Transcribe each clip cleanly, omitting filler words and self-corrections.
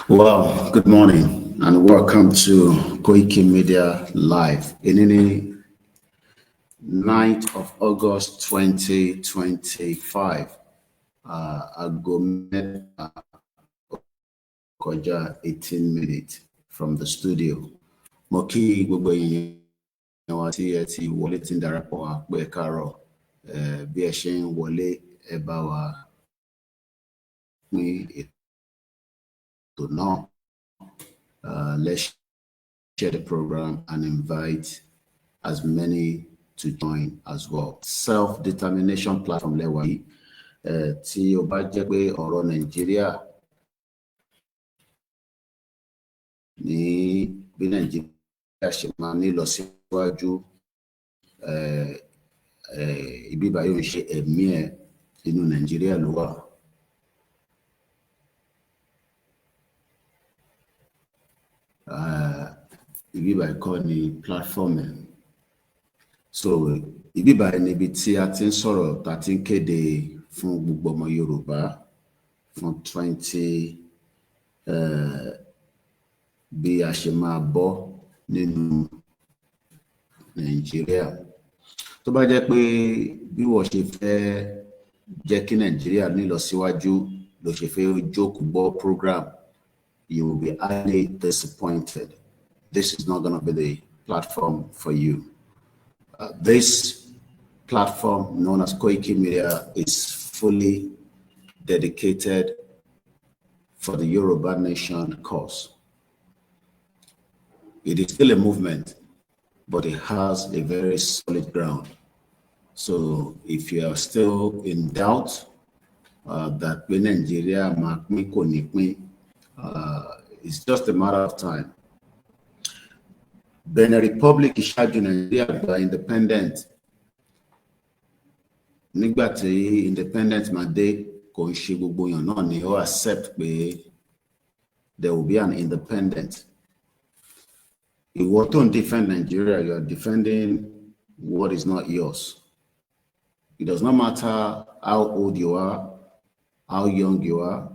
Well, good morning and welcome to Koikimedia Live. In any 9th of August 2025, Agend Koja 18 minutes from the studio. Moki gbogbo èèyàn wa tí ẹ ti wọlé tí ń darapọ̀ wá pé káàárọ̀ bí ẹ ṣe ń wọlé ẹ bá wa pín ètò náà. Let's share the program and invite as many to join as well. Self-determination platform lẹ́wà yìí tí ó bá jẹ́ pé ọ̀rọ̀ Nàìjíríà ní bí Nàìjíríà ṣe máa ní lọ síwájú ibi báyìí ò ń ṣe ẹ̀mí ẹ̀ inú Nàìjíríà ló wà. Ibi báyìí kọ́ ni platform ẹ̀. So ibi báyìí níbi tí a ti ń sọ̀rọ̀ tá a ti ń kéde fún gbogbo ọmọ Yorùbá fún 20 bí a ṣe máa bọ́ nínú Nàìjíríà. Tó bá jẹ́ pé bí wọ́n ṣe fẹ́ jẹ́ kí Nàìjíríà ní lọ síwájú ló ṣe fẹ́ jókòó gbọ́ program, you will be highly disappointed. This is not going to be the platform for you. This platform known as Koikimedia is fully dedicated for the Yoruba nation cause. It is still a movement, but it has a very solid ground. So if you are still in doubt that when Nigeria it's just a matter of time. Benin Republic is ṣáájú Nigeria by independent. Nígbà tí independent máa dé, kò ń ṣe gbogbo èèyàn náà ni ó accept pé there will be an independent. Ìwọ tó ń defend Nigeria, you are defending what is not yours. It does not matter how old you are, how young you are,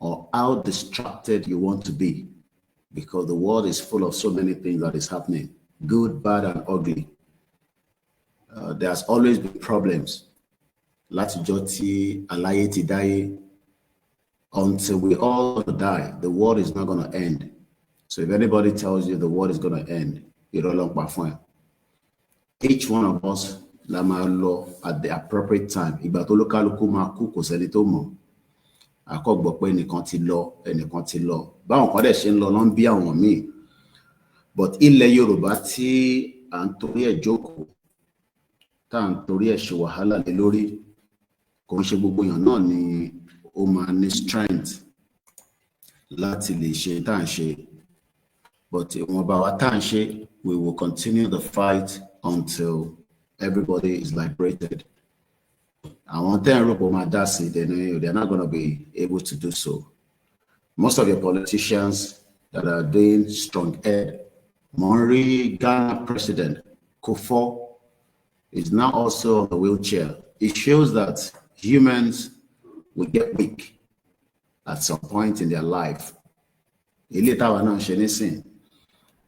or how distracted you want to be, because the world is full of so many things that is happening, good, bad, and ugly. There's always been problems. Látijọ́ tí aláyé ti dáyé, until we all die, the world is not going to end. So if anybody tells you the world is going to end, irọ́ ló ń pa fún ẹ. Each one of us la máa lọ at the appropriate time. Ìgbà tó lókàlùkù máa kú kò sẹ́ni tó mọ̀. Àkọ́gbọ́ pé ẹnìkan ti lọ, ẹnìkan ti lọ. Báwọn kan dẹ̀ ṣe ń lọ ló ń bí àwọn míì. But ilẹ̀ Yorùbá tí à ń torí ẹ̀ jókòó, tá à ń torí ẹ̀ ṣe wàhálà lé lórí, kò ń ṣe gbogbo èèyàn náà ni ó máa ní strength láti lè ṣe tá à ń ṣe. But ìwọ̀nba wa tá à ń ṣe, we will continue the fight until everybody is liberated. Àwọn tẹ́ ń rò pé máa dá sí, they're not going to be able to do so. Most of your politicians that are doing strong head, Monri Ghana president Kofo is now also on the wheelchair. It shows that humans will get weak at some point in their life. Ilé táwa náà ṣe nísìn,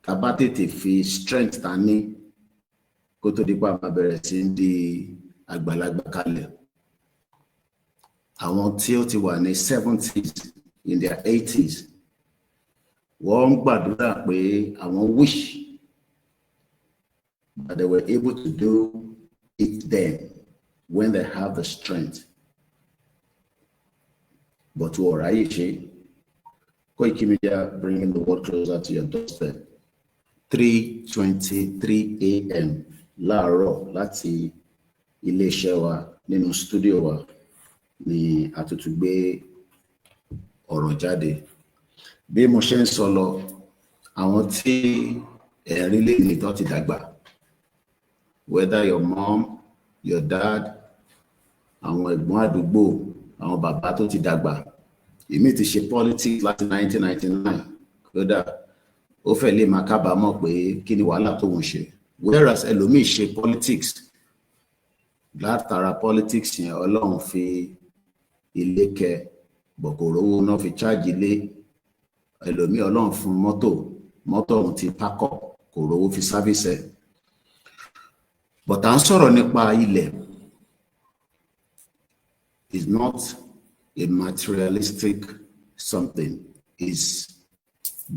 ká bá tètè fi strength ta ní kó tó di pa máa bẹ̀rẹ̀ sí di àgbàlagbà kalẹ̀. Àwọn tí ó ti wà ní 70s, in their 80s, wọ́n ń gbàdúrà pé àwọn wish that they were able to do it then when they have the strength. But wọ́n ráyè ṣe. Koikimedia bringing the world closer to your doorstep. 3:23 a.m. láàárọ̀ láti iléeṣẹ́ wa nínú studio wa ni a tún gbé ọ̀rọ̀ jáde. Bí mo ṣe ń sọ lọ, àwọn tí ẹ̀rí lè ní tó ti dàgbà, whether your mom, your dad, àwọn ẹ̀gbọ́n àdúgbò, àwọn bàbá tó ti dàgbà, èmi ti ṣe politics láti 1999, kódà ó fẹ́ lè máa kábàámọ̀ pé kí ni wàhálà tó ń ṣe. Whereas ẹlòmíì ṣe politics, látara politics yẹn Ọlọ́run fi ilé kẹ, bọ̀kòrò owó náà fi charge ilé, ẹlòmíì Ọlọ́run fún mọ́tò ọ̀hún ti pákọ̀ kò rówó fi sáfíìsì ẹ̀. But à ń sọ̀rọ̀ nípa ilẹ̀ is not a materialistic something, is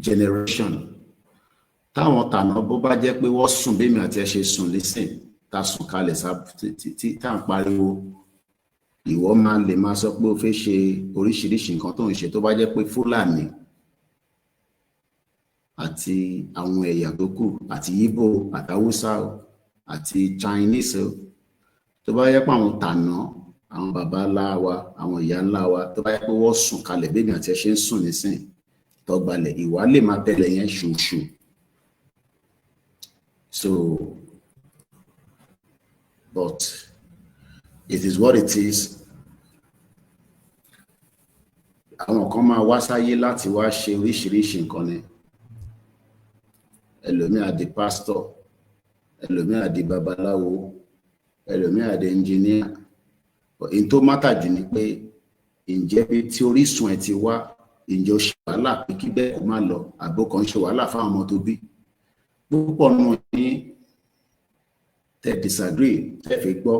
generation. Táwọn tàná bó bá jẹ́ pé wọ́n sùn bí mi àti ẹ ṣe sùn nísìn tá sùn kalẹ̀ tí tá ń pariwo, ìwọ máa lè máa sọ pé o fẹ́ ṣe oríṣiríṣi nǹkan tó ń ṣe tó bá jẹ́ pé Fúlàní àti àwọn ẹ̀yà tó kù àti Ìgbò àti Haúsá àti Chinese tó bá jẹ́ pé àwọn tàná àwọn bàbá ńlá wa àwọn ìyá ńlá wa tó bá jẹ́ pé wọ́n sùn kalẹ̀ bí mi àti ẹ ṣe ń sùn nísìn tó gbalẹ̀, ìwà lè máa tẹ̀lé yẹn ṣùṣù. So, but it is what it is. Àwọn kan máa wá sáyé láti wá ṣe oríṣiríṣi nǹkan ni. Ẹlòmíà di pastor, ẹlòmíà di babaláwo, ẹlòmíà di engineer. In tó mátà jù ni pé ǹjẹ́ bí tí orísun ẹ̀ ti wá, ǹjẹ́ ó ṣe wàhálà pé kí bẹ́ẹ̀ kó má lọ, àbó kan ṣe wàhálà fáwọn ọmọ tó bí. Púpọ̀ nù ní tẹ́ disagree tẹ́ fi gbọ́,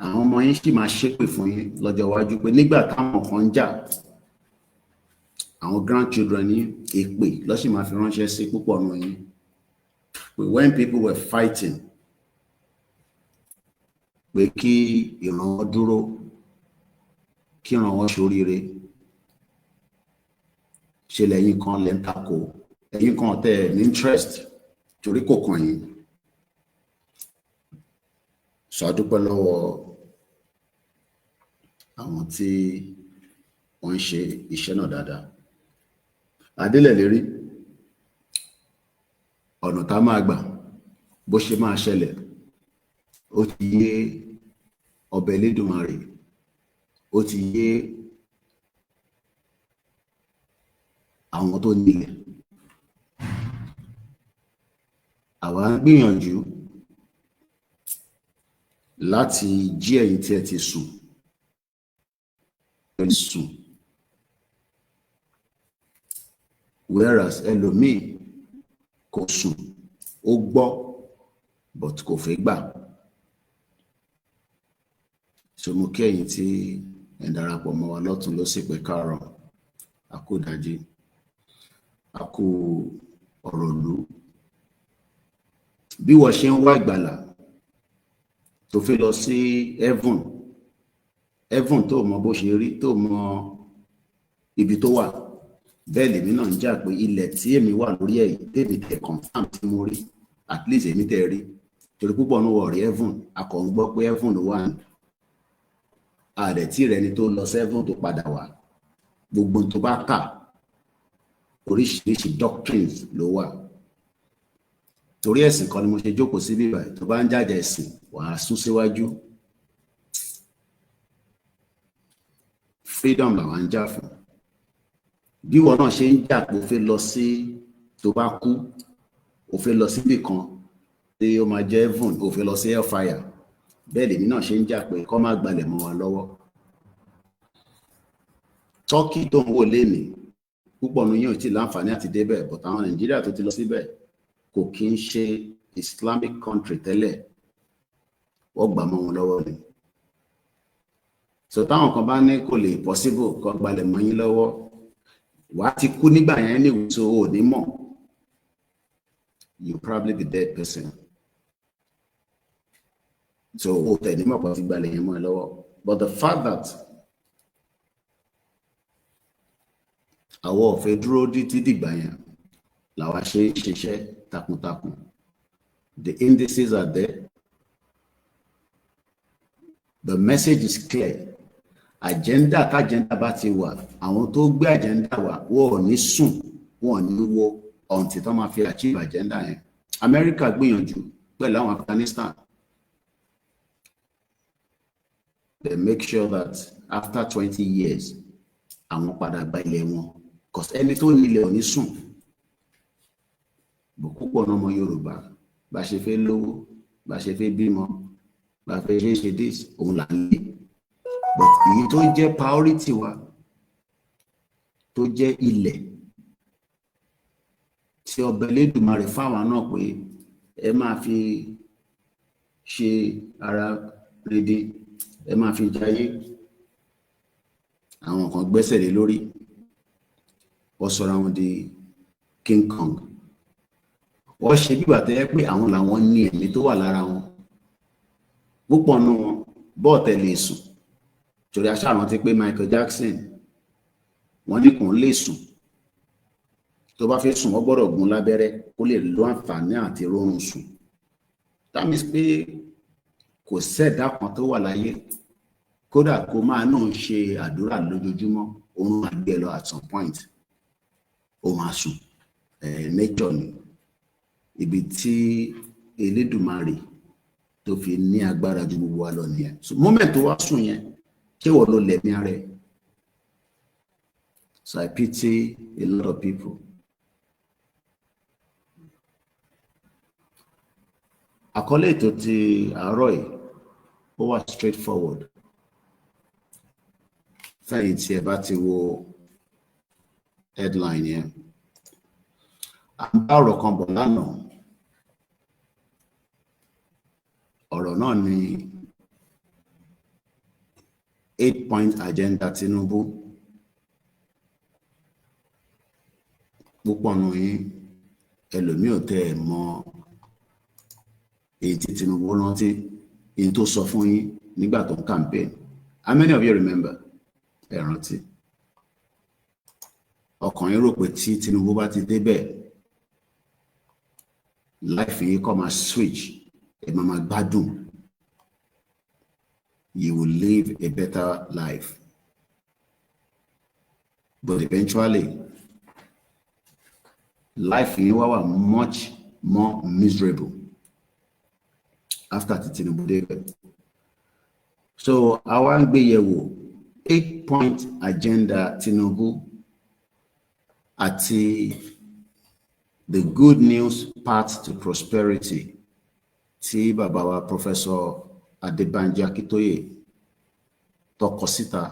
àwọn ọmọ yín sì máa ṣépè fún yín lọ́jọ́ iwájú pé nígbà táwọn kan ń jà, àwọn grandchildren yín èpè ló sì máa fi ránṣẹ́ sí púpọ̀ nù yín. When people were fighting pé kí ìran wọn dúró, kí ìran wọn ṣoríire, ṣe lẹ́yìn kan lẹ́ ń takò, ẹ̀yin kan tẹ́ ní interest torí kò kàn yín. So a dúpẹ́ lọ́wọ́ àwọn tí wọ́n ń ṣe iṣẹ́ náà dáadáa. Adélẹ̀ lérí ọ̀nà tá máa gbà bó ṣe máa ṣẹlẹ̀ ó ti yé ọba Elédùmarè, ó ti yé àwọn tó nílẹ̀. Àwa ń gbìyànjú láti jí ẹ̀yin tí ẹ ti sùn whereas ẹlòmíì kò sùn, ó gbọ́ but kò fẹ́ gbà. So mo kí ẹ̀yin tí ẹ darapọ̀ mọ́ wa lọ́tùn lósì pé káàárọ̀, a kú ìdájí, a kú ọ̀rọ̀ ìlú. Bí wọ́n ṣe ń wá ìgbàlà tó fi lọ sí heaven tó mọ bó ṣe rí, tó mọ ibi tó wà, bẹ́ẹ̀ lèmi náà ń jà pé ilẹ̀ tí èmi wà lórí ẹ̀ tèmi tẹ̀ confam tí mo rí, at least èmi tẹ̀ rí, torí púpọ̀ ní wọ̀ rí heaven, a kàn ń gbọ́ pé heaven ló wà ní ààrẹ tí rẹ̀ ni tó lọ sí heaven tó padà wá. Gbogbo tó bá kà oríṣiríṣi doctrines ló wà. Torí ẹ̀sìn kan ni mo ṣe jókòó sí bíbá, tó bá ń jàjà ẹ̀sìn wàá sún síwájú. Freedom làwọn ń jà fún. Bí wọn náà ṣe ń jà pé ó fẹ́ lọ sí, tó bá kú ó fẹ́ lọ síbì kan tí ó máa jẹ́ heaven, ó fẹ́ lọ sí hellfire, bẹ́ẹ̀ lèmi náà ṣe ń jà pé kó má gbalẹ̀ mọ́ wa lọ́wọ́. Turkey tó ń wò lénìí, púpọ̀ nínú yín ò tí ì láǹfààní àti débẹ̀, but àwọn Nàìjíríà tó ti lọ síbẹ̀ kò kí ń ṣe Islamic country tẹ́lẹ̀, wọ́n gbà mọ́ wọn lọ́wọ́ ni. So táwọn kan bá ní kò lè possible kó gbalẹ̀ mọ́ yín lọ́wọ́, wà á ti kú nígbà yẹn ní ìwòsàn ò ní mọ̀, you probably be dead person. So ó tẹ̀ ní mọ̀ pọ̀ ti gbalẹ̀ yẹn mọ́ ẹ lọ́wọ́. But the fact that àwọn ò fẹ́ dúró títí dìgbà yẹn làwa ṣe ṣiṣẹ́ takuntakun. The indices are there. The message is clear. Agenda bá ti wà, àwọn tó gbé agenda wà wọ́n ò ní sùn, wọ́n ò ní wo until tó máa fi achieve agenda yẹn. America gbìyànjú pẹ̀lú àwọn Afghanistan. They make sure that after 20 years àwọn padà gba ilẹ̀ wọn, because ẹni tó ní ilẹ̀ ò ní sùn. Púpọ̀ náà ọmọ Yorùbá bá ṣe fẹ́ lówó, bá ṣe fẹ́ bímọ, bá fẹ́ ṣe this, òun là ń lé. But èyí tó jẹ́ priority wa, tó tó jẹ́ ilẹ̀ tí ọba Elédùmarè fáwọn náà pé ẹ máa fi ṣe ara rede, ẹ máa fi jayé. Àwọn kan gbẹ́sẹ̀ lé lórí, wọ́n sọra wọn di King Kong. Wọ́n ṣe bí bàtẹ́ yẹ pé àwọn làwọn ní ẹ̀mí tó wà lára wọn. Púpọ̀ nù wọn bọ́ọ̀tẹ̀ lè sùn. Torí aṣáàrùn ti pé Michael Jackson wọ́n ní kò ń lè sùn. Tó bá fẹ́ sùn wọ́n gbọ́dọ̀ gún lábẹ́rẹ́ kó lè lo àǹfààní àti rọrùn sùn. That means pé kò sẹ́dá kan tó wà láyé kódà kó máa náà ṣe àdúrà lójoojúmọ́, oorun máa gbé lọ at some point, ó máa sùn. Nature ni ibi tí Elédùmarè tó fi ní agbára ju gbogbo wa lọ nìyẹn. So moment tó wá sùn yẹn ṣé wọ́n ló lẹ̀mí ara ẹ̀? So I pity a lot of people. Àkọlé ètò ti àárọ̀ yìí ó wà straightforward. Fẹ́yìn tí ẹ bá ti wo headline yẹn. À ń bá ọ̀rọ̀ kan bọ̀ lánàá. Ọ̀rọ̀ náà ni 8-point agenda Tinubu. Púpọ̀ nù yín ẹlòmíì ò tẹ́ ẹ̀ mọ̀ èyí tí Tinubu rántí èyí tó sọ fún yín nígbà tó ń campaign. How many of you remember? Ẹ rántí. Ọkàn yín rò pé tí Tinubu bá ti débẹ̀ life yín kọ́ máa switch, ẹ máa gbádùn. You will live a better life. But eventually, life yín wá wà much more miserable after Tinubu débẹ̀. So àwa ń gbé yẹ̀wò 8-point agenda Tinubu àti the good news path to prosperity tí bàbá wa Professor Akintoye tó kọ síta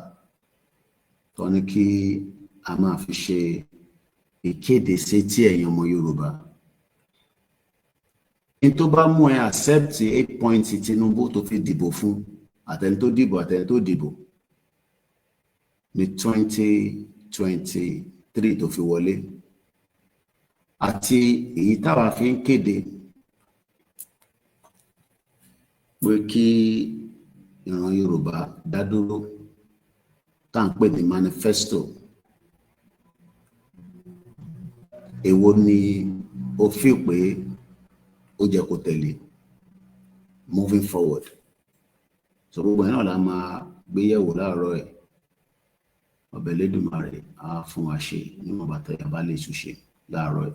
tó ní kí a máa fi ṣe ìkéde sétí ẹ̀yin ọmọ Yorùbá. In tó bá mú ẹ accept 8-point Tinubu tó fi dìbò fún àtẹni tó dìbò ní 2023 tó fi wọlé àti èyí táwa fi ń kéde pé kí ìran Yorùbá dá dúró tá ń pè ní manifesto. Èwo ni ó fi pé ó jẹ́ kó tẹ̀lé moving forward? So gbogbo ẹ̀ náà la máa gbé yẹ̀wò láàárọ̀ ẹ̀. Ọba Elédùmarè á fún wa ṣe níwọ̀n bàtà yàbá lè túnṣe láàárọ̀ ẹ̀.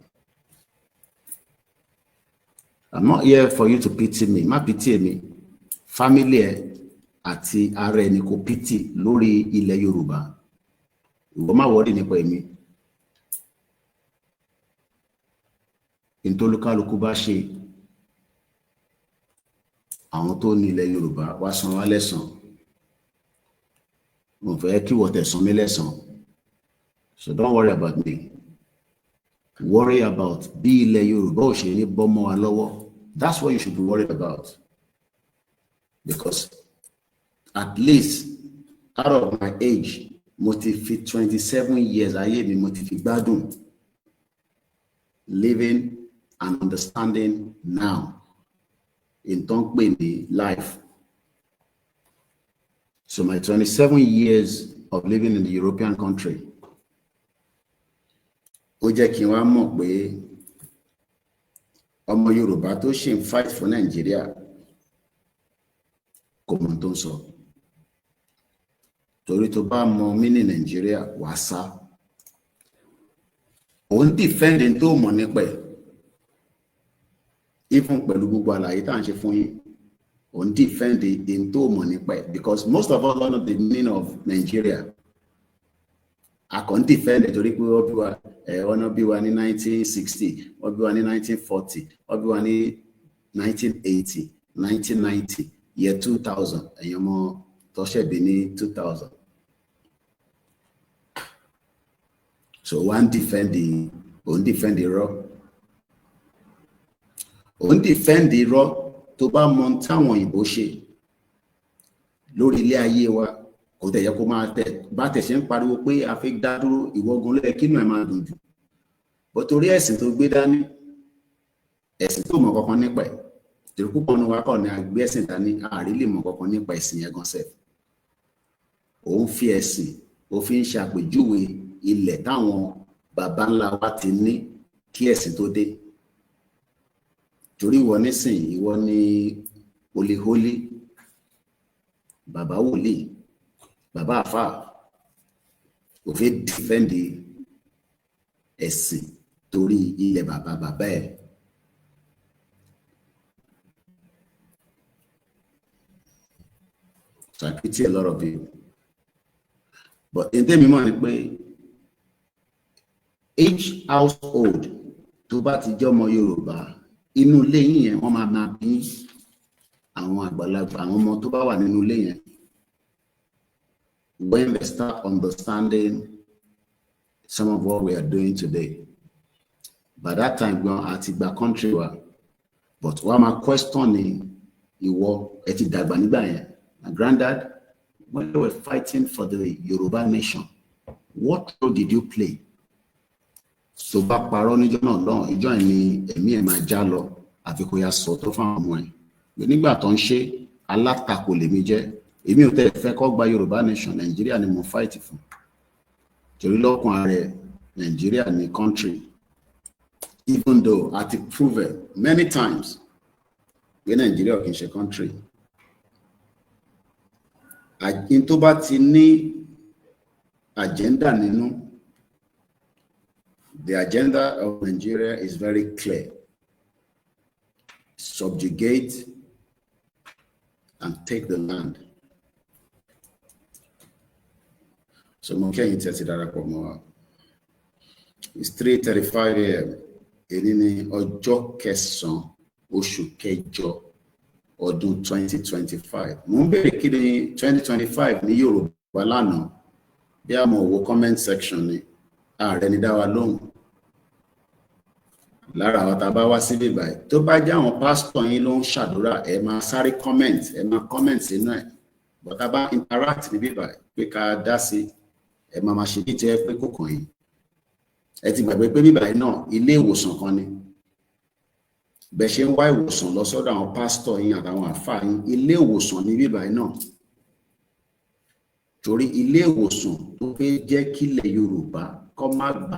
I'm not here for you to pity me. Má pity mi. Family ẹ àti ara ẹni kò pity lórí ilẹ̀ Yorùbá. Ìwọ má worry nípa èmi. Ìtòlúkálukú bá ṣe àwọn tó ní ilẹ̀ Yorùbá wá san wá lẹ́san. Mo fẹ́ kí wọ́n tẹ̀sán mi lẹ́san. So don't worry about me. Worry about bí ilẹ̀ Yorùbá ò ṣe ní bọ́ mọ́ wa lọ́wọ́. That's what you should be worried about. Because at least out of my age, mo ti fi 27 years ayé mi mo ti fi gbádùn. Living and understanding now in tó ń pè ní life. So my 27 years of living in the European country ó jẹ́ kí n wá mọ̀ pé ọmọ Yorùbá tó ṣì ń fight for Nigeria kò mọ̀ tó ń sọ. Torí tó bá mọ mí ní Nigeria wàá sá. Òun defend tó mọ̀ nípa ẹ̀. Even pẹ̀lú gbogbo àlàyé tá à ń ṣe fún yín. Òun defend tó mọ̀ nípa ẹ̀. Because most of us don't know the meaning of Nigeria. A kàn defend torí pé ọ̀nà bí wa ní 1960, wọ́n bí wa ní 1940, wọ́n bí wa ní 1980, 1990, year 2000, ẹ̀yin ọmọ tó ṣẹ̀bí ní 2000. So one defend the raw. On defend the raw tó bá mọ táwọn òyìnbó ṣe lórí ilé ayé wa kò tẹ̀ yẹ kó máa tẹ̀ bá tẹ̀ ṣe ń pariwo pé a fẹ́ dá dúró ìwọ́gun lẹ́ẹ̀ kínú ẹ̀ máa dùn jù bó torí ẹ̀sìn tó gbé dání ẹ̀sìn tó mọ̀ kankan nípa ẹ̀ torí púpọ̀ ní wa kọ́ ni àgbé ẹ̀sìn dání àárí lè mọ̀ kankan nípa ẹ̀sìn yẹn gan sẹ́ẹ̀ òun fi ẹ̀sìn ó fi ń ṣàpèjúwe ilẹ̀ táwọn baba ńlá wa ti ní kí ẹ̀sìn tó dé torí ìwọ nísìn ìwọ ní oliholi bàbá wòlíì bàbá àfà ó fẹ́ dìfẹ́ǹdì ẹ̀sìn torí ilẹ̀ bàbá ẹ̀ so I pity a lot of you but in tẹ́mi mọ̀ ni pé each household tó bá ti jẹ́ ọmọ Yorùbá inú ilé yín yẹn wọ́n máa bí àwọn àgbàlagbà àwọn ọmọ tó bá wà nínú ilé yẹn when they start understanding some of what we are doing today by that time gbọ́n àti gba country wa but wọ́n máa question ni ìwọ ẹ ti dàgbà nígbà yẹn my granddad when they were fighting for the Yoruba nation what role did you play? So bá parọ́ níjọ́ náà lọ́hùn ìjọ́ ẹ̀ ni ẹ̀mí ẹ̀ máa já lọ àfi kó ya sọ tó fáwọn ọmọ ẹ̀ pé nígbà tó ń ṣe alátakò lèmi jẹ́ èmi ò tẹ́ fẹ́ kó gba Yorùbá nation Nàìjíríà ni mo fight fún torí lọ́kùn ààrẹ Nàìjíríà ni country even though I ti prove it many times pé Nàìjíríà kì í ṣe country àjìn tó bá ti ní agenda nínú. The agenda of Nigeria is very clear. Subjugate and take the land. So it's 3:35 a.m. Èyí ni ọjọ́ kẹsàn-án oṣù kẹjọ ọdún 2025. Mo ń bèrè kí ni 2025 ní Yorùbá lánàá bí a mọ̀ wo comment section ni ààrẹ ni dá wa lóhùn. Lára àwọn tá a bá wá síbí báyìí tó bá jẹ́ àwọn pásítọ̀ yín ló ń ṣàdúrà ẹ máa sáré comment sínú ẹ̀ but tá a bá interact níbí báyìí pé ká dá sí ẹ máa ṣe bí jẹ́ pé kò kàn yín ẹ ti gbàgbé pé bíbáyìí náà ilé ìwòsàn kan ni bẹ́ẹ̀ ṣe ń wá ìwòsàn lọ sọ́dọ̀ àwọn pásítọ̀ yín àtàwọn àfáà yín ilé ìwòsàn ní bíbáyìí náà torí ilé ìwòsàn tó fẹ́ jẹ́ kílẹ̀ Yorùbá kọ́ má gbà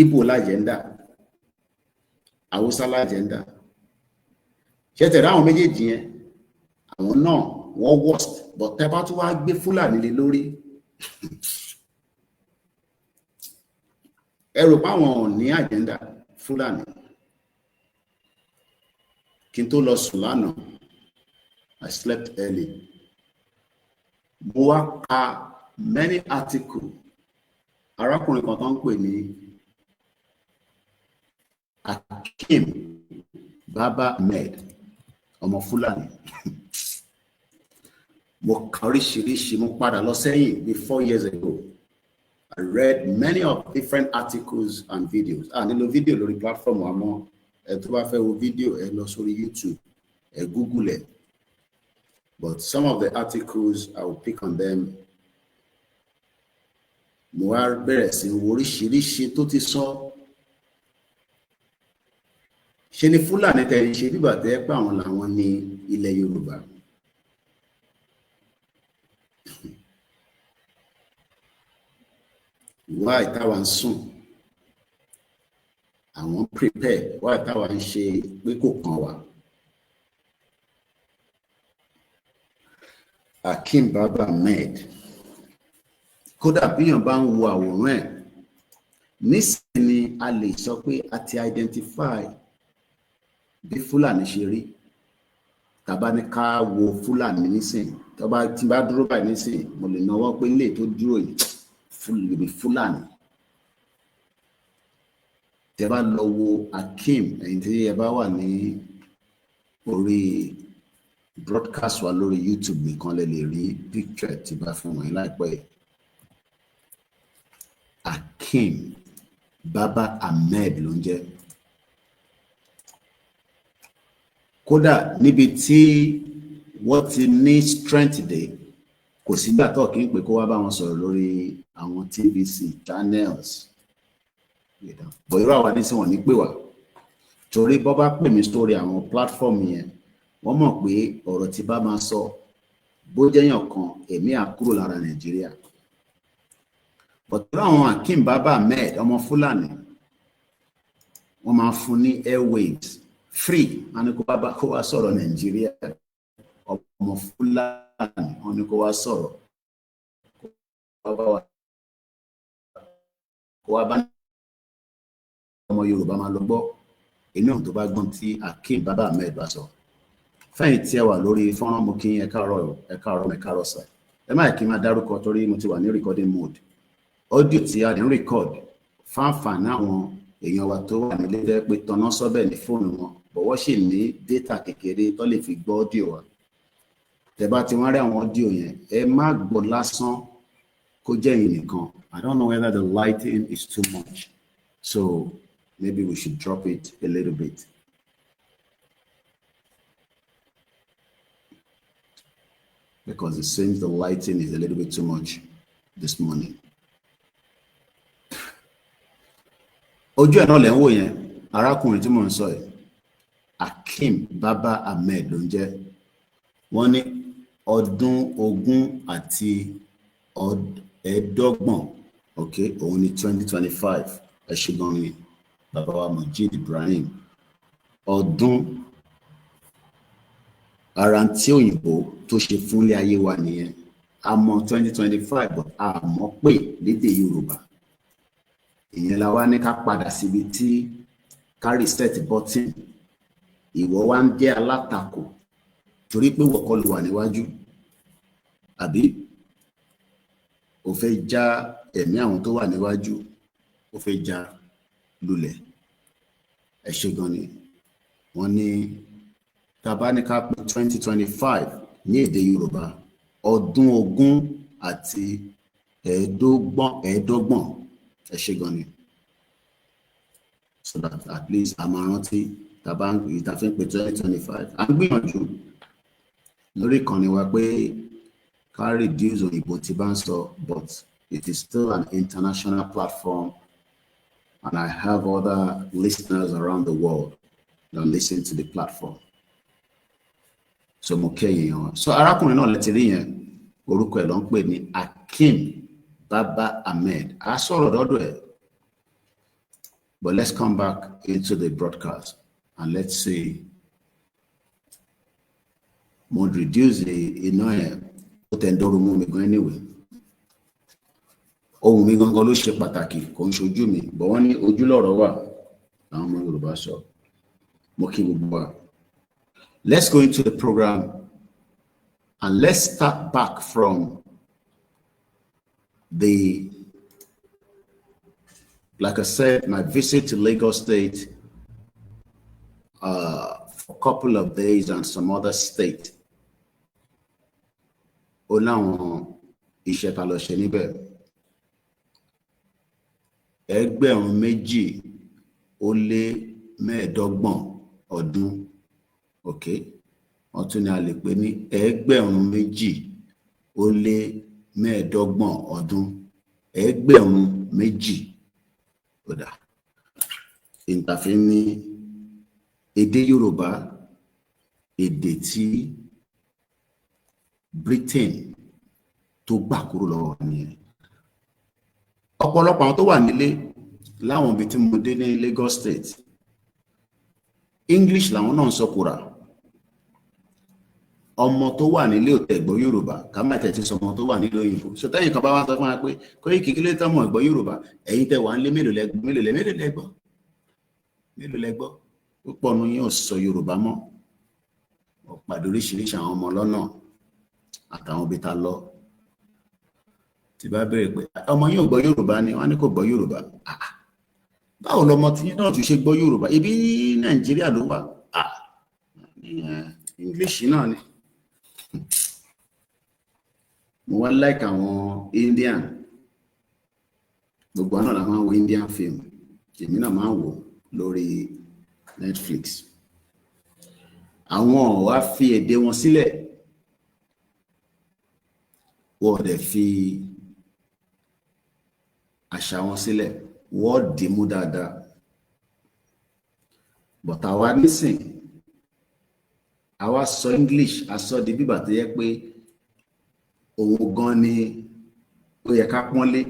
Igbo lájẹ́ndà Haúsá lájẹ́ndà ṣẹ́tẹ̀rẹ́ àwọn méjèèjì yẹn àwọn náà wọ́n worst but tẹ́ bá tún wá gbé Fúlàní lé lórí ẹ rò pé àwọn ò ní àjẹ́ndà Fúlàní kí n tó lọ sùn lánàá I slept early mo wá ka many articles arákùnrin kan tó ń pè ní Akim Baba Med ọmọ Fúlàní mo kà oríṣiríṣi mo padà lọ sẹ́yìn bí 4 years ago I read many of different articles and videos nílò fídíò lórí platform àmọ́ ẹ tó bá fẹ́ wo fídíò ẹ lọ sórí YouTube ẹ Google ẹ but some of the articles I will pick on them. Mo wá bẹ̀rẹ̀ sí wo oríṣiríṣi tó ti sọ ṣe ni Fúlàní tẹ̀lé ṣe bíbà tẹ́ pé àwọn làwọn ní ilẹ̀ Yorùbá wá ìtawà ń sùn àwọn prepare wá ìtawà ń ṣe pé kò kàn wá. Akim Baba Med kódà bíyàn bá ń wo àwòrán ẹ̀ nísìnyí a lè sọ pé a ti identify bí Fúlàní ṣe rí tàbá ní ká wo Fúlàní nísìnyí tọ́ba tí bá dúró báyìí nísìnyí mo lè náwó pé ilé tó dúró yìí Fúlàní tẹ́ bá lọ wo Akim ẹ̀yin tí ẹ bá wà ní orí broadcast wa lórí YouTube nìkan lè rí picture tí bá fún wọn láìpẹ́ yìí Akim Baba Ahmed ló ń jẹ́. Kódà níbi tí wọ́n ti ní strength dé, kò sígbà tó kí n pè kó wá bá wọn sọ̀rọ̀ lórí àwọn TVC channels. Bọ̀ irú àwa ní sí wọn ní pè wá. Torí bọ́ bá pè mí sórí àwọn platform yẹn, wọ́n mọ̀ pé ọ̀rọ̀ tí bá máa sọ bó jẹ́yàn kan èmi á kúrò lára Nàìjíríà. But àwọn Akim Baba Ahmed ọmọ Fúlàní, wọ́n máa fún ní airwaves free, wọ́n ní kó wá sọ̀rọ̀ Nàìjíríà. Ọmọ Fúlàní wọ́n ní kó wá sọ̀rọ̀, kó wá bá ọmọ Yorùbá máa lọ gbọ́ inú tó bá gbọ́n tí Akim Baba Ahmed bá sọ. Fẹ́yìn tí ẹ wà lórí fọ́nrán mo kí ẹ káàárọ̀ sà. Ẹ má kí n máa dárúkọ torí mo ti wà ní recording mode. Audio tí a ń record fáǹfààní àwọn èèyàn wa tó wà nílé jẹ́ pé tọ́nà sọ́bẹ̀ ní fóònù wọn, bọ̀wọ́ sì ní data kékeré tó lè fi gbọ́ audio wa. Tẹ́ bá ti wọ́n rí àwọn audio yẹn, ẹ má gbọ́ lásán kó jẹ́ yín nìkan. I don't know whether the lighting is too much, so maybe we should drop it a little bit. Because it seems the lighting is a little bit too much this morning. Ojú ẹ̀ náà lẹ́ ń wò yẹn, arákùnrin tí mò ń sọ yìí, Akim Baba Ahmed ló ń jẹ́. Wọ́n ní ọdún 20 àti 25, okay, òun ní 2025. Ẹ ṣé gan ni bàbá wa Mojid Ibrahim. Ọdún ara tí òyìnbó tó ṣe fúnlé ayé wa nìyẹn. A mọ̀ 2025, but a mọ̀ pé lédè Yorùbá. Ìyẹn la wá ní ká padà síbi tí ká reset button. Ìwọ wá ń jẹ́ alátakò torí pé wọ́n kọ́ ló wà níwájú, àbí ó fẹ́ já ẹ̀mí àwọn tó wà níwájú, ó fẹ́ já lulẹ̀. Ẹ ṣé gan ni. Wọ́n ní tàbá ní ká pè 2025 ní èdè Yorùbá, ọdún 20 àti 25. Ẹ ṣé gan ni. So that at least a máa rántí tàbá ìtàfẹ́ pé 2025. A ń gbìyànjú lórí ìkànnì wa pé ká reduce òyìnbó tí bá ń sọ, but it is still an international platform and I have other listeners around the world that listen to the platform. So mo kẹ́yìn wọn. So arákùnrin náà lẹ́tí rí yẹn, orúkọ ẹ̀ ló ń pè ní Akim Baba Ahmed. A sọ̀rọ̀ dọ́dọ̀ ẹ̀. But let's come back into the broadcast and let's see. Mo reduce iná ẹ̀, ó tẹ̀ ń dọ́rọ̀ mú mi gan anyway. Ohun mi gangan ló ṣe pàtàkì, kò ń ṣojú mi, but wọ́n ní ojú lọ̀rọ̀ wà, àwọn ọmọ Yorùbá sọ. Mo kí gbogbo wa. Let's go into the program and let's start back from like I said, my visit to Lagos State for a couple of days and some other state. Ó láwọn iṣẹ́ tá lọ ṣe níbẹ̀. Ẹgbẹ̀rún 2,25 ọdún. Okay, wọ́n tún ní a lè pè ní ẹgbẹ̀rún 2,25 ọdún. Ẹgbẹ̀rún 2. Kódà ìtàfẹ́ ní èdè Yorùbá, èdè tí Britain tó gbà kúrò lọ́wọ́ ni. Ọ̀pọ̀lọpọ̀ àwọn tó wà nílé láwọn ibi tí mo dé ní Lagos State, English làwọn náà ń sọ kúrà. Ọmọ tó wà nílé ò tẹ̀ gbọ́ Yorùbá, ká má tẹ̀ tí sọmọ tó wà nílé òyìnbó. So tẹ́yìn kan bá wá sọ fún wa pé Koiki kí ló tẹ́ mọ̀ gbọ́ Yorùbá, ẹ̀yin tẹ́ wà nílé mélòó lẹ́gbọ́. Púpọ̀ nu yín ò sọ Yorùbá mọ́. Ó pàdé oríṣiríṣi àwọn ọmọ lọ́nà àtàwọn ibi tá lọ. Tí bá bẹ̀rẹ̀ pé ọmọ yín ò gbọ́ Yorùbá ni, wọ́n ní kò gbọ́ Yorùbá. Báwo lọmọ tí yín náà tún ṣe gbọ́ Yorùbá? Ibi Nàìjíríà ló wà. English náà ni. Mo wá like àwọn Indian gbogbo náà la máa ń wo Indian film èmi náà máa ń wò lórí Netflix àwọn wá fi èdè wọn sílẹ̀ wọ́n dẹ̀ fi àṣà wọn sílẹ̀ wọ́n dì mú dáadáa but àwa nísìn àwa sọ English asọ di bíbà tó yẹ pé òun gan ni ó yẹ ká pọ́nlé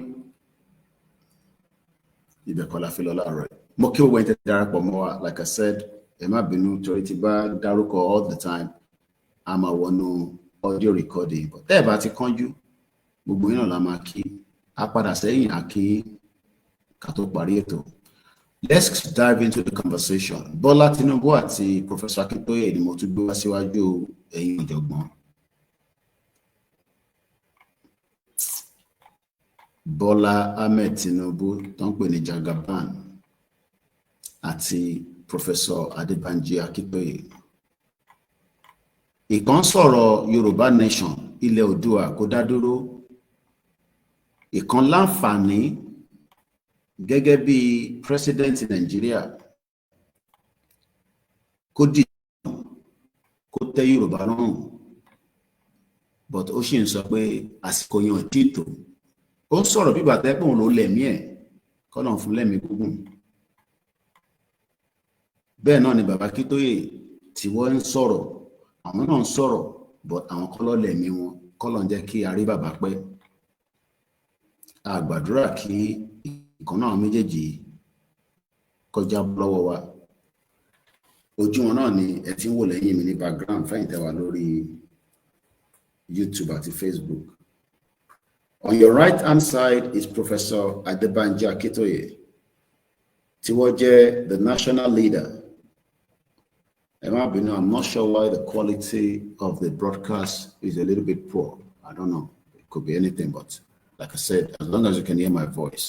ibẹ̀ kọ́ la fi lọ láàárọ̀ yìí mo kí gbogbo ẹni tẹ́ darapọ̀ mọ́ wa like I said ẹ má bínú torí ti bá dárúkọ all the time a máa wọnú audio recording but tẹ́ ẹ bá ti kánjú gbogbo yín náà la máa kí a padà sẹ́yìn àkí ká tó parí ètò. Let's dive into the conversation. Bọ́lá Tinubu àti Professor Akintoye ni mo tún gbé wá síwájú ẹ̀yin ọ̀jọ̀gbọ́n. Bọ́lá Ahmed Tinubu tó ń pè ní Jagaban àti Professor Adebanji Akintoye. Ìkan sọ̀rọ̀ Yorùbá nation ilẹ̀ Oòduà kó dá dúró. Ìkan láǹfààní gẹ́gẹ́ bí president Nàìjíríà kó dìde kó tẹ́ Yorùbá lọ́rùn but ó sì ń sọ pé àsìkò yẹn ò tí tó ó sọ̀rọ̀ bí bàtà ẹ̀pọ̀ òun ló lẹ̀mí ẹ̀ kọ́nà fún lẹ́mí gúngùn bẹ́ẹ̀ náà ni bàbá Akintoye tí wọ́n ń sọ̀rọ̀ àwọn náà ń sọ̀rọ̀ but àwọn kọ́lọ́ lẹ̀mí wọn kọ́lọ́ ń jẹ́ kí a rí bàbá pẹ́ a gbàdúrà kí ìkan náà méjèèjì kọjá lọ́wọ́ wa ojú wọn náà ni ẹ ti ń wò lẹ́yìn mi ní background fẹ́yìn tẹ́ wà lórí YouTube àti Facebook. On your right hand side is Professor Adebanji Akintoye tí wọ́n jẹ́ the national leader. Ẹ má bínú, I'm not sure why the quality of the broadcast is a little bit poor. I don't know. It could be anything, but like I said, as long as you can hear my voice.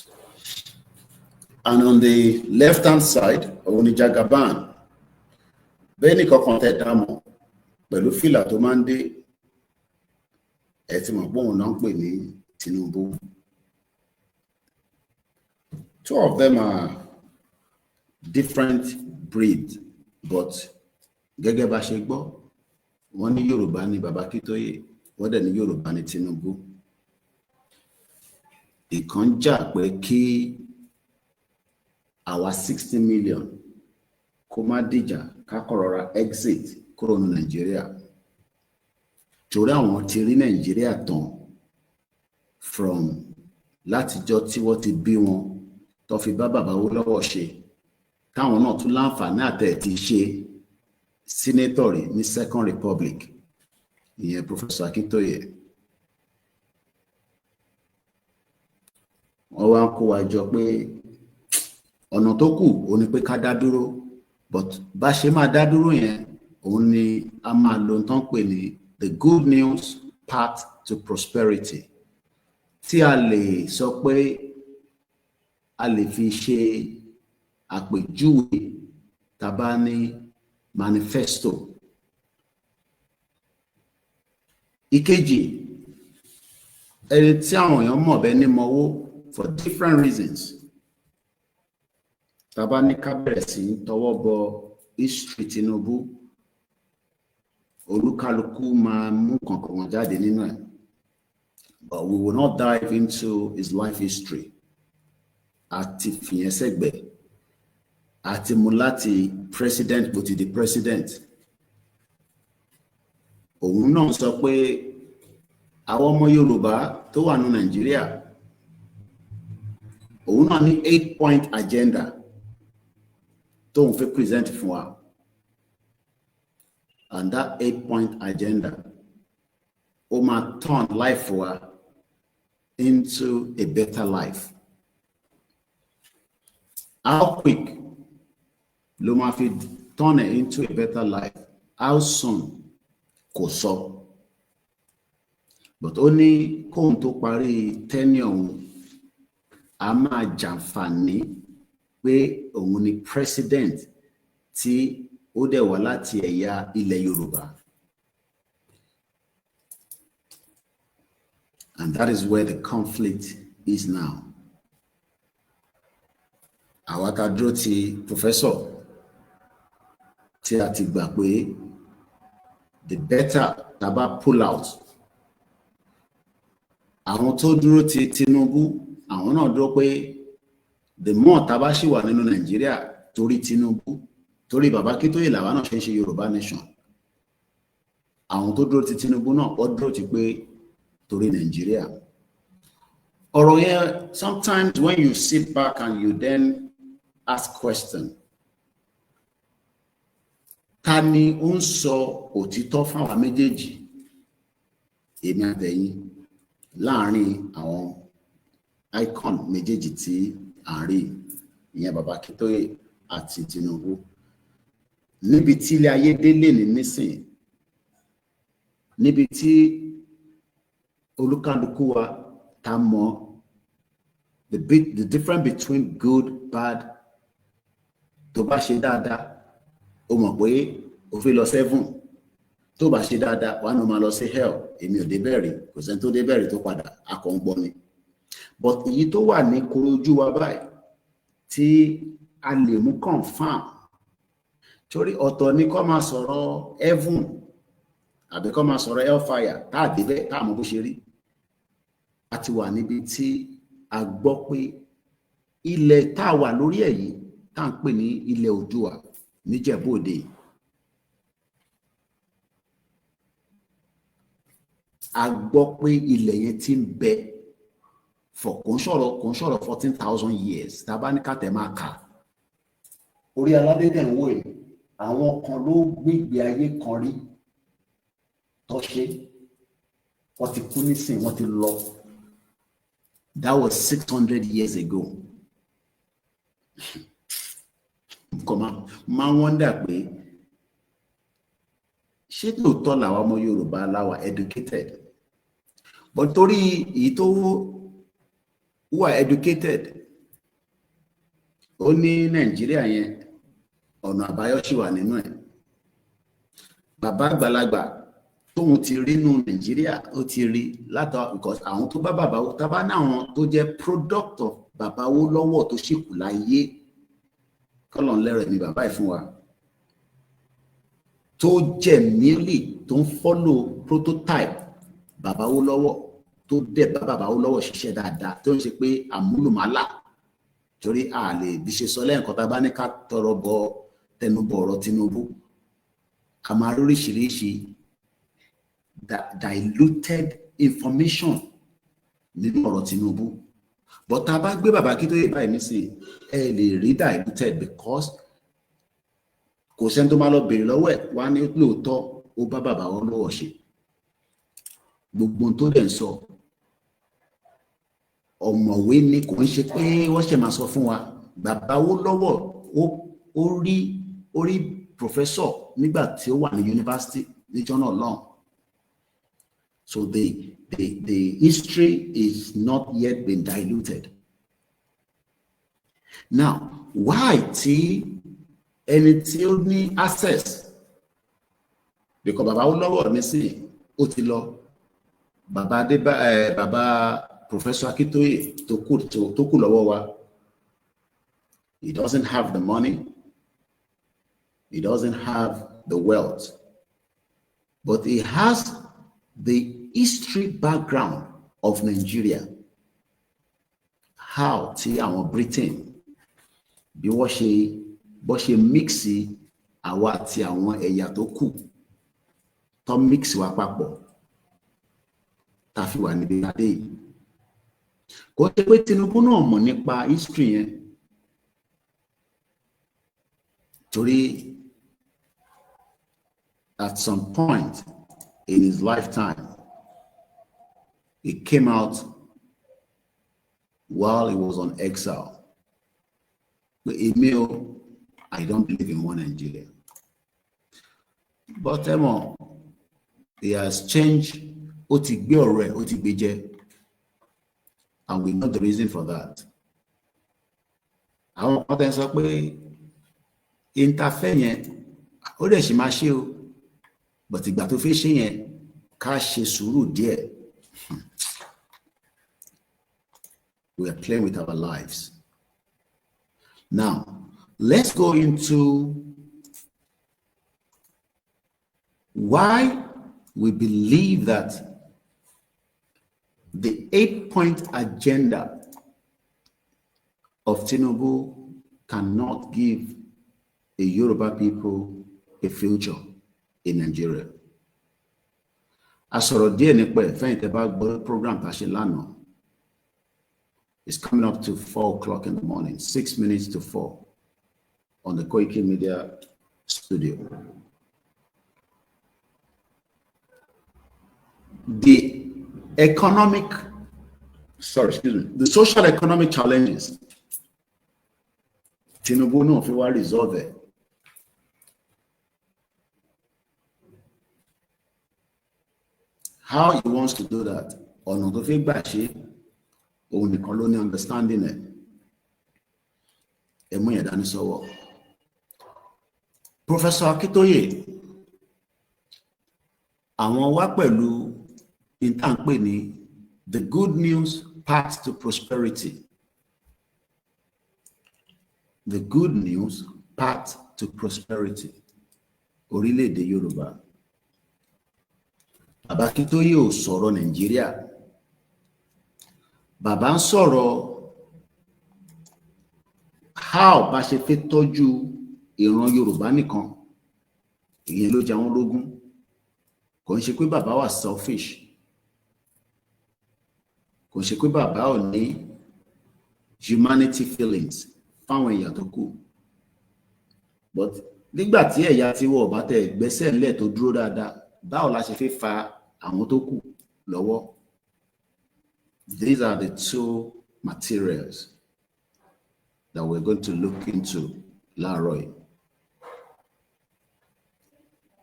And on the left-hand side, Oni Jagaban, bẹ́ẹ̀ni kankan tẹ́ dámọ̀ pẹ̀lú fìlà tó máa ń dé ẹ̀ tí mọ̀ pọ́n náà ń pè ní Tinubu. Two of them are different breed, but gẹ́gẹ́ bá ṣe gbọ́, wọ́n ní Yorùbá ní bàbá Akintoye, wọ́n dẹ̀ ní Yorùbá ní Tinubu. Ìkan jà pé kí àwa 60 million kó má dìjà ká kọ̀rọ̀ra exit kúrò ní Nàìjíríà torí àwọn ti rí Nàìjíríà tán from látijọ́ tí wọ́n ti bí wọn tó fi bá bàbá Awólọ́wọ̀ ṣe táwọn náà tún láǹfààní àtẹ̀ ti ṣe senator ní Second Republic ìyẹn Professor Akintoye. Wọ́n wá kó wa jọ pé ọ̀nà tó kù òun ni pé ká dá dúró but bá ṣe máa dá dúró yẹn òun ni a máa lo tán pè ní the good news path to prosperity tí a lè sọ pé a lè fi ṣe àpèjúwe tàbá ní manifesto. Ìkejì ẹni tí àwọn èèyàn mọ̀ bẹ́ẹ̀ ní mọ́wó for different reasons. Tàbá ní ká bẹ̀rẹ̀ sí tọwọ́ bọ history Tinubu olúkálùkù máa mú kankan wọn jáde nínú ẹ̀ but we will not dive into his life history àti fìyẹn sẹ́gbẹ̀ẹ́ àti mú láti president bó ti di president òun náà sọ pé àwọn ọmọ Yorùbá tó wà ní Nàìjíríà òun náà ní 8-point agenda tóun fẹ́ present fún wa and that 8-point agenda ó máa turn life wa into a better life. How quick ló máa fi turn it into a better life? How soon? Kò sọ. But ó ní kóun tó parí tenure òun a máa jàǹfààní pé òun ni president tí ó dẹ̀ wá láti ẹ̀yà ilẹ̀ Yorùbá. And that is where the conflict is now. àwa tá dúró ti professor tí a ti gbà pé the better tá bá pull out. Àwọn tó dúró ti Tinubu, àwọn náà dúró pé the more tá bá ṣì wà nínú Nàìjíríà torí Tinubu, torí bàbá Akintoye làwa náà ṣe ń ṣe Yorùbá nation. Àwọn tó dúró ti Tinubu náà wọ́n dúró ti pé torí Nàìjíríà. Ọ̀rọ̀ yẹn, sometimes when you sit back and you then ask question, ta ni ó ń sọ òtítọ́ fáwọn méjèèjì, èmi àtẹ̀yin, láàrin àwọn icon méjèèjì tí à ń rí, ìyẹn bàbá Akintoye àti Tinubu. Níbi tí ilé ayé délé ní nísìn, níbi tí olúkálùkù wa ta mọ̀ the difference between good, bad. Tó bá ṣe dáadáa, ó mọ̀ pé ó fẹ́ lọ heaven. Tó bá ṣe dáadáa, wà náà máa lọ sí hell. Èmi ò dé bẹ̀rẹ̀, kò sẹ́ni tó dé bẹ̀rẹ̀ tó padà, akọ̀ ń gbọ́ ni. But èyí tó wà ní korojú wa báyìí tí a lè mú confirm, torí ọ̀tọ̀ ni kó máa sọ̀rọ̀ heaven àbí kó máa sọ̀rọ̀ hellfire, tá a débẹ̀, tá a mọ̀ bó ṣe rí. A ti wà níbi tí a gbọ́ pé ilẹ̀ tá a wà lórí ẹ̀ yìí tá à ń pè ní ilẹ̀ Oòduà níjẹ̀bú Òde, a gbọ́ pé ilẹ̀ yẹn ti ń bẹ kò ń sọ̀rọ̀ 14,000 years tá a bá ní ká tẹ̀ máa kà. Orí aládé dẹ̀ ń wò yìí, àwọn kan ló gbégbé ayé kan rí tó ṣe, wọ́n ti kú nísìn, wọ́n ti lọ. That was 600 years ago. Máa wonder pé ṣé lóòótọ́ làwọn ọmọ Yorùbá láwa educated, but torí èyí tó wà educated, ó ní Nàìjíríà yẹn ọ̀nà àbáyọ ṣì wà nínú ẹ̀. Bàbá àgbàlagbà tóun ti rí nínú Nàìjíríà, ó ti rí látọ̀, because àwọn tó bá bàbá wo, tá bá ní àwọn tó jẹ́ product of bàbá wo lọ́wọ́ tó ṣì kù láyé, kọ́lọ̀ lẹ́rẹ̀ ni bàbá ẹ̀ fún wa, tó jẹ́ mílì tó ń follow prototype bàbá wo lọ́wọ́, tó dẹ̀ bá bàbá wo lọ́wọ́ ṣiṣẹ́ dáadáa, tó ń ṣe pé àmúlùmálà. Torí a lè bí ṣe sọ lẹ́ẹ̀kan, tá bá ní ká tọrọ bọ tẹnubọ̀ ọ̀rọ̀ Tinubu, a máa rí oríṣiríṣi diluted information nínú ọ̀rọ̀ Tinubu. But tá a bá gbé bàbá Akintoye báyìí nísìnyí, ẹ lè rí diluted, because kò sẹ́ni tó máa lọ bèrè lọ́wọ́ ẹ̀ wá ní lóòótọ́ ó bá bàbá wọn lọ́wọ́ ṣe. Gbogbo tó dẹ̀ ń sọ, ọ̀mọ̀wé ni, kò ń ṣe pé wọ́n ṣe máa sọ fún wa. Bàbá wo lọ́wọ́ ó rí professor nígbà tí ó wà ní yunifásitì níjọ́ náà lọ́hùn. So the history is not yet been diluted. Now, why tí ẹni tí ó ní access, because bàbá ó lọ́wọ́ nísìnyí, ó ti lọ. Bàbá Professor Akintoye tó kù lọ́wọ́ wa, he doesn't have the money, he doesn't have the wealth, but he has the history background of Nigeria. How tí àwọn Britain bí wọ́n ṣe mixi àwa àti àwọn ẹ̀yà tó kù, tó mix wa papọ̀, tá fi wà níbi adé yìí. Kò ṣe pé Tinubu náà mọ̀ nípa history yẹn, torí at some point in his lifetime, he came out while he was on exile. I don't believe in one Nigeria. But he has changed. Ó ti gbé ọ̀rọ̀ ẹ̀, ó ti gbé jẹ. And we know the reason for that. Àwọn kan tẹ́ sọ pé interfere yẹn, ó dẹ̀ ṣì máa ṣe o, but ìgbà tó fẹ́ ṣe yẹn, ká ṣe sùúrù díẹ̀. We are playing with our lives. Now, let's go into why we believe that the 8-point agenda of Tinubu cannot give the Yoruba people a future in Nigeria. Asọ̀rọ̀ díẹ̀ nípa ẹ̀fẹ́ ìtẹ́bá program tá a ṣe lánàá. It's coming up to 4 o'clock in the morning, 6 minutes to 4 on the Koikimedia studio. The social economic challenges, Tinubu náà fi wá resolve it. How he wants to do that, ọ̀nà tó fi gbà ṣe, òun nìkan ló ní understanding ẹ̀. Ẹ mú yẹn dání sọ́wọ́. Professor Akintoye, àwọn wá pẹ̀lú ìtànpè ní the good news path to prosperity. The good news path to prosperity. Orílẹ̀-èdè Yorùbá. Bàbá Akintoye ò sọ̀rọ̀ Nàìjíríà. Bàbá ń sọ̀rọ̀ how bá ṣe fẹ́ tọ́jú ìran Yorùbá nìkan. Ìyẹn ló jẹ wọ́n lógún. Kò ń ṣe pé bàbá wà selfish. Kò ń ṣe pé bàbá ò ní humanity feelings fáwọn èèyàn tó kù. But nígbà tí ẹ̀yà tí wọ́n bá tẹ̀ gbẹ́sẹ̀ ńlẹ̀ tó dúró dáadáa, báwo la ṣe fẹ́ fa àwọn tó kù lọ́wọ́? These are the two materials that we're going to look into láàárọ̀ yìí.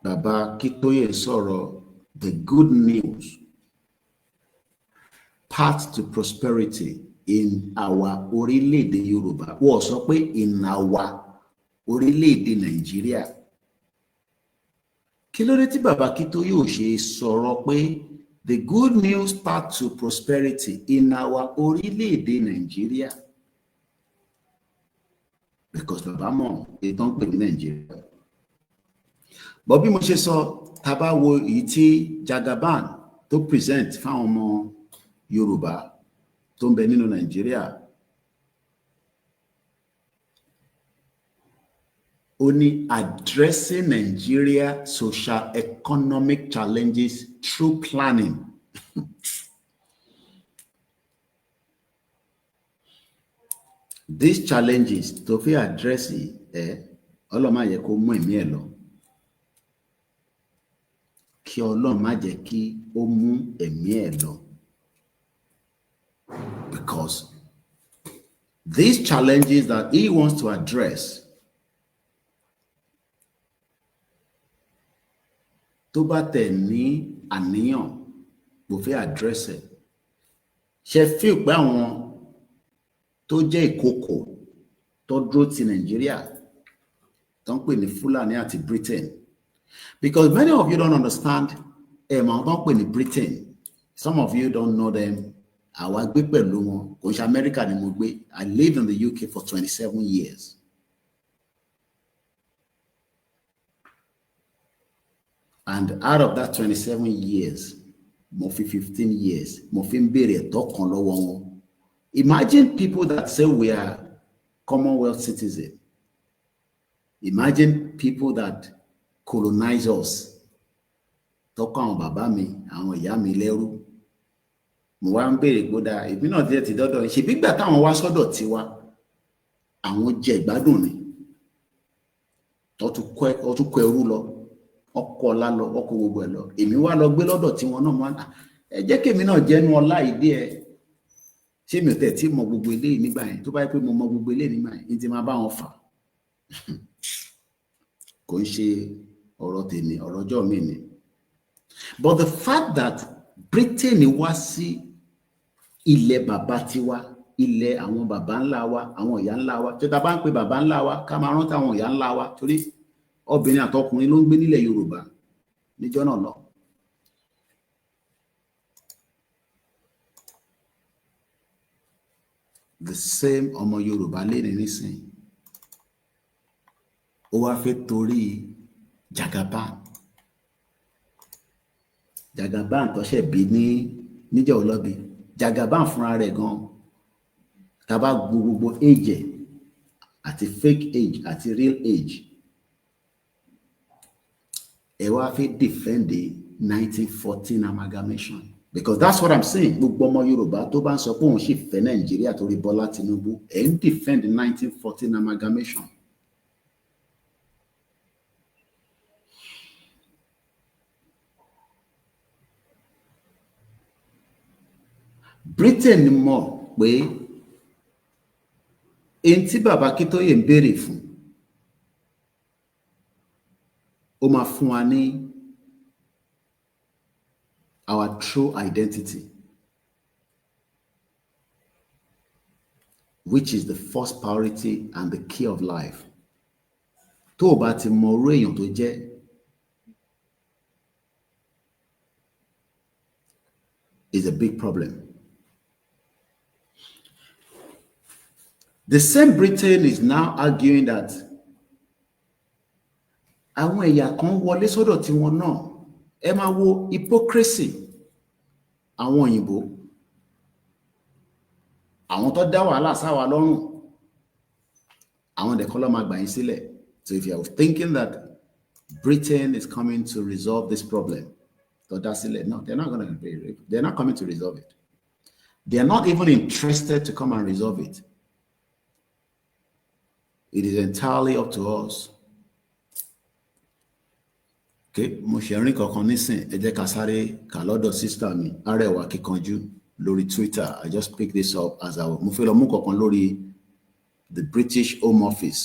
Bàbá Akintoye sọ̀rọ̀ the good news path to prosperity in our orílẹ̀-èdè Yorùbá. Wọ́n sọ pé in our orílẹ̀-èdè Nàìjíríà. Kí ló dé tí bàbá Akintoye ò ṣe sọ̀rọ̀ pé the good news path to prosperity in our orílẹ̀-èdè Nàìjíríà? Because bàbá mọ̀ ètò ń pè ní Nàìjíríà. But bí mo ṣe sọ, tá bá wo èyí tí Jagaban tó present fáwọn ọmọ Yorùbá tó ń bẹ nínú Nàìjíríà, ó ní addressing Nigeria socio-economic challenges through planning. These challenges tó fi address Ọlọ́run má jẹ́ kó mú ẹ̀mí ẹ̀ lọ. Kí Ọlọ́run má jẹ́ kí ó mú ẹ̀mí ẹ̀ lọ. Because these challenges that he wants to address, tó bá tẹ̀ ní àníyàn kò fẹ́ address ẹ̀, ṣe feel pé àwọn tó jẹ́ ìkòkò tó dúró ti Nàìjíríà tó ń pè ní Fúlàní àti Britain, because many of you don't understand àwọn tó ń pè ní Britain, some of you don't know them. Àwa gbé pẹ̀lú wọn, kò ṣe America ni mo gbé. I lived in the UK for 27 years. And out of that 27 years, mo fi 15 years, mo fi ń béèrè ẹ̀tọ́ kan lọ́wọ́ wọn. Imagine people that say we are Commonwealth citizens. Imagine people that colonize us. Tọ́kọ àwọn bàbá mi, àwọn ìyá mi lẹ́rú. Mo wá ń béèrè gbódà, èmi náà díẹ̀ ti dọ́dọ̀ ṣe bí gbà táwọn wá sọ́dọ̀ tiwa, àwọn jẹ ìgbádùn ni. Ó tún kọ ẹrú lọ, ọkọ ọlá lọ, ọkọ gbogbo ẹ̀ lọ. Èmi wá lọ gbé lọ́dọ̀ tiwọn náà, wọ́n ẹ jẹ́ kémi náà jẹ́nu ọlá ìdí ẹ̀. Ṣé mi ò tẹ̀ tí mọ gbogbo eléyìí nígbà yẹn? Tó bá yẹ pé mo mọ gbogbo eléyìí nígbà yẹn, ní ti máa bá wọn fà. Kò ń ṣe ọ̀rọ̀ tèmi, ọ̀rọ̀ ọjọ́ mi ni. But the fact that Britain wá sí ilẹ̀ bàbá tiwa, ilẹ̀ àwọn bàbá ńlá wa, àwọn ìyá ńlá wa, tí ta bá ń pe bàbá ńlá wa, ká máa rántí àwọn ìyá ńlá wa, torí obìnrin àtọkùnrin ló ń gbé nílẹ̀ Yorùbá níjọ́ náà lọ. The same ọmọ Yorùbá lé ní nísìn, ó wá fẹ́ torí Jagaban tó ṣe bí níjẹ́ olóbi Jagaban fúnra rẹ̀ gan tá bá gbogbo age àti fake age àti real age ẹ wá fẹ́ defend the 1914 amalgamation because that's what I'm saying. Gbogbo ọmọ Yorùbá tó bá ń sọ pé òun sì fẹ́ Nàìjíríà torí Bọ́lá Tinubu ẹ̀ ń defend the 1914 amalgamation. Britain mọ̀ pé èyí tí bàbá Akintoye ń béèrè fún ó máa fún wa ní our true identity, which is the first priority and the key of life. Tó o bá ti mọ orú èèyàn tó jẹ́, is a big problem. The same Britain is now arguing that àwọn ẹ̀yà kan wọlé sọ́dọ̀ tiwọn náà. Ẹ máa wo hypocrisy àwọn òyìnbó, àwọn tó dá wàhálà sáwa lọ́rùn, àwọn dẹ̀kọ́ ló máa gbà yín sílẹ̀. So if you are thinking that Britain is coming to resolve this problem, tó dá sílẹ̀, no, they're not going to be. They're not coming to resolve it. They're not even interested to come and resolve it. It is entirely up to us. Okay, mo ṣe rìn kankan nísìn, ẹ jẹ́ ká sáré kà lọ́dọ̀ sister mi Arẹwà Kíkanjú lórí Twitter. I just picked this up as I mo fẹ́ lọ mú kankan lórí the British Home Office,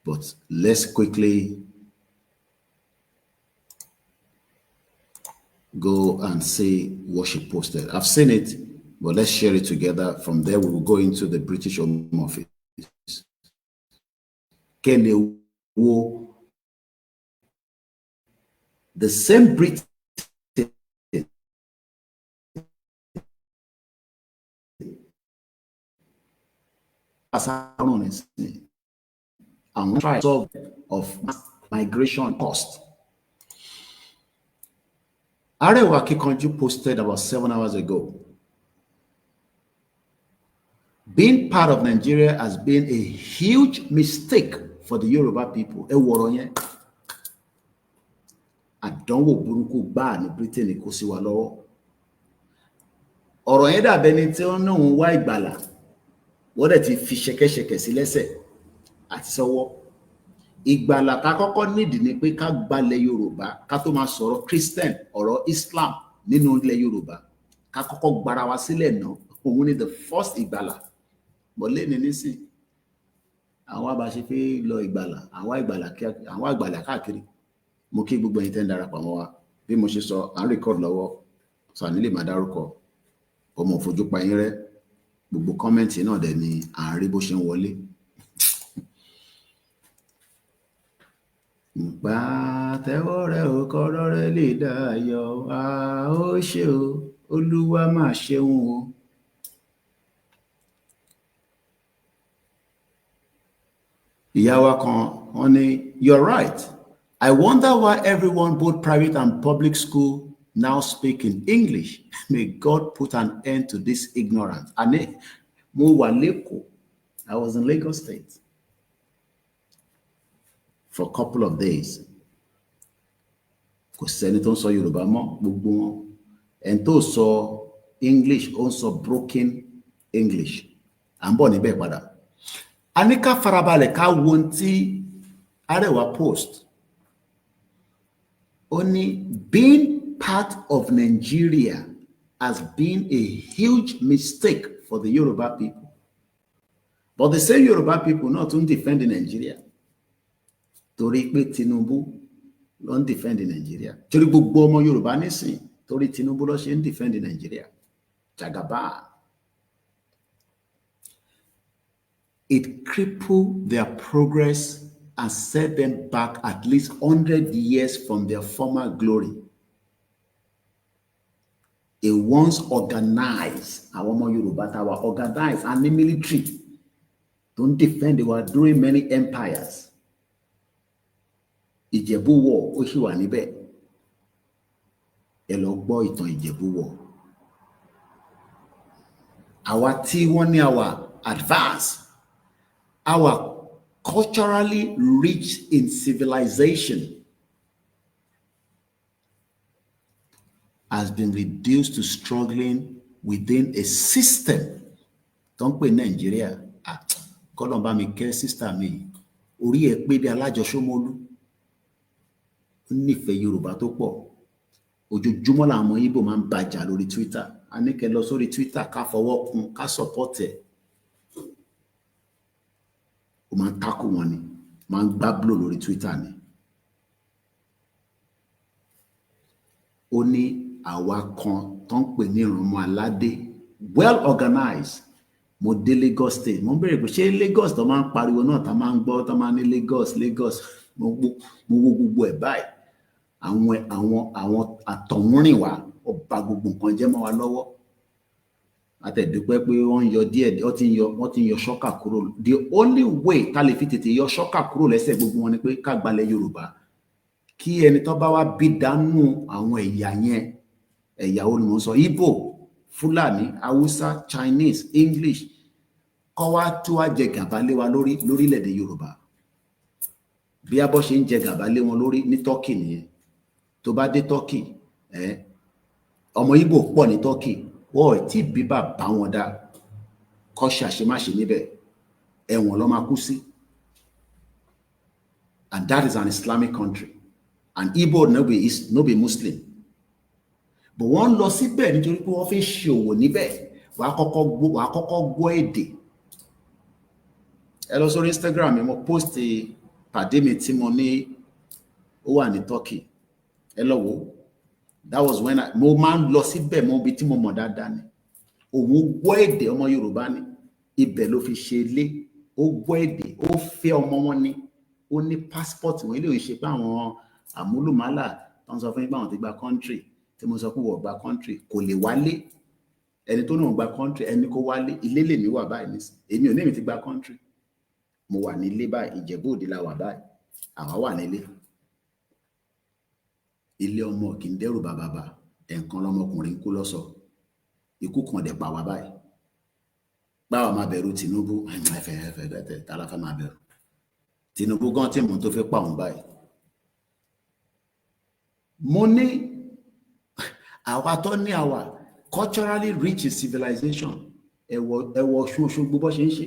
but let's quickly go and see what she posted. I've seen it, but let's share it together. From there, we will go into the British Home Office. Kene wo the same Britain as and try to solve of migration cost. Arewa Kíkanjú posted about 7 hours ago. Being part of Nigeria has been a huge mistake for the Yoruba people. Àdánwò burúkú gbáà ní Britain kó sí wa lọ́wọ́. Ọ̀rọ̀ yẹn dàbẹ́ ni tí wọ́n náà ń wá ìgbàlà, wọ́n dẹ̀ ti fi ṣẹ̀kẹ̀ṣẹ̀kẹ̀ sí lẹ́sẹ̀ àti sọ́wọ́. Ìgbàlà ká kọ́kọ́ nídìí ni pé ká gbalẹ̀ Yorùbá ká tó máa sọ̀rọ̀ Christian ọ̀rọ̀ Islam nínú ilẹ̀ Yorùbá ká kọ́kọ́ gbara wa sílẹ̀ náà. Òun ni the first ìgbàlà. Bọ̀ lẹ́ni nísìn àwọn abàṣe pé lọ ìgbàlà, àwọn àgbàlà káàkiri. Mo kí gbogbo ẹ̀yin tẹ́ ń darapọ̀ mọ́ wa. Bí mo ṣe sọ, à ń record lọ́wọ́, so àní lè máa dárúkọ. Ọmọ òfojú pa yín rẹ́. Gbogbo kọ́mẹ́ǹtì náà dẹ̀ ni à ń rí bó ṣe ń wọlé. Gbà tẹ́wọ́ rẹ̀ ò kọ́rọ́ rẹ̀ lè dayọ̀, a ó ṣe o, Olúwa máa ṣeun o. Ìyá wa kan wọ́n ní, you're right. I wonder why everyone, both private and public school, now speak in English. May God put an end to this ignorance. And mo wà l'Ékòó. I was in Lagos State for a couple of days. Kò sẹ́ni tó ń sọ Yorùbá mọ́, gbogbo wọn. Ẹni tó sọ English, ó ń sọ broken English. À ń bọ̀ níbẹ̀ padà. A ní ká farabalẹ̀ ká wo ohun tí Arewa post. Only being part of Nigeria has been a huge mistake for the Yoruba people. But the same Yoruba people not to defend Nigeria. Torí pé Tinubu ló ń defend Nigeria. Torí gbogbo ọmọ Yorùbá nísìn, torí Tinubu ló ṣe ń defend Nigeria. Jagaban. It crippled their progress and set them back at least 100 years from their former glory. A once organized, our Yoruba were organized and the military don't defend, they were during many empires. Ìjẹ̀bú wọ̀ ó sì wà níbẹ̀. Ẹ lọ gbọ́ ìtàn Ìjẹ̀bú wọ̀. Àwa tí wọ́n ní our advance, our culturally rich in civilization has been reduced to struggling within a system tó ń pè Nàìjíríà. Kọ́lọ̀ bá mi kẹ́ sísítà mi, orí ẹ̀ pé bí alájọṣómólú, ó nífẹ̀ẹ́ Yorùbá tó pọ̀. Ojoojúmọ́ làwọn ọmọ Ìgbò máa ń bàjà lórí Twitter. A ní kẹ́ lọ sórí Twitter ká fọwọ́ kún, ká support ẹ̀. Ó máa ń takò wọn ni, máa ń gbá blow lórí Twitter ni. Ó ní àwa kan tó ń pè ní ìrànmọ́ aládé, well organized. Mo dé Lagos State, mo bẹ̀rẹ̀ pé ṣé Lagos tó máa ń pariwo náà tá máa ń gbọ́ tó máa ń ní Lagos mo wo gbogbo ẹ̀ báyìí. Àwọn àtọ̀húnrìn wa ọba gbogbo nǹkan jẹ́ mọ́ wa lọ́wọ́. Àtẹ̀dúpẹ́ pé wọ́n ń yọ díẹ̀, wọ́n ti ń yọ ṣọ́kà kúrò. The only way tá lè fi tètè yọ ṣọ́kà kúrò lẹ́sẹ̀ gbogbo wọn ni pé ká gbalẹ̀ Yorùbá. Kí ẹni tó bá wá bí dánú àwọn ẹ̀yà yẹn, ẹ̀yà wo ni mo ń sọ, Igbo, Fúlàní, Hausa, Chinese, English, kọ́ wá tó wá jẹ gàba lé wa lórí lórílẹ̀-èdè Yorùbá. Bí abọ́ ṣe ń jẹ gàba lé wọn lórí ní Turkey nìyẹn. Tó bá dé Turkey, ọmọ Igbo pọ̀ ní Turkey, wọ́n ò tí bí bàbá wọn dá, kọ́ ṣàṣemáṣe níbẹ̀, ẹ̀wọ̀n ló máa kú sí. And that is an Islamic country. And Igbo no be Muslim. But wọ́n lọ síbẹ̀ nítorí pé wọ́n fẹ́ ṣe òwò níbẹ̀. Wàá kọ́kọ́ gbọ́ èdè. Ẹ lọ sórí Instagram mi, mo post pàdé mi tí mo ní ó wà ní Turkey. Ẹ lọ wò. That was when mo máa ń lọ síbẹ̀ mọ́ ibi tí mo mọ̀ dáadáa ni. Òun gbọ́ èdè ọmọ Yorùbá ni. Ibẹ̀ ló fi ṣe ilé. Ó gbọ́ èdè. Ó fẹ́ ọmọ wọn ni. Ó ní passport wọn. Ilé ìṣe pé àwọn àmúlùmálà tó ń sọ fún yín pé àwọn ti gba country. Tí mo sọ pé wọ́n gba country kò lè wálé. Ẹni tó náà gba country ẹni kó wálé. Ilé lèmi wà báyìí nísìnyí. Èmi ò ní èmi ti gba country. Mo wà ní ilé báyìí. Ìjẹ̀bú Òde la wà báyìí. Àwa wà nílé. Ilé ọmọ kì í dẹ́rù bàbá. Ẹ̀ǹkan lọmọkùnrin kú lọ́sọ̀. Ikú kan dẹ̀ pa wá báyìí. Báwa máa bẹ̀rù Tinubu. Ta la fẹ́ máa bẹ̀rù. Tinubu gan tí mo tó fẹ́ pa òun báyìí. Mo ní àwa tó ní àwa culturally rich in civilization. Ẹ̀wọ̀ Òṣogbo bó ṣe ń ṣe.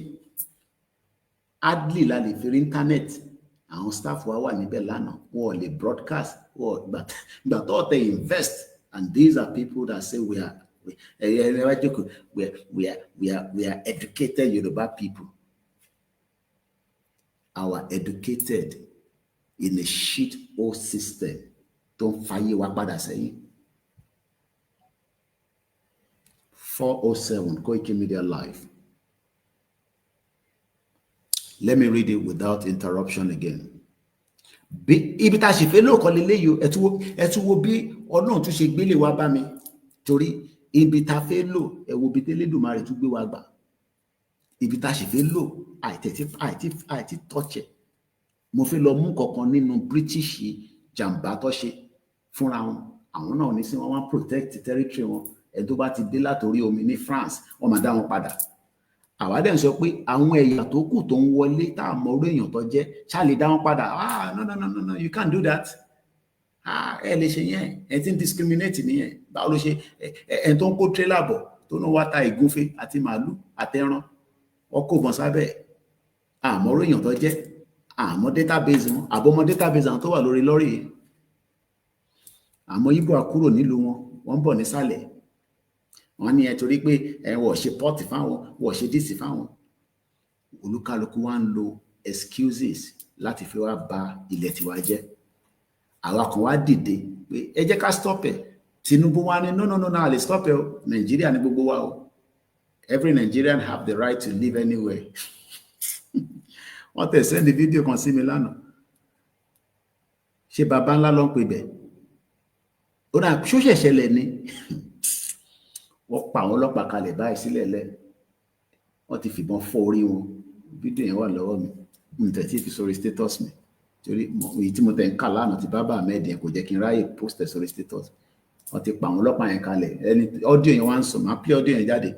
Adly la lè fi rí internet. Àwọn staff wa wà níbẹ̀ lánàá. Wọ́n lè broadcast. But all they invest, and these are people that say we are educated Yoruba people. Our educated in a shit hole system. Don't fire wa padà sẹ́yìn. 407 Koikimedia Live. Let me read it without interruption again. Ibi tá ṣe fẹ́ lóòkọ́ lélẹ́yìí ẹ tún wo bí Ọlọ́run tún ṣe gbélé wa bá mi. Torí ibi tá fẹ́ lò ẹ wo bí tẹ́lẹ̀dùmarè tún gbé wa gbà. Ibi tá ṣe fẹ́ lò àìtí tọ́ọ̀chẹ̀. Mo fẹ́ lọ mú kankan nínú British jàǹbá tó ṣe fúnra wọn. Àwọn náà ní sí wọn wá protect territory wọn. Ẹ tó bá ti dé látòrí omi ní France wọ́n máa dá wọn padà. Àwa dẹ̀ ń sọ pé àwọn ẹ̀yà tó kù tó ń wọlé tá a mọ orí èèyàn tó jẹ́ ṣá lè dá wọn padà. No, you can't do that. Ẹ lè ṣe yẹn, ẹ ti ń discriminate nìyẹn. Báwo ló ṣe ẹ tó ń kó trailer bọ̀ tó ń wá ta ìgúnfe àti màálù àtẹran ọkọ̀ bọ̀n sábẹ́ àmọ́ orí èèyàn tó jẹ́ àmọ́ database wọn àbọ̀mọ́ database àwọn tó wà lórí lọ́rì yìí. Àmọ́ Igbo àkúrò nílùú wọn, wọ́n ń bọ̀ nísàlẹ̀. Wọ́n ní ẹ torí pé wọ́n ṣe pọ́ọ̀tì fáwọn, wọ́n ṣe díìsì fáwọn. Olúkálùkù wa ń lo excuses láti fi wá ba ilẹ̀ tiwa jẹ́. Àwa kan wá dìde pé ẹ jẹ́ ká stop ẹ̀. Tinubu wá ní no, a lè stop ẹ̀ o. Nàìjíríà ní gbogbo wa o. Every Nigerian have the right to live anywhere. Wọ́n tẹ̀ sẹ́ndì fídíò kan sí mi lánàá. Ṣé bàbá ńlá ló ń pè bẹ̀? Ó dà ṣó ṣẹ̀ṣẹ̀ lẹ̀ ni. Wọ́n pa àwọn ọlọ́pàá kalẹ̀ báyìí sílẹ̀ lẹ́. Wọ́n ti fìbọn fọ́ orí wọn. Fídíò yẹn wà lọ́wọ́ mi. Mo tẹ̀ tí fi sórí status mi. torí èyí tí mo tẹ̀ ń kà lánàá ti bàbá Ahmed yẹn kò jẹ́ kí n ráyè post sórí status wọ́n ti pa àwọn ọlọ́pàá yẹn kalẹ̀ ẹni ọ́díò yẹn wá ń sọ máa pí ọ́díò yẹn jáde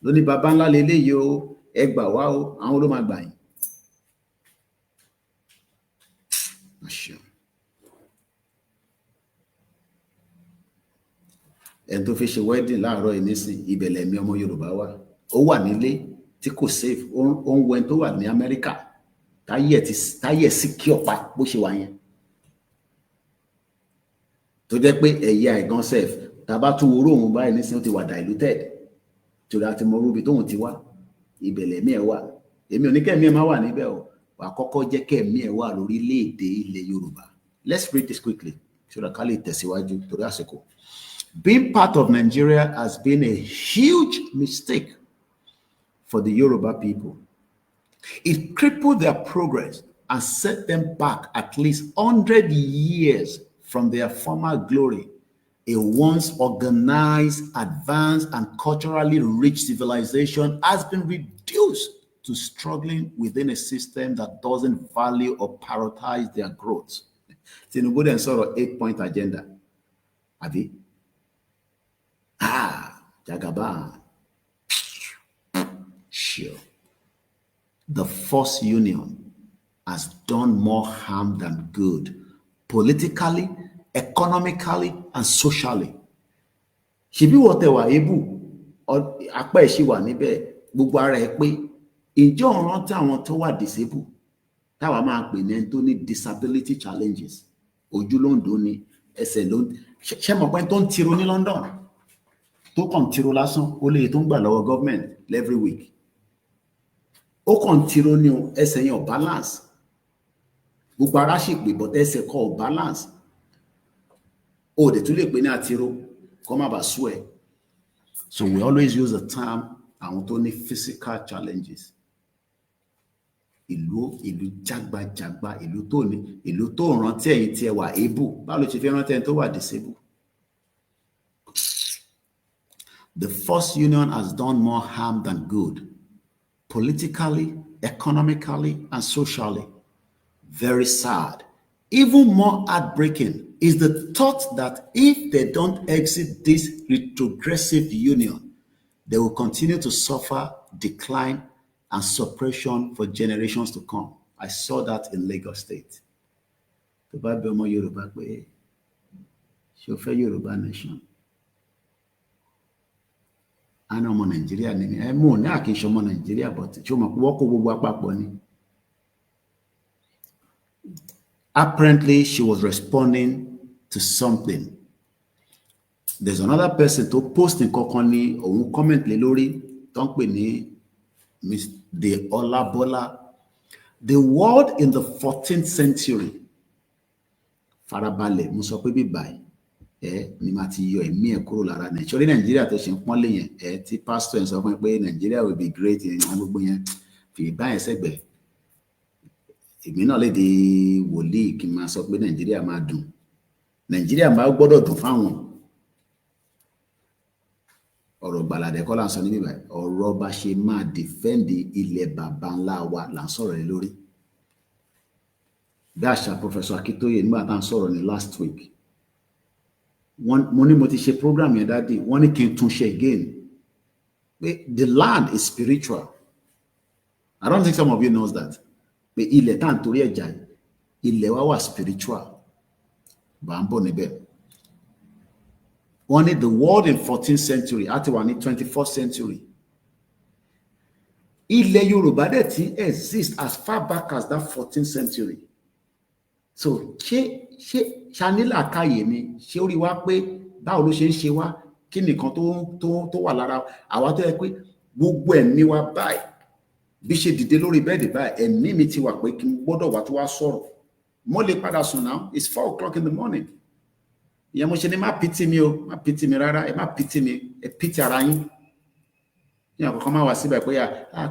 lóní baba ńlá leléyìí o ẹ gbà wá o àwọn ló máa gbà yín. ẹni tó fi ṣe wedding láàárọ̀ yìí nísìn ìbẹ̀lẹ̀ mi ọmọ Yorùbá wà ó wà nílé tí kò safe ó ń wo ẹni tó wà ní Amẹ́ríkà táyẹ̀ sí kí ọ̀pá bó ṣe wà yẹn tó jẹ́ pé ẹ̀yà ẹ̀gán sef tàbá tún oró òun báyìí nísìn ó ti wà diluted torí àti mọ orúbi tóun ti wá ìbẹ̀lẹ̀ mi ẹ̀ wà èmi ò ní kẹ́mi ẹ̀ má wà níbẹ̀ o wà kọ́kọ́ jẹ́ kẹ́mi ẹ̀ wà lórílẹ̀-èdè ilẹ̀ Yorùbá. Let's read this quickly so that ká lè tẹ̀síwájú torí àsìkò. Being part of Nigeria has been a huge mistake for the Yoruba people. It crippled their progress and set them back at least 100 years from their former glory. A once organized, advanced, and culturally rich civilization has been reduced to struggling within a system that doesn't value or prioritize their growth. Tinubu then saw an 8-point agenda. Abi? Jagaban. Sure. The force union has done more harm than good, politically, economically, and socially. Ṣebí wọ́n tẹ̀ wá able apá ẹ̀ ṣì wà níbẹ̀ gbogbo ara ẹ̀ pé ìjọ rántí àwọn tó wà disabled táwa máa pè ní ẹni tó ní disability challenges ojú ló ń dùn ní ẹsẹ̀ ló ń ṣe mọ̀ pé tó ń tiro ní London tó kàn tiro lásán ó lè tó ń gbà lọ́wọ́ government every week ó kàn tiro ní ẹsẹ̀ yẹn ò balance gbogbo ara sì pè bọ́tẹ́ ẹsẹ̀ kọ́ ò balance ó dẹ̀ tún lè pè ní àtiro kọ́ má bàa sú ẹ̀. So we always use the term àwọn tó ní physical challenges. Ìlú jágbajàgba ìlú tó rántí ẹ̀yin tí ẹ wà able báwo ló ṣe fi rántí ẹni tó wà disabled. The force union has done more harm than good, politically, economically, and socially. Very sad. Even more heartbreaking is the thought that if they don't exit this retrogressive union, they will continue to suffer decline and suppression for generations to come. I saw that in Lagos State. The Bible Yoruba pé ṣé o fẹ́ Yoruba nation. Ana ọmọ Nàìjíríà ni mi. Mo ní àkínṣe ọmọ Nàìjíríà but ṣé o mọ̀ pé wọ́n kó gbogbo àpapọ̀ ni. Apparently, she was responding to something. There's another person to post in Kokoni or comment lé lórí tó ń pè ní Miss De Olabola. The world in the 14th century. Farabalẹ̀ mo sọ pé bí báyìí ni màá ti yọ ẹ̀mí ẹ̀ kúrò lára Nàìjíríà. Nàìjíríà tó ṣe ń pọ́nlé yẹn tí pastor sọ fún mi pé Nàìjíríà will be great in gbogbo yẹn fi báyìí sẹ́gbẹ̀ẹ́. Èmi náà lè di wòlíì kí n máa sọ pé Nàìjíríà máa dùn. Nàìjíríà máa gbọ́dọ̀ dùn fáwọn. Ọ̀rọ̀ gbàlàdé kọ́ là ń sọ níbí báyìí. Ọ̀rọ̀ bá ṣe máa defend ilẹ̀ bàbá ńlá wa là ń sọ̀rọ̀ lé lórí. Bí àṣà Professor Akintoye nígbà tá à ń sọ̀rọ̀ ní last week. Mo ní mo ti ṣe program yẹn dáadé. Wọ́n ní kí n tún ṣe again. The land is spiritual. I don't think some of you knows that. Pé ilẹ̀ tá à ń torí ẹ̀jà ilẹ̀ wa wà spiritual. Bá ń bọ̀ níbẹ̀. Wọ́n ní the world in 14th century àti wà ní 21st century. Ilẹ̀ Yorùbá dẹ̀ ti exist as far back as that 14th century. So ṣé ṣanilá káyè ni ṣé ó rí wá pé báwo ló ṣe ń ṣe wá kí nìkan tó wà lára àwa tó yẹ pé gbogbo ẹ̀mí wa báyìí bí ṣe dìde lórí bẹ́ẹ̀dì báyìí ẹ̀mí mi ti wà pé kí n gbọ́dọ̀ wá tó wá sọ̀rọ̀ mo lè padà sùn náà it's 4 o'clock in the morning. Ìyẹn mo ṣe ní má pìtì mi o má pìtì mi rárá ẹ má pìtì mi ẹ pìtì ara yín ní àkọ́kọ́ máa wà síbẹ̀ pé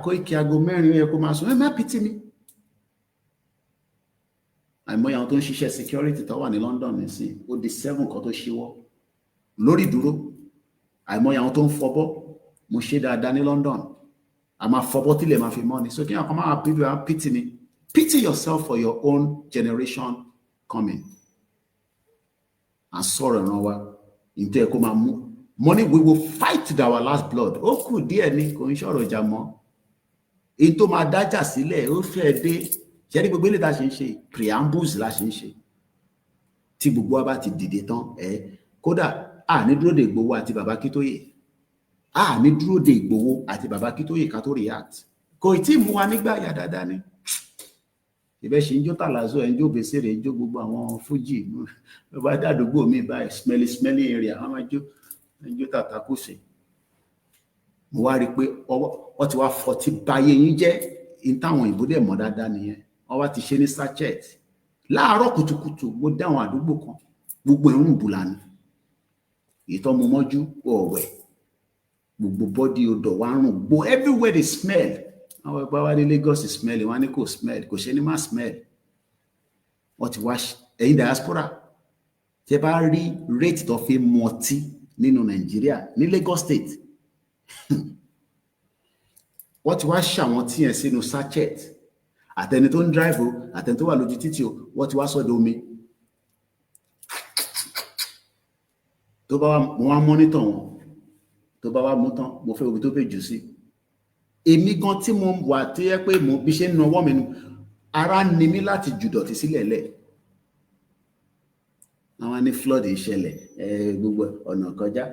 Koiki aago 4 yẹ kó máa sùn ẹ má pìtì mi. Àìmọye àwọn tó ń ṣiṣẹ́ security tó wà ní London nísìn ó di 7 kan tó ṣíwọ́ lórí dúró. Àìmọye àwọn tó ń fọbọ́ mo ṣe dáadáa ní London a máa fọbọ́ tílẹ̀ máa fi mọ́ ni so kí àwọn kan máa pìtì mi Pity yourself for your own generation coming. And sorrow no wa into ekoma money we will fight to our last blood. O ku díẹ̀ ni kò ń sọ̀rọ̀ jà mọ́. Into ma dájà sílẹ̀ ó fẹ́ dé. Ṣé ní gbogbo ilé tá ṣe ń ṣe preambles la ṣe ń ṣe. Tí gbogbo wa bá ti dìde tán kódà ní dúró de Ìgbòho àti bàbá Akintoye. Ní dúró de Ìgbòho àti bàbá Akintoye ká tó react. Kò tí mú wa nígbà yà dáadáa ni. Ibẹ̀ ṣe ń jó tàlàzó ẹ̀ ń jó bèsèrè ń jó gbogbo àwọn fújì ló bá dàdúgbò mi báyìí smelly area wọ́n máa jó ń jó tàtàkùsì. Mo wá rí pé wọ́n ti wá fọtí báyé yín jẹ́ in táwọn ìbò dẹ̀ mọ̀ dáadáa nìyẹn. Wọ́n wá ti ṣe ní sachet. Láàárọ̀ kùtùkùtù mo dá àwọn àdúgbò kan gbogbo ìrùn bùlà ni. Ìtọ́ mo mọ́jú ọ̀wẹ̀ gbogbo bọ́dí odò wa ń rùn gbogbo everywhere they smell. Àwọn ẹgbẹ́ wa ní Lagos smell wọn ní kò smell kò ṣe ní má smell. Wọ́n ti wá ẹ̀yin diaspora tẹ́ bá rí rate tó fi mu ọtí nínú Nàìjíríà ní Lagos State. Wọ́n ti wá ṣàwọn tí yẹn sínú sachet. Àtẹni tó ń drive o àtẹni tó wà lójú títì o wọ́n ti wá sọ́dọ̀ omi. Tó bá wá mo wá monitor wọn tó bá wá mú tán mo fẹ́ obi tó fẹ́ jù sí. Èmi gan tí mo wà tó yẹ pé mo bí ṣe ń nawọ́ mi ara ni mí láti jù dọ̀tí sílẹ̀ lẹ̀. Àwọn ní flood ìṣẹ̀lẹ̀ gbogbo ọ̀nà kọjá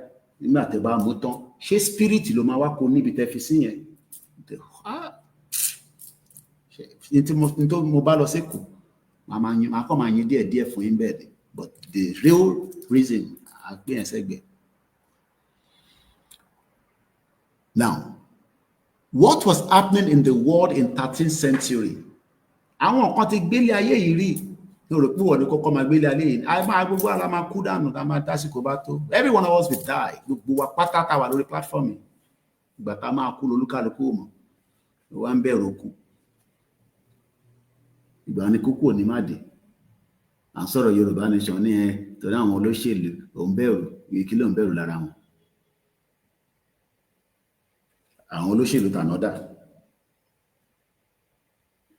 nígbà tó bá mú tán ṣé spirit ló máa wá kó níbi tẹ́ fi sí yẹn. Tí mo bá lọ sékòó màá kọ́ máa yin díẹ̀ fún yín bẹ́ẹ̀ ni but the real reason àgbé yẹn sẹ́gbẹ̀ẹ́. Now, what was happening in the world in 13th century? Àwọn kan ti gbélé ayé yìí rí. Ní rò pé wọ́n ní kọ́kọ́ máa gbélé ayé yìí. Máa gbogbo ala máa kú dànù tá máa dásìkò bá tó. Every one of us will die. Gbogbo wa pátá tá wà lórí platform yìí. Ìgbà tá máa kú lolúkálukú mọ̀. Wọ́n ń bẹ̀rù kú. Ìgbà ní kúkú ò ní má dé. À ń sọ̀rọ̀ Yorùbá nation ní torí àwọn olóṣèlú ò ń bẹ̀rù kí ló ń bẹ̀rù lára wọn. Àwọn olóṣèlú tànádà.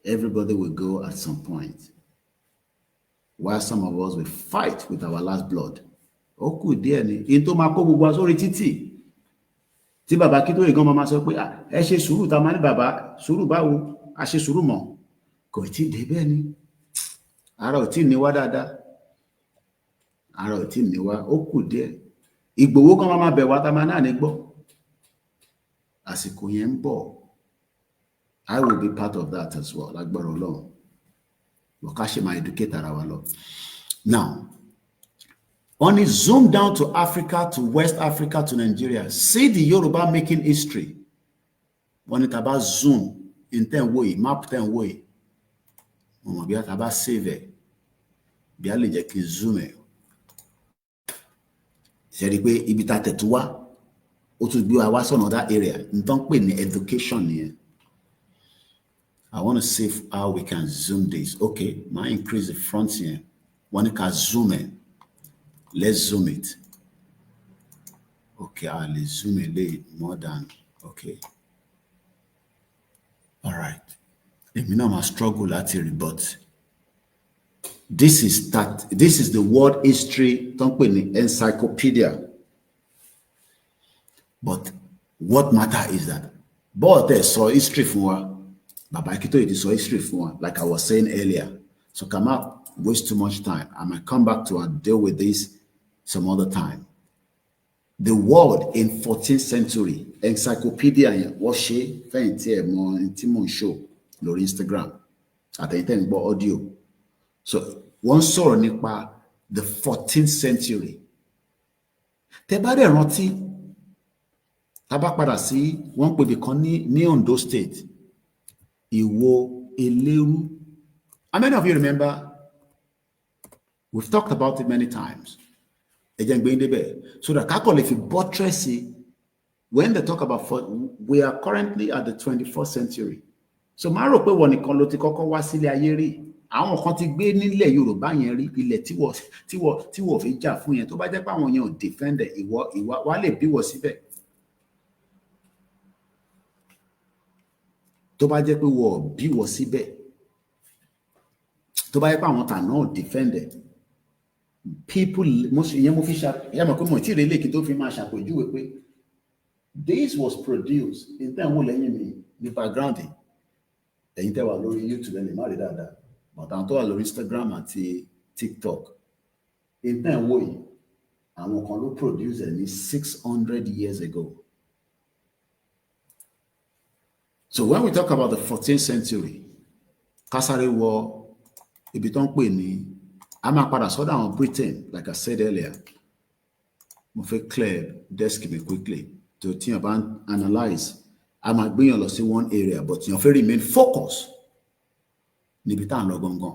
Everybody will go at some point. While some of us will fight with our last blood. Ó kù díẹ̀ ni. In tó máa kó gbogbo sórí títì. Tí bàbá Akintoye gan máa sọ pé ẹ ṣe sùúrù tá máa ní bàbá sùúrù báwo a ṣe sùúrù mọ́. Kò tí dé bẹ́ẹ̀ ni. Ara ò tí ní wá dáadáa. Ara ò tí ní wá ó kù díẹ̀. Ìgbòho kan máa bẹ̀ wá tá máa náà ní gbọ́. Àsìkò yẹn ń bọ̀. I will be part of that as well. Lágbára Ọlọ́run. Wọ́n ṣe máa educate ara wa lọ. Now, only zoom down to Africa, to West Africa, to Nigeria. See the Yoruba making history. Wọ́n ní tá bá zoom in 10 way, map 10 way. Wọ́n mọ̀ bí a tá bá save ẹ̀. Bí a lè jẹ́ kí zoom ẹ̀. Ṣé rí pé ibi tá tẹ̀ tó wá. Ó tún gbé wa sọ́nà that area. Nǹkan pè ní education nìyẹn. I want to see how we can zoom this. Okay, might increase the front here. When you can zoom in, let's zoom it. Okay, I'll zoom a little more than okay. All right. Let me know my struggle at it, but this is the world history encyclopedia. But what matter is that? But there's so history for Baba Akintoye is so history for like I was saying earlier. So come up, waste too much time. I might come back to and deal with this some other time. The world in 14th century encyclopedia was she more intimate show lórí Instagram àtẹ̀yìntẹ̀ gbọ́ audio. So one sọ̀rọ̀ nípa the 14th century. Tẹ́ bá dẹ̀ rántí tá bá padà sí wọ́n pè bí kan ní Ondo State. Ìwó Eléru. How many of you remember? We've talked about it many times. So that Kakol, if you buttress it, when they talk about we are currently at the 21st century. So máa rò pé wọ́n nìkan ló ti kọ́kọ́ wá sílé ayé rí. Àwọn kan ti gbé nílẹ̀ Yorùbá yẹn rí ilẹ̀ tí wọ́n fi jà fún yẹn tó bá jẹ́ pé àwọn yẹn ò defend ìwọ wá lè bí wọ síbẹ̀. Tó bá jẹ́ pé wọ́n bí wọ síbẹ̀ tó bá yẹ pé àwọn tàná ò defended people ìyẹn mo fi ìyá mọ̀ pé mo tí ì relé kí tó fi máa ṣàpèjúwe pé this was produced in time wo lẹ́yìn mi ní background ẹ̀yin tẹ́ wà lórí YouTube ẹni má rí dáadáa but àwọn tó wà lórí Instagram àti TikTok in time wo yìí àwọn kan ló produce ẹ̀ ní 600 years ago. So when we talk about the 14th century kásáré wọ ibi tó ń pè ní a máa padà sọ́dọ̀ àwọn Britain like I said earlier. Mo fẹ́ clear desk mi quickly to tí a bá analyze a máa gbéyàn lọ sí one area but yàn fẹ́ remain focus níbi tá à ń lọ gangan.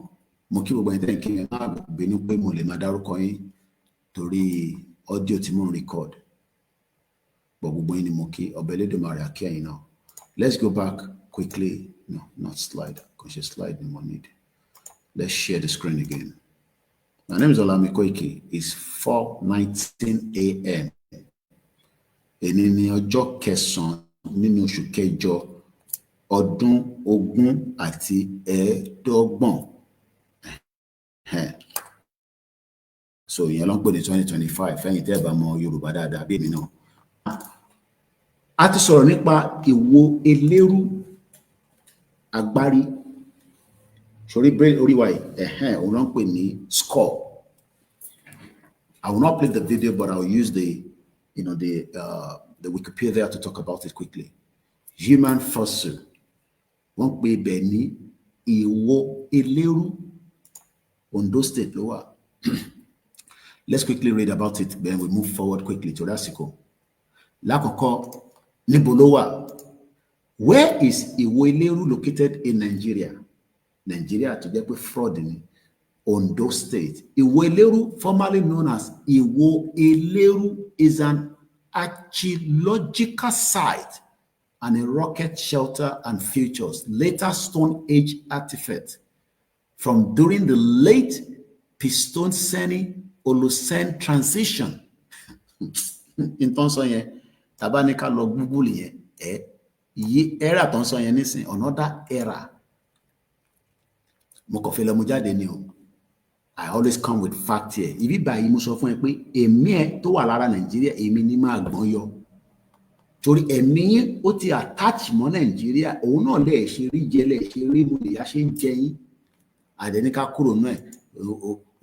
Mo kí gbogbo ẹni tẹ́ ń kí yẹn máa bínú pé mo lè máa dárúkọ yín torí audio tí mo ń record but gbogbo yín ni mo kí ọbẹ̀ Elédùmarè á kí ẹ̀yin náà. Let's go back quickly. No, not slide. Because slide no more need. Let's share the screen again. My name is OLAYOMI KOIKI. It's 4:19 a.m. Èní ni ọjọ́ kẹsàn-án nínú oṣù kẹjọ ọdún 2025. So ìyẹn ló ń pè ní 2025 fẹ́yìn tẹ́ bá mọ Yorùbá dáadáa bí èmi náà. A ti sọ̀rọ̀ nípa ìwo eléru agbárí sórí orí wa yìí òun ló ń pè ní skull. I will not play the video but I will use the Wikipedia to talk about it quickly. Human fossil wọ́n pè bẹ́ẹ̀ ní ìwo eléru Ondo State ló wà. Let's quickly read about it then we move forward quickly to Rasiko. Lákọ̀ọ́kọ́ níbo ló wà? Where is Iwo Eleru located in Nigeria? Nigeria to jẹ́ pé fraud ni Ondo State. Iwo Eleru, formerly known as Iwo Eleru, is an archaeological site and a rocket shelter and features later Stone Age artifacts from during the late Pleistocene-Holocene transition. In tó ń sọ yẹn tàbá ní ká lọ Google yẹn yí era tó ń sọ yẹn nísìn another era. Mo kàn fẹ́ lọ mú jáde ni o. I always come with fact here. Ibi báyìí mo sọ fún ẹ pé èmi ẹ tó wà lára Nàìjíríà èmi ni máa gbọ́n yọ. Torí ẹ̀mí yín ó ti attach mọ́ Nàìjíríà òun náà lè ṣe rí jẹ lè ṣe rí mu ìyá ṣe ń jẹ yín. Àdẹ̀níká kúrò náà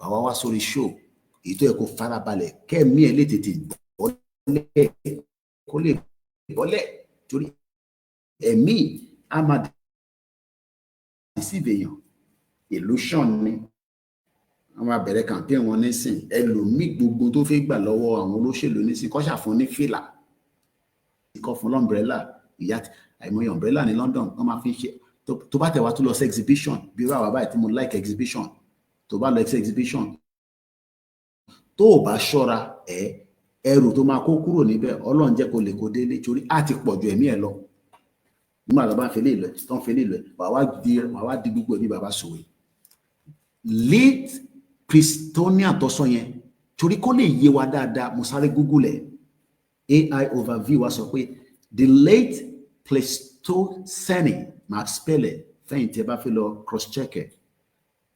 àwa wá sórí show èyí tó yẹ kó farabalẹ̀ kẹ́ẹ̀mí ẹ lè tètè bọ́lẹ̀ kó lè bọ́lẹ̀ torí ẹ̀mí a máa deceive èèyàn illusion ni wọ́n máa bẹ̀rẹ̀ campaign wọn nísìn ẹlòmíì gbogbo tó fẹ́ gbà lọ́wọ́ àwọn olóṣèlú nísìn kọ́ ṣàfún ní fìlà kọ́ fún umbrella ìyá àìmọye umbrella ní London wọ́n máa fi ṣe tó bá tẹ̀ wá tó lọ sí exhibition bí irú àwọn báyìí tí mo like exhibition tó bá lọ sí exhibition tó o bá ṣọ́ra ẹrù tó máa kó kúrò níbẹ̀ Ọlọ́run jẹ́ kó lè kó délé torí á ti pọ̀ ju ẹ̀mí ẹ̀ lọ nígbà tó bá fẹ́ lè lọ tó ń fẹ́ lè lọ wà wá di gbogbo ẹ̀mí bàbá sòwe late Pleistocene tó sọ yẹn torí kó lè yé wa dáadáa mo sáré Google AI overview wa sọ pé the late Pleistocene máa spell fẹ́yìn tí ẹ bá fẹ́ lọ cross check ẹ̀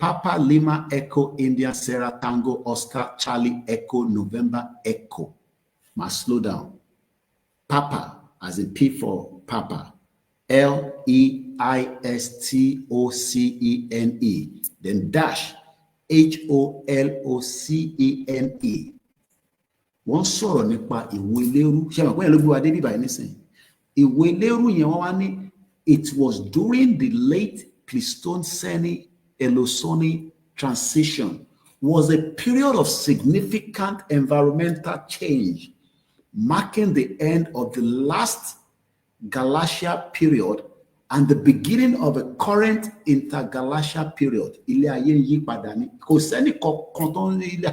Papa Lima Echo India Sierra Tango Oscar Charlie Echo November Echo. Must slow down. Papa as in P for Papa. Leistocene. Then dash HOLOCENE. Wọ́n sọ̀rọ̀ nípa Ìwo Eleru. Ṣé àwọn àpẹẹrẹ ló gbé wa dé bíbá yìí nísìn? Ìwo Eleru yẹn wọ́n wá ní it was during the late Pleistocene Holocene transition was a period of significant environmental change, marking the end of the last glacial period and the beginning of a current interglacial period. Ilé ayé yí padà ní kò sẹ́ni kankan tó ń ilé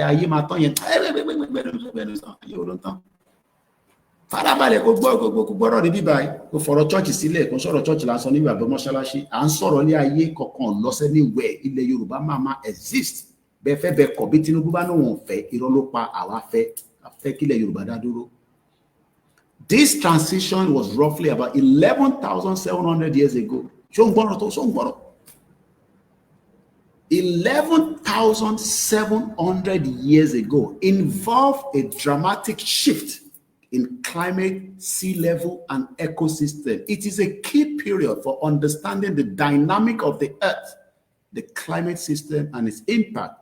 ayé máa tán yẹn ayé ò ló ń tán. Farabalẹ̀ kó gbọ́rọ̀ ní bíbá kó fọ̀rọ̀ church sílẹ̀ kó sọ̀rọ̀ church lásán ní bàbá mọ́ṣáláṣí à ń sọ̀rọ̀ ní ayé kankan lọ́sẹ̀ ní wẹ̀ ilẹ̀ Yorùbá máa exist bẹ́ẹ̀ fẹ́ bẹ́ẹ̀ kọ̀ bí Tinubu bá náà wọ́n fẹ́ irọ́ ló pa àwa fẹ́ kílẹ̀ Yorùbá dá dúró. This transition was roughly about 11,700 years ago. Ṣó ń gbọ́rọ̀ tó ṣó ń gbọ́rọ̀. 11,700 years ago involved a dramatic shift in climate, sea level, and ecosystem. It is a key period for understanding the dynamic of the earth, the climate system, and its impact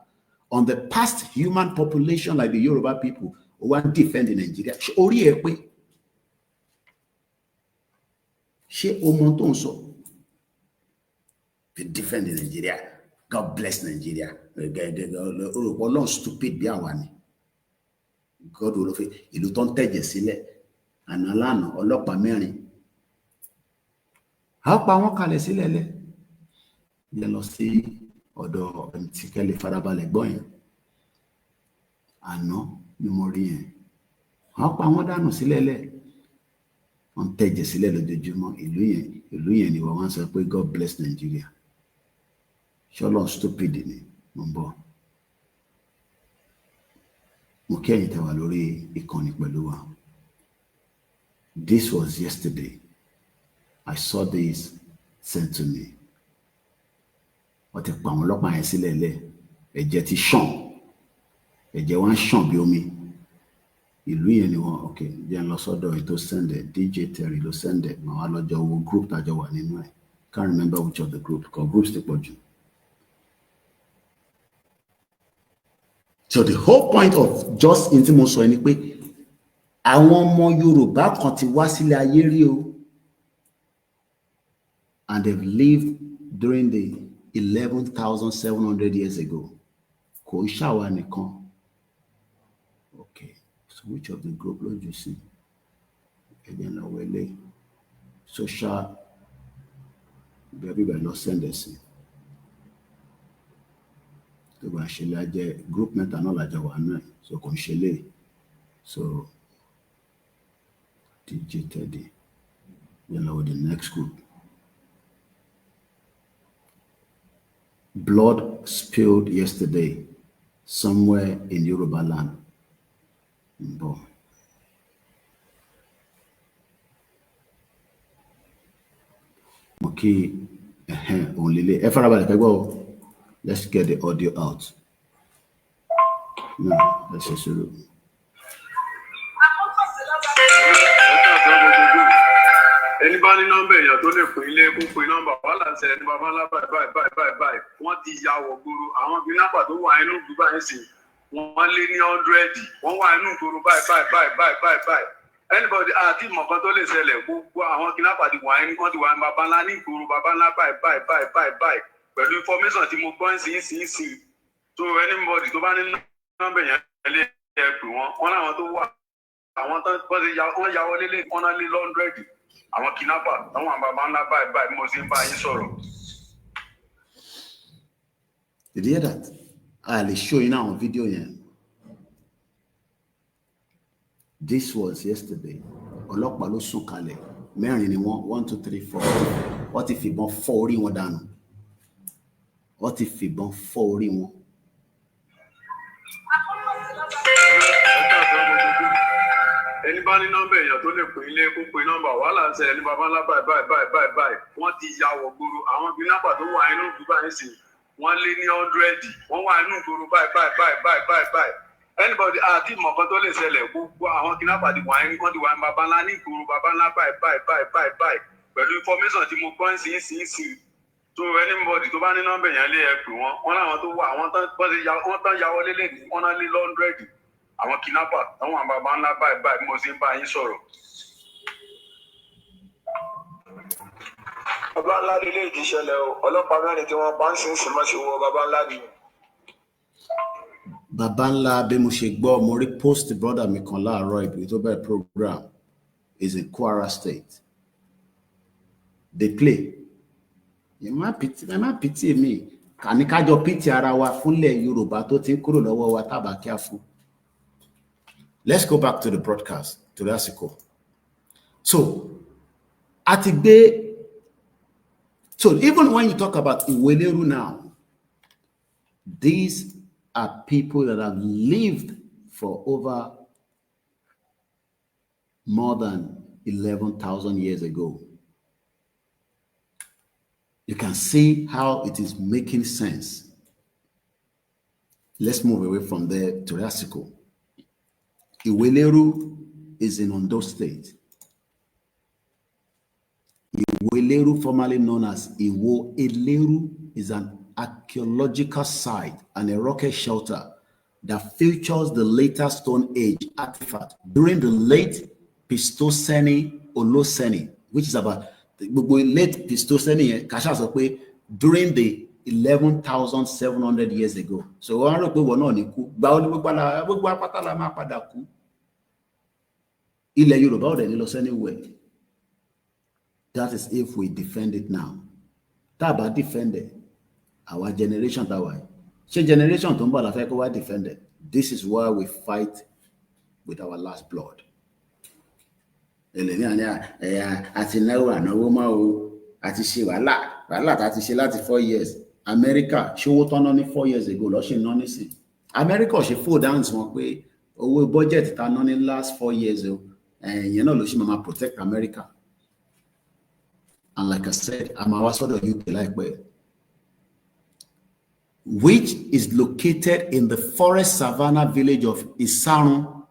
on the past human population like the Yoruba people who want to defend in Nigeria. To defend in Nigeria. God bless Nigeria. God stupid bí àwa ni. God will fi ìlú tó ń tẹ̀jẹ̀ sílẹ̀ àná lánàá ọlọ́pàá mẹ́rin. A pa wọ́n kalẹ̀ sílẹ̀ lẹ̀. Yẹ lọ sí ọ̀dọ̀ tí kẹ́lẹ́ farabalẹ̀ gbọ́ yẹn. Àná ni mo rí yẹn. A pa wọ́n dànù sílẹ̀ lẹ̀. Wọ́n tẹ̀jẹ̀ sílẹ̀ lójoojúmọ́ ìlú yẹn ni wọ́n sọ pé God bless Nigeria. Ṣọlọ́n stupid ni mo ń bọ̀. Mo kí ẹ̀yin tẹ́ wà lórí ìkànnì pẹ̀lú wa. This was yesterday. I saw this sent to me. Wọ́n ti pa àwọn ọlọ́pàá yẹn sílẹ̀ lẹ̀. Ẹ̀jẹ̀ ti ṣàn. Ẹ̀jẹ̀ wọn ṣàn bí omi. Ìlú yẹn ni wọ́n okay jẹ́ ń lọ sọ́dọ̀ ètò sẹ́ndẹ̀ DJ Terry ló sẹ́ndẹ̀ màá wá lọ́jọ́ wo group tájọ wà nínú ẹ̀. Can't remember which of the group because groups ti pọ̀ jù. So the whole point of just in tí mo sọ ni pé àwọn ọmọ Yorùbá kan ti wá sílé ayé rí o, and they've lived during the 11,700 years ago. Kò ṣàwa nìkan. Okay, so which of the group ló jù sí? Again, lọ wọlé social everybody lọ send ẹ sí. Tó bá ṣe lè jẹ́ group mẹ́ta náà lájọ wà náà so kò ń ṣe lè so DJ Teddy then with the next group. Blood spilled yesterday somewhere in Yoruba land. Boom. Okay, only let's get the audio out. No, let's just look. Anybody number èèyàn tó lè pín ilé kó pín nọ́mbà wàhálà ń ṣẹlẹ̀ ní bàbá ńlá báyìí wọ́n ti ya wọ̀ gbòòrò àwọn kidnapper tó wà inú ìlú báyìí sí wọ́n lé ní 100 wọ́n wà inú ìgboro báyìí anybody àti ìmọ̀kan tó lè ṣẹlẹ̀ gbogbo àwọn kidnapper ti wà ní wọ́n ti wà ní bàbá ńlá ní ìgboro bàbá ńlá báyìí pẹ̀lú information tí mo gbọ́ ń sìn so anybody tó bá ní nọ́mbà yẹn lè pè wọ́n láwọn tó wà àwọn tó wọ́n ya wọlé lé wọ́n náà lé 100 àwọn kidnapper àwọn bàbá ńlá báyìí mo sì ń bá yín sọ̀rọ̀. Did you hear that? I'll show you now on video yẹn. This was yesterday. Ọlọ́pàá ló sùn kalẹ̀ mẹ́rin ni wọ́n 1 2 3 4 wọ́n ti fìbọn fọ́ orí wọn dànù. Wọ́n ti fìbọn fọ́ orí wọn. Ẹni bá ní nọ́mbà èèyàn tó lè pín ilé kó pín nọ́mbà wàhálà ń ṣẹlẹ̀ ní bàbá ńlá báyìí wọ́n ti ya wọ̀ gbòòrò àwọn kidnapper tó wà inú ìlú báyìí sí wọ́n lé ní 100 wọ́n wà inú ìgboro báyìí anybody àti ìmọ̀kan tó lè ṣẹlẹ̀ gbogbo àwọn kidnapper ti wà ní wọ́n ti wà ní bàbá ńlá ní ìgboro bàbá ńlá báyìí pẹ̀lú information tí mo gbọ́ ń sìn so anybody tó bá ní nọ́mbà èèyàn lè pè wọ́n láwọn tó wà àwọn tán ya wọlé lé wọ́n náà lé 100 àwọn kidnapper àwọn bàbá ńlá báyìí mo sì ń bá yín sọ̀rọ̀. Bàbá ńlá ní ilé ìjíṣẹ́lẹ̀ o ọlọ́pàá mẹ́rin tí wọ́n pa ń sìn mọ́ sí wọ bàbá ńlá ni. Bàbá ńlá bí mo ṣe gbọ́ mo rí post brother mi kan láàárọ̀ ibi tó bẹ̀rẹ̀ program is in Kwara State. They play. Ẹ má pìtì mi kàní kájọ pìtì ara wa fúnlẹ̀ Yorùbá tó ti ń kúrò lọ́wọ́ wa tábà kíá fún. Let's go back to the broadcast, to the article. So, so even when you talk about Iweleru now, these are people that have lived for over more than 11,000 years ago. You can see how it is making sense Let's move away from there to Rasiko. Iweleru is in Ondo State. Iweleru, formerly known as Iwo Eleru, is an archaeological site and a rocket shelter that features the later Stone Age artifact during the late Pleistocene Holocene, which is about the late Pleistocene, during the 11,700 years ago. So ilẹ̀ Yorùbá ò dẹ̀ ní lọ anywhere. That is if we defend it now. Tá a bá defend it, our generation that way. Ṣé generation tó ń bọ̀ la fẹ́ kó wá defend it? This is why we fight with our last blood. Àti náwó ànáwó máa o, àti ṣe wàhálà tá a ti ṣe láti 4 years. America ṣówó tán náà ní 4 years ago lọ́ ṣe náà nísìn. America ṣe fò dáhùn sí wọn pé owó budget ta náà ní last 4 years o. You know, Lushima protect America. And like I said, I'm our sort of UK like where, which is located in the forest savanna village of Isarun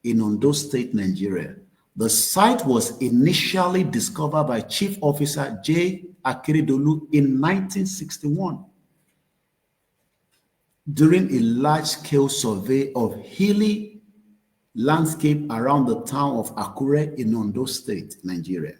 in Ondo State, Nigeria. The site was initially discovered by Chief Officer J. Akeredolu in 1961 during a large-scale survey of hilly landscape around the town of Akure in Ondo State, Nigeria.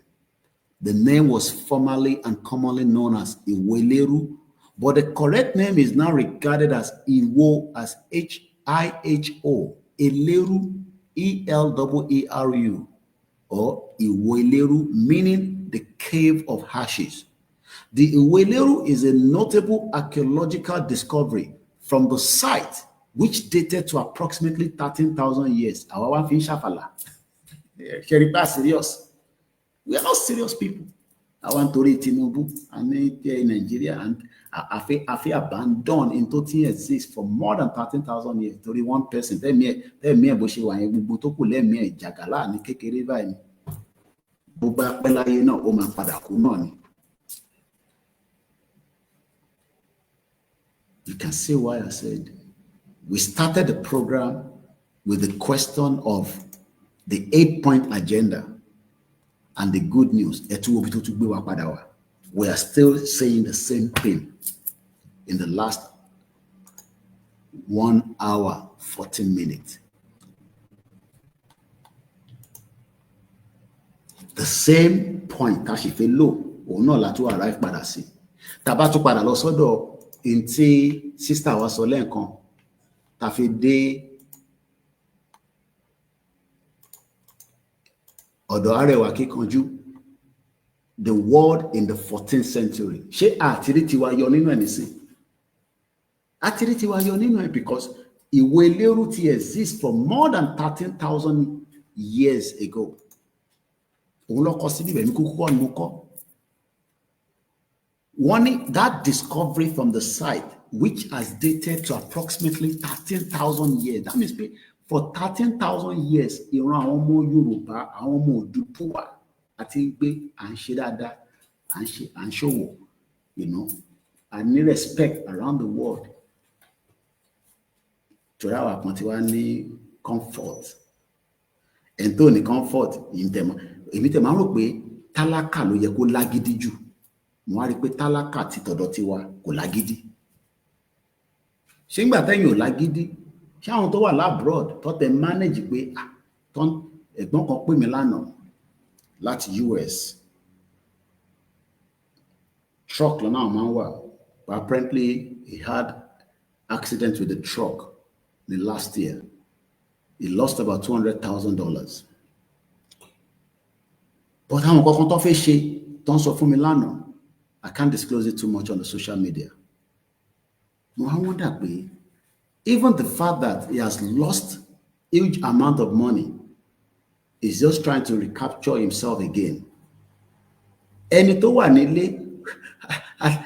The name was formerly and commonly known as Iweleru, but the correct name is now regarded as Iwo, as H-I-H-O, Eleru, E-L-E-E-R-U, or Iweleru, meaning the cave of hashes. The Iweleru is a notable archaeological discovery from the site, which dated to approximately 13,000 years. Our one fin shafala. Serious. We are not serious people. I want to read Tinubu and in Nigeria, and I feel abandoned in total exist for more than 13,000 years. 31 person. Let me Boshi Wanye Butoku let me Jagala ni kekere vai. Buba pela yena o ma pada kunoni. You can see why I said we started the program with the question of the 8-point agenda and the good news. We are still saying the same thing in the last 1 hour, 14 minutes. The same point, Tashife low, or not la to arrive by the sea. Tabatu pada lo sodo inti sister wa so lenkan. Tafide Odo Arewa Kikanju, the world in the 14th century. She activity wa yo ninu enisi. Activity wa yo ninu because Iweleru ti exists for more than 13,000 years ago. One, that discovery from the site, which has dated to approximately 13,000 years. That means for 13,000 years, Iran Omo Yoruba, Omo Dupuwa, I think and Shidada and Showo, you know, and need respect around the world to our Pontiwani comfort. And to the comfort in them. If it is talaka lo ye ko lagidi ju. Mo rí pé tálákà ti tọ̀dọ̀ tiwa kò lágídí. Ṣé ńgbà tẹ́yìn ò lágídí? Ṣé àwọn tó wà labroad tó tẹ manage pé ton ẹ̀gbọ́n kan pè mí lánàá láti US. Truck lọ́nà àwọn máa ń wà. But apparently he had accident with the truck the last year. He lost about $200,000. But àwọn kankan tó fẹ́ ṣe tó ń sọ fún mi lánàá. I can't disclose it too much on the social media. I wonder, even the fact that he has lost huge amount of money is just trying to recapture himself again. Ẹni tó wà nílé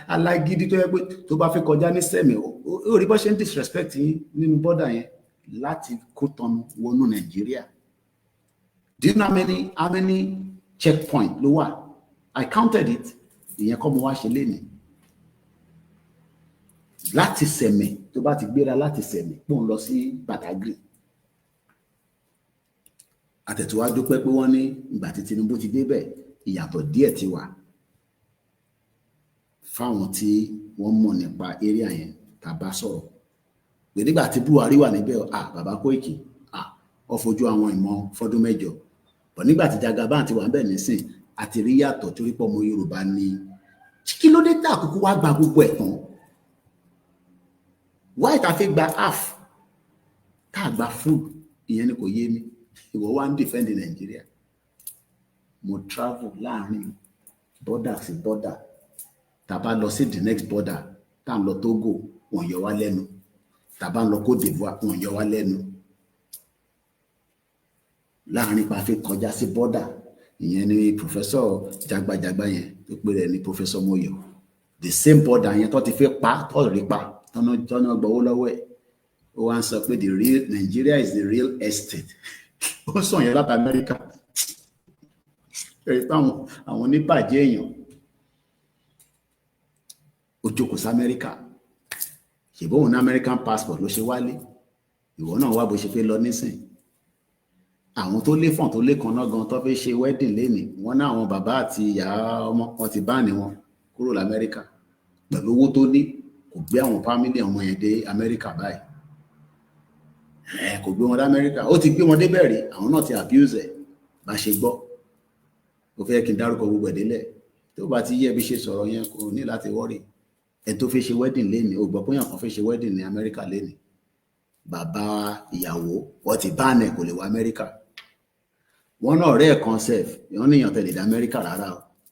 alágídí tó yẹ pé tó bá fẹ́ kọjá ní sẹ́mi ó rí bó ṣe ń disrespect yín nínú border yẹn láti Kútọ̀nù wọnú Nàìjíríà. Do you know how many checkpoint ló wà? I counted it. láti Sẹ̀mẹ̀ tó bá ti gbéra láti Sẹ̀mẹ̀ pòun lọ sí Badagry. Àtẹ̀tùwá dúpẹ́ pé wọ́n ní ìgbà tí Tinubu ti débẹ̀ ìyàtọ̀ díẹ̀ ti wà fáwọn tí wọ́n mọ̀ nípa area yẹn tá bá sọ̀rọ̀ pé nígbà tí Buhari wà níbẹ̀ bàbá Koiki ó fojú àwọn ìmọ̀ fọ́dún mẹ́jọ bọ̀ nígbà tí Jagaban ti wà níbẹ̀ nísìn àti rí yàtọ̀ torí pọ̀ ọmọ Yorùbá ní kí ló dé tá àkókò wá gba gbogbo ẹ̀ tán why ta fi gba half tá gba full ìyẹn ni kò yé mi ìwọ wá ń defend Nàìjíríà mo travel láàrin border sí border tá bá lọ sí the next border tá ń lọ Togo wọ́n yọ wá lẹ́nu tá bá ń lọ Côte d'Ivoire wọ́n yọ wá lẹ́nu láàrin pa fi kọjá sí border ìyẹn ni professor jagbajagba yẹn tó pè rẹ̀ ní professor Moyo the same border yẹn tó ti fi pa tó rí pa tọ́nà gbowó lọ́wọ́ ẹ̀ ó wá ń sọ pé the real Nigeria is the real estate ó sọ yẹn láti Amẹ́ríkà ẹ̀rí táwọn àwọn oníbàjẹ́ èèyàn ó jókòó sí Amẹ́ríkà ṣèbó òun ní American passport ló ṣe wálé ìwọ náà wá bó ṣe fẹ́ lọ nísìn àwọn tó lé fọ̀n tó lé kan náà gan tó fẹ́ ṣe wedding lénìí wọ́n ní àwọn bàbá àti ìyá ọmọ wọn ti bá ní wọn kúrò l'Amẹ́ríkà pẹ̀lú owó tó ní kò gbé àwọn family ọmọ yẹn dé Amẹ́ríkà báyìí kò gbé wọn dé Amẹ́ríkà ó ti gbé wọn débẹ̀ rí àwọn náà ti abuse ẹ̀ bá ṣe gbọ́ ó fẹ́ kí n dárúkọ gbogbo ẹ̀ délẹ̀ tó bá ti yẹ bí ṣe sọ̀rọ̀ yẹn kò ní láti worry ẹ̀ tó fẹ́ ṣe wedding lénìí ó gbọ́ pé yàn kan fẹ́ ṣe wedding ní Amẹ́ríkà lénìí bàbá ìyàwó wọ́n ti bá ẹ̀ kò lè wá Amẹ́ríkà wọ́n náà ọ̀rẹ́ ẹ̀ kan sef wọ́n níyàn tẹ̀lé dé Amẹ́ríkà rárá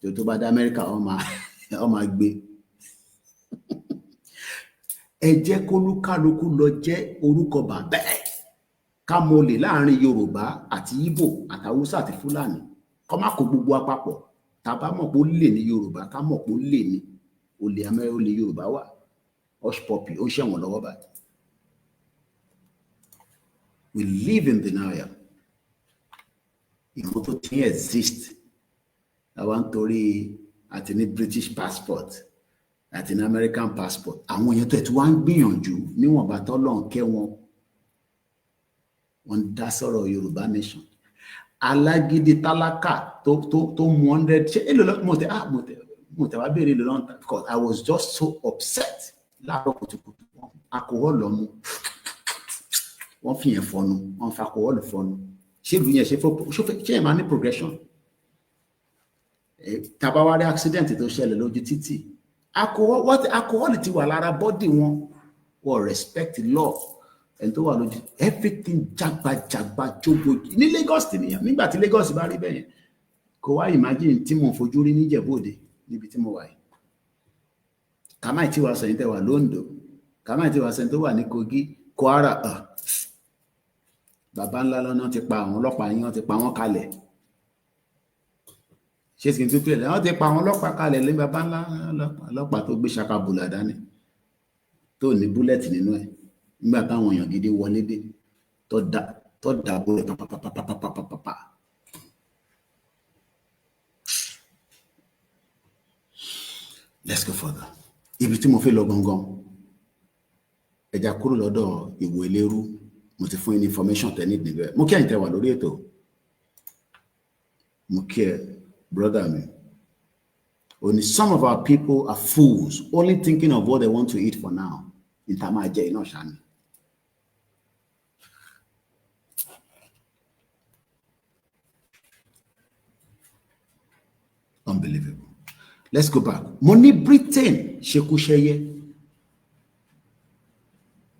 o tó bá dé Amẹ́ríkà wọ́n máa gbé ẹ jẹ́ kólúkálukú lọ jẹ́ orúkọ bàbá ẹ̀ ká mọ̀lẹ̀ láàrin Yorùbá àti Ìgbò àtàwùsá àti Fúlàní kọ́ má kó gbogbo apapọ̀ tá bá mọ̀ pé ó lè ní Yorùbá ká mọ̀ pé ó lè ní olè Amẹ́ríkà olè Yorùbá wà hush puppy ó ṣẹ̀wọ̀n lọ́wọ́ báyìí. We live in denial. Ìmọ̀ tó ti exist àwa ń torí àti ní British passport àti ní American passport àwọn èèyàn tó ẹ̀ tí wọ́n ń gbìyànjú níwọ̀nba tọ́lọ́run kẹ́ wọn wọ́n dá sọ̀rọ̀ Yorùbá nation alágídí tálákà tó mú 100 ṣe èlò mo tẹ̀ wá béèrè èlò lọ́nà because I was just so upset láàárọ̀ kùtùkùtù alcohol lọ́mú wọ́n fi yẹn fọnu wọ́n fa alcohol fọnu ṣé ìlú yẹn ṣé ẹ̀ máa ní progression tàbá wá rí accident tó ṣẹlẹ̀ lójú títì alcohol ti wà lára body wọn respect law ẹni tó wà lójú everything jagbajagba jogbo ní Lagos nìyẹn nígbà tí Lagos bá rí bẹ́ẹ̀ kò wá imagine tí mo fojú rí níjẹ̀bú-Òde níbi tí mo wà yìí kàmáì tí wàá sẹ́yìn tẹ́ wà lóńdó kàmáì tí wàá sẹ́yìn tó wà ní Kogi Kwara bàbá ńlá lọ́nà ti pa àwọn ọlọ́pàá yín wọ́n ti pa wọ́n kalẹ̀ ṣé kí n tún pèlè wọ́n ti pa àwọn ọlọ́pàá kalẹ̀ lé bàbá ńlá ọlọ́pàá tó gbé ṣakabùlà dání tó ní búlẹ̀tì nínú ẹ̀ nígbà táwọn èèyàn gidi wọlé dé tó dàbò rẹ̀ pàpàpàpàpàpàpà. Let's go further. Ibi tí mo fẹ́ lọ gangan ẹja kúrò lọ́dọ̀ ìwò eléru mo ti fún yín information tẹ́ nídìí níbẹ̀ mo kí ẹ̀yin tẹ́ wà lórí ètò mo kí ẹ brother mi only some of our people are fools only thinking of what they want to eat for now níta máa jẹ iná ṣáni. Unbelievable. Let's go back. Mo ní Britain ṣekúṣẹyẹ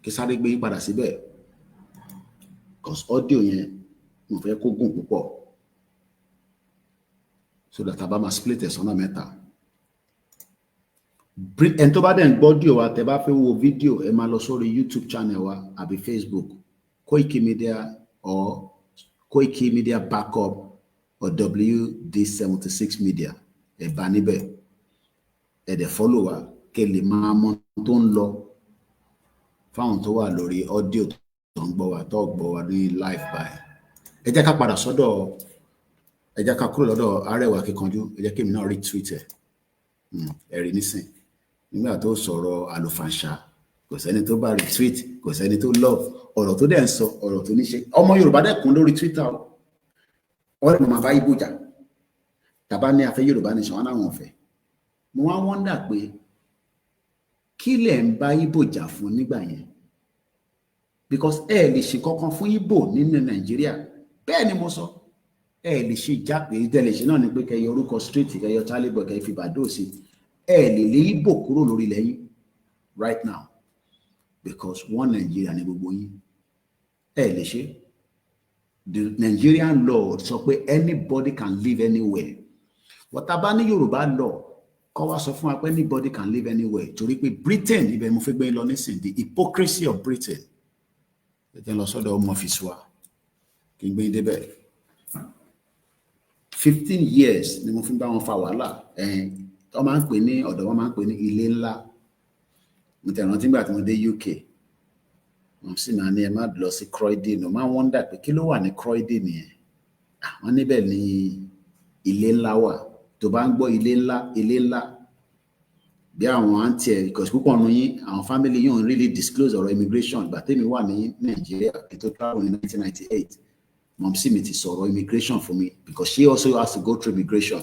kí sáré gbé yín padà síbẹ̀ cause audio yẹn mo fẹ́ kó gùn púpọ̀ so that aba máa split ẹ̀ sọ́nà mẹ́ta. Ẹni tó bá dẹ̀ ń gbọ́ audio wa tẹ́ bá fẹ́ wo fídíò ẹ máa lọ sórí YouTube channel wa àbí Facebook Koikimedia or Koikimedia backup or WD76 media ẹ bá níbẹ̀ ẹ dẹ̀ follow wa kẹ́ lè máa mọ̀ tó ń lọ fáwọn tó wà lórí audio tó ń gbọ́ wa tó gbọ́ wa ní live by ẹ jẹ́ ká padà sọ́dọ̀ ẹ jẹ́ ká kúrò lọ́dọ̀ Arẹwà Akíkanjú ẹ jẹ́ kí èmi náà rí tweet ẹ rí nísìn nígbà tó sọ̀rọ̀ àlùfàǹṣà kò sẹ́ni tó bá retweet, kò sẹ́ni tó love, ọ̀rọ̀ tó dẹ̀ ń sọ, ọ̀rọ̀ tó ní ṣe. Ọmọ Yorùbá dẹ̀ kún lórí Twitter ọ̀rẹ́ màmá bá Ìgbò jà tàbá ní afẹ́ Yorùbá nation wọn àwọn ọ̀fẹ́. Mo wá wọ́ndà pé kí lẹ̀ ń bá Ìgbò jà fún nígbà yẹn, because ẹ lè ṣe kankan fún Ìgbò nínú Nàìjíríà. Bẹ́ẹ̀ ni mo sọ, ẹ lè ṣe jápé ìtẹ̀lẹ̀ ṣe náà ni pé kẹyọ orúkọ street kẹyọ tálíbọ̀ kẹyọ fi bàdó sí, ẹ lè lé Ìgbò kúrò lórí ilẹ̀ yín right now because one Nigeria ni gbogbo yín. Ẹ lè ṣe. The Nigerian law sọ pé anybody can live anywhere. What about ní Yoruba law? Kọ́ wá sọ fún wa pé anybody can live anywhere. Torí pé Britain ibẹ̀ mo fẹ́ gbé lọ nísìn, the hypocrisy of Britain. Ẹ jẹ́ lọ sọ́dọ̀ home office wa kí n gbé débẹ̀. 15 years ni mo fi bá wọn fa wàhálà. Tó máa ń pè ní ọ̀dọ̀ wọn máa ń pè ní ilé ńlá. Mo tẹ̀ rántí nígbà tí mo dé UK. Wọ́n sì máa ní ẹ má lọ sí Croydon. Mo máa ń wọ́ndà pé kí ló wà ní Croydon yẹn. Wọ́n níbẹ̀ ni ilé ńlá wà. Tó bá ń gbọ́ ilé ńlá. Bí àwọn àǹtí ẹ̀ because púpọ̀ nínú yín àwọn family yóò really disclose ọ̀rọ̀ immigration. Ìgbà tèmi wà ní Nàìjíríà kí tó travel in 1998. Mom sí mi ti sọ̀rọ̀ immigration for me because she also has to go through immigration.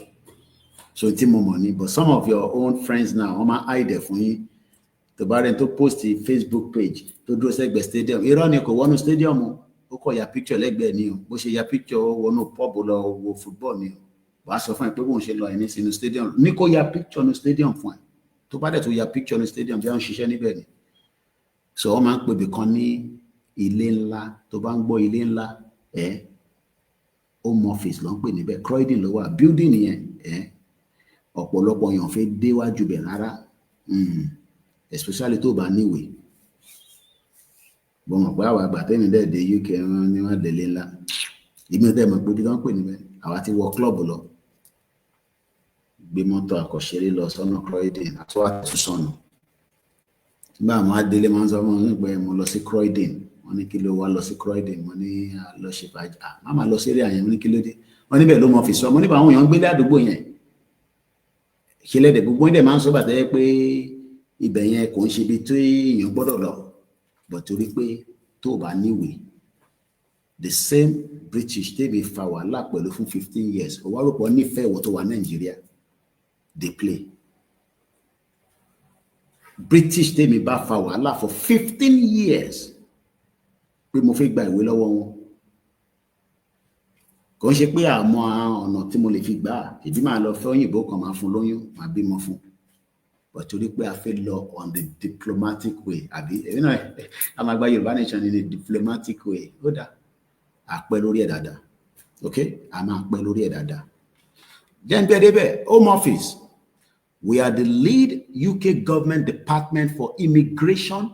So tí mo mọ̀ ni, but some of your own friends now wọ́n máa hide fún yín. Tó bá rẹ̀ tó post Facebook page tó dúró sẹ́gbẹ̀ẹ́ stadium. Irọ́ ni kò wọnú stadium o. Ó kọ̀ ya picture lẹ́gbẹ̀ẹ́ ni o. Bó ṣe ya picture wọnú pub lọ wo football ni o. Wàá sọ fún ẹ pé bóun ṣe lọ ẹni sínú stadium. Ní kó ya picture ní stadium fún ẹ. Tó bá dẹ̀ tó ya picture ní stadium bí wọ́n ṣiṣẹ́ níbẹ̀ ni. So wọ́n máa ń pè bìkan ní ilé ńlá. Tó bá ń gbọ́ ilé ńlá home office ló ń pè níbẹ̀. Croydon ló wà. Building yẹn ọ̀pọ̀lọpọ̀ èèyàn fẹ́ déwájú bẹ̀ rárá. Especially tó bá níwèé. Bọ́n mọ̀ pé àwọn àgbà tẹ́mi dẹ̀ dé UK wọn ni wọ́n délé ńlá. Ìgbìmọ̀ tẹ́ mọ̀ pé bí wọ́n pè níbẹ̀. Àwa ti wọ club lọ. Gbé mọ́tò àkọ́ṣeré lọ sọ́nà Croydon àti wá tún sọnù. Nígbà àwọn adélé máa ń sọ fún wọn pé mo lọ sí Croydon. Wọ́n ní kí ló wá lọ sí Croydon. Mo ní lọ ṣe fàájì. Máma lọ sí eré àyẹn. Mo ní kí ló dé. Wọ́n níbẹ̀ ló mọ fi sọ. Mo níbẹ̀ àwọn èèyàn gbé ládùúgbò yẹn. Ṣẹlẹ̀dẹ̀ gbogbo ẹ̀dẹ̀ máa ń sọ bàtẹ́ pé ibẹ̀ yẹn kò ń ṣe ibi tó èèyàn gbọ́dọ̀ lọ. But torí pé tó bá níwèé. The same British tẹ́bi fa wàhálà pẹ̀lú fún 15 years. Ó wá rò pọ̀ nífẹ̀ẹ́ ìwọ tó wà Nàìjíríà. They play. British tẹ́mi bá fa wàhálà for 15 years. Pé mo fẹ́ gba ìwé lọ́wọ́ wọn. Kò ń ṣe pé àmọ́ ọ̀nà tí mo lè fi gbà. Ìdí máa lọ fẹ́ òyìnbó kan máa fún lóyún, máa bímọ fún. But torí pé a fẹ́ lọ on the diplomatic way. Àbí ẹ̀mí náà a máa gba Yorùbá nation in a diplomatic way. Ó dà. A pẹ́ lórí ẹ̀ dáadáa. Okay? A máa pẹ́ lórí ẹ̀ dáadáa. Then débẹ̀, Home Office. We are the lead UK government department for immigration,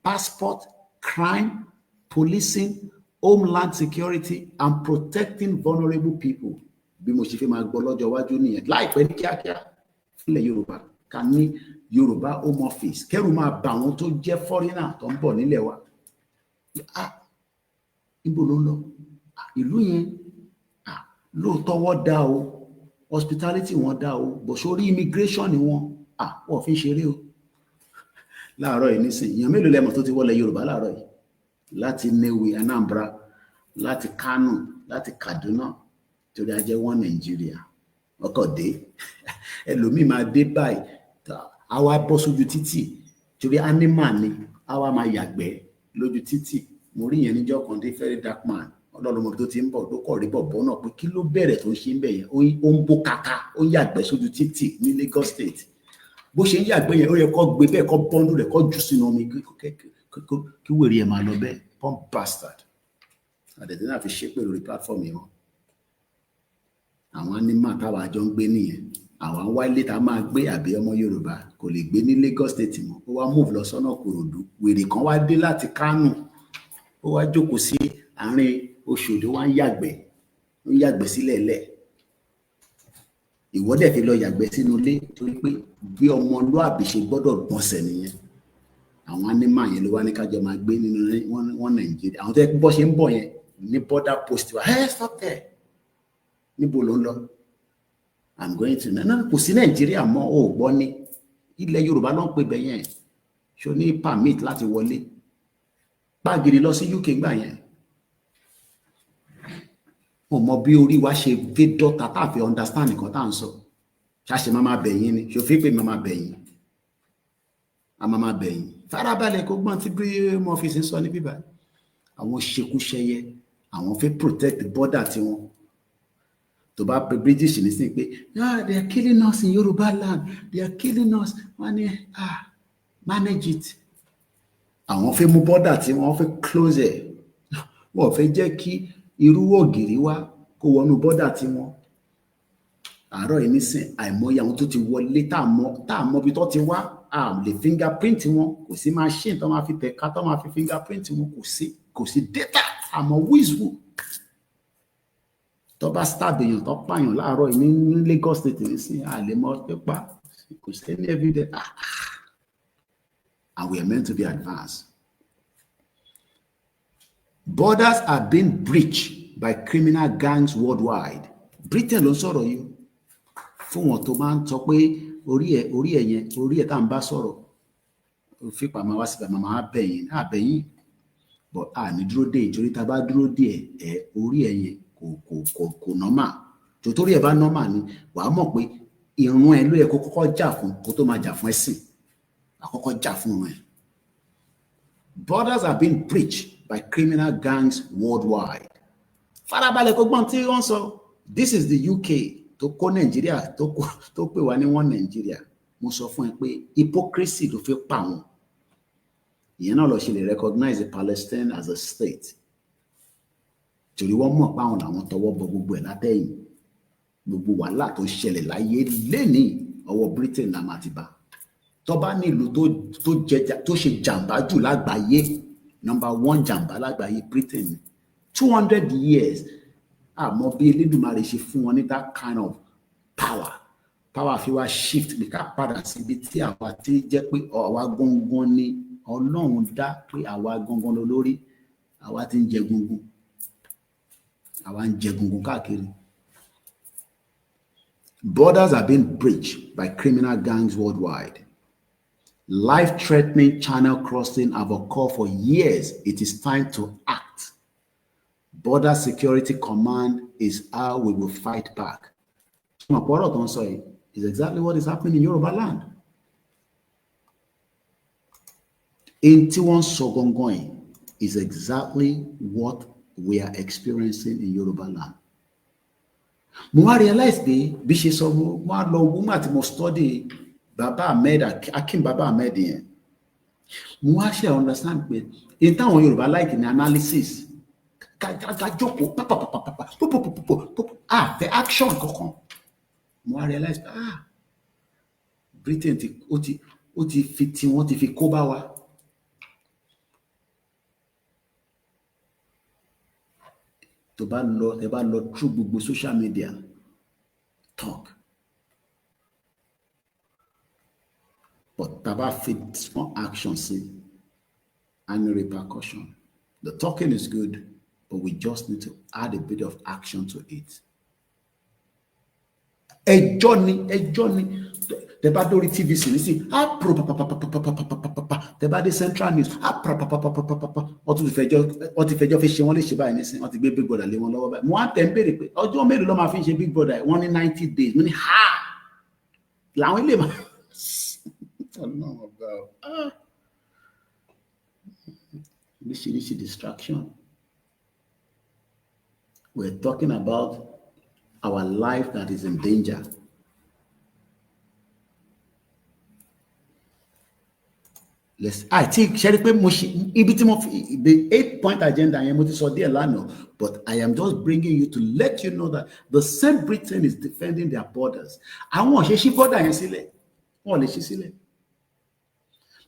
passport, crime, policing, homeland security, and protecting vulnerable people. Bí mo ṣe fẹ́ máa gbọ́ lọ́jọ́ iwájú nìyẹn. Láìpẹ́ ní kíákíá fúnlẹ̀ Yorùbá ká ní Yorùbá Home Office. Kẹ́rù máa bà àwọn tó jẹ́ foreigner tó ń bọ̀ nílẹ̀ wa. Ibo ló ń lọ? Ìlú yẹn lóòótọ́ wọ́n dá o. Hospitality wọn dá o. Bọ̀ sórí immigration ni wọ́n fi ń ṣeré o. Láàárọ̀ yìí nísìnyí. Èèyàn mélòó lẹ́mọ̀ tó ti wọlé Yorùbá láàárọ̀ yìí? Láti Nnewi, Anambra, láti Kano, láti Kaduna, torí a jẹ́ one Nigeria. Ọkọ̀ dé. Ẹlòmíì máa dé báyìí. Àwa bọ́ sójú títì. Torí animal ni. Àwa máa yàgbẹ́ lójú títì. Mo rí yẹn níjọ́ kan dé very dark man. Ọlọ́run mọ̀ tó ti ń bọ̀ ló kọ̀ rí bọ̀bọ̀ náà pé kí ló bẹ̀rẹ̀ tó ń ṣe ń bẹ̀ yẹn. Ó ń bó kaka. Ó ń yàgbẹ́ sójú títì ní Lagos State. Bó ṣe ń yàgbẹ́ yẹn ó yẹ kó gbé bẹ́ẹ̀ kó bọ́ndù rẹ̀ kó jù sínú omi kí wèrè ẹ̀ máa lọ bẹ́ẹ̀. Pump bastard. Àdẹ̀dẹ̀ náà fi ṣépè lórí platform yẹn. Àwọn animal táwa jọ ń gbé nìyẹn. Àwọn wálé tá a máa gbé àbí ọmọ Yorùbá kò lè gbé ní Lagos State mọ́. Ó wá move lọ sọ́nà Kòròdú. Wèrè kan wá dé láti Kánò. Ó wá jókòó sí àárín Òṣòdì wá ń yàgbẹ́ sílẹ̀ lẹ̀. Ìwọ dẹ̀ fi lọ yàgbẹ́ sínú ilé torí pé bí ọmọlúàbí ṣe gbọ́dọ̀ gbọ̀nsẹ̀ nìyẹn. Àwọn animal yẹn ló wá ní kájọ máa gbé nínú wọn Nàìjíríà. Àwọn tó yẹ kó bọ́ ṣe ń bọ̀ yẹn ní border post wa. Stop there. Níbo ló ń lọ? I'm going to. Kò sí Nàìjíríà mọ́ ò gbọ́ ní. Ilẹ̀ Yorùbá ló ń pè bẹ́ẹ̀ yẹn. ṣó ní permit láti wọlé gbàgìrì lọ sí UK gbà yẹn mo mọ bí orí wa ṣe gbé dọ́ta tá a fi understand nǹkan tá à ń sọ ṣáṣe máa bẹ̀yìn ni ṣòfin pé máa bẹ̀yìn a máa bẹ̀yìn farabalẹ̀ kó gbọ́n tí bí mo fi sí sọ ní bíbá àwọn ṣekúṣẹyẹ àwọn fẹ́ protect border tiwọn tó bá pe British nísìnyí pé they are killing us in Yoruba land they are killing us wọ́n ní manage it àwọn fẹ́ mú border tí wọ́n fẹ́ close ẹ̀ wọ́n fẹ́ jẹ́ kí irú ògiri wá kó wọnú border tí wọ́n àárọ̀ yìí nísìn àìmọye àwọn tó ti wọlé tá a mọ bí tó ti wá lè fingerprint wọn kò sí machine tó máa fi tẹ̀ka tó máa fi fingerprint wọn kò sí data àmọ́ wíìsù tó bá stab èèyàn tó pààyàn láàárọ̀ yìí ní Lagos State nísìn àlèmọ́ pépà kò sí ní evidence and we are meant to be advanced. Borders are being breached by criminal gangs worldwide. Britain ló ń sọ̀rọ̀ yìí fún wọn tó máa ń sọ pé orí ẹ̀ tá à ń bá sọ̀rọ̀ fipá máa wá síbẹ̀ máa bẹ̀yìn but ní dúró dé ìtorí tá a bá dúró dé orí ẹ̀ yẹn kò normal torí ẹ̀ bá normal ni wàá mọ̀ pé ìrun ẹ̀ ló yẹ kó kọ́kọ́ jà fún kó tó máa jà fún ẹ̀sìn àkọ́kọ́ jà fún ẹ̀. Borders are being breached by criminal gangs worldwide. Farabalẹ̀ kó gbọ́n tí wọ́n sọ this is the UK tó kó Nàìjíríà tó pè wá ní wọ́n Nàìjíríà mo sọ fún ẹ pé hypocrisy ló fi pa wọn ìyẹn náà lọ ṣe lè recognize Palestine as a state torí wọ́n mọ̀ pé àwọn làwọn tọwọ́ bọ gbogbo ẹ̀ látẹ̀yìn gbogbo wàhálà tó ṣẹlẹ̀ láyé lẹ́ni ọwọ́ Britain la máa ti bá tó bá ní ìlú tó ṣe jàǹbá jù lágbàáyé number 1 jàǹbá lágbàáyé Britain 200 years àmọ́ bí Elédùmarè ṣe fún wọn ní that kind of power fi wá shift bí ká padà síbi tí àwa ti jẹ́ pé àwa gangan ni Ọlọ́run dá pé àwa gangan lórí àwa ti ń jẹ gungun àwa ń jẹ gungun káàkiri. Borders are being breached by criminal gangs worldwide. Life-threatening channel crossing have occurred for years. It is time to act. Border Security Command is how we will fight back. Is exactly what is happening in Yoruba land. In Tiwon Sogongoin is exactly what we are experiencing in Yoruba land. Mo wá realize pé bí ṣe sọ mo wá lọ wo àti mo study Baba Ahmed Akin Baba Ahmed yẹn mo wá ṣe understand pé in táwọn Yorùbá like ní analysis ká jókòó the action kankan mo wá realize Britain ó ti fi tí wọ́n ti fi kó bá wa. Ẹ bá lọ through gbogbo social media talk but tá bá fi small action sí and repercussion. The talking is good but we just need to add a bit of action to it. Ẹjọ́ ni tẹ́ bá dórí TVC nísìn tẹ́ bá dé Central News wọ́n ti fẹjọ́ fi ṣe wọ́n lè ṣe báyìí nísìn wọ́n ti gbé Big Brother lé wọn lọ́wọ́ báyìí mo wá tẹ̀ ń béèrè pé ọjọ́ mélòó ló máa fi ń ṣe Big Brother wọ́n ní 90 days mo ní làwọn ilé máa oríṣiríṣi distraction. We're talking about our life that is in danger. I think the 8-point agenda, but I am just bringing you to let you know that the same Britain is defending their borders. I want to border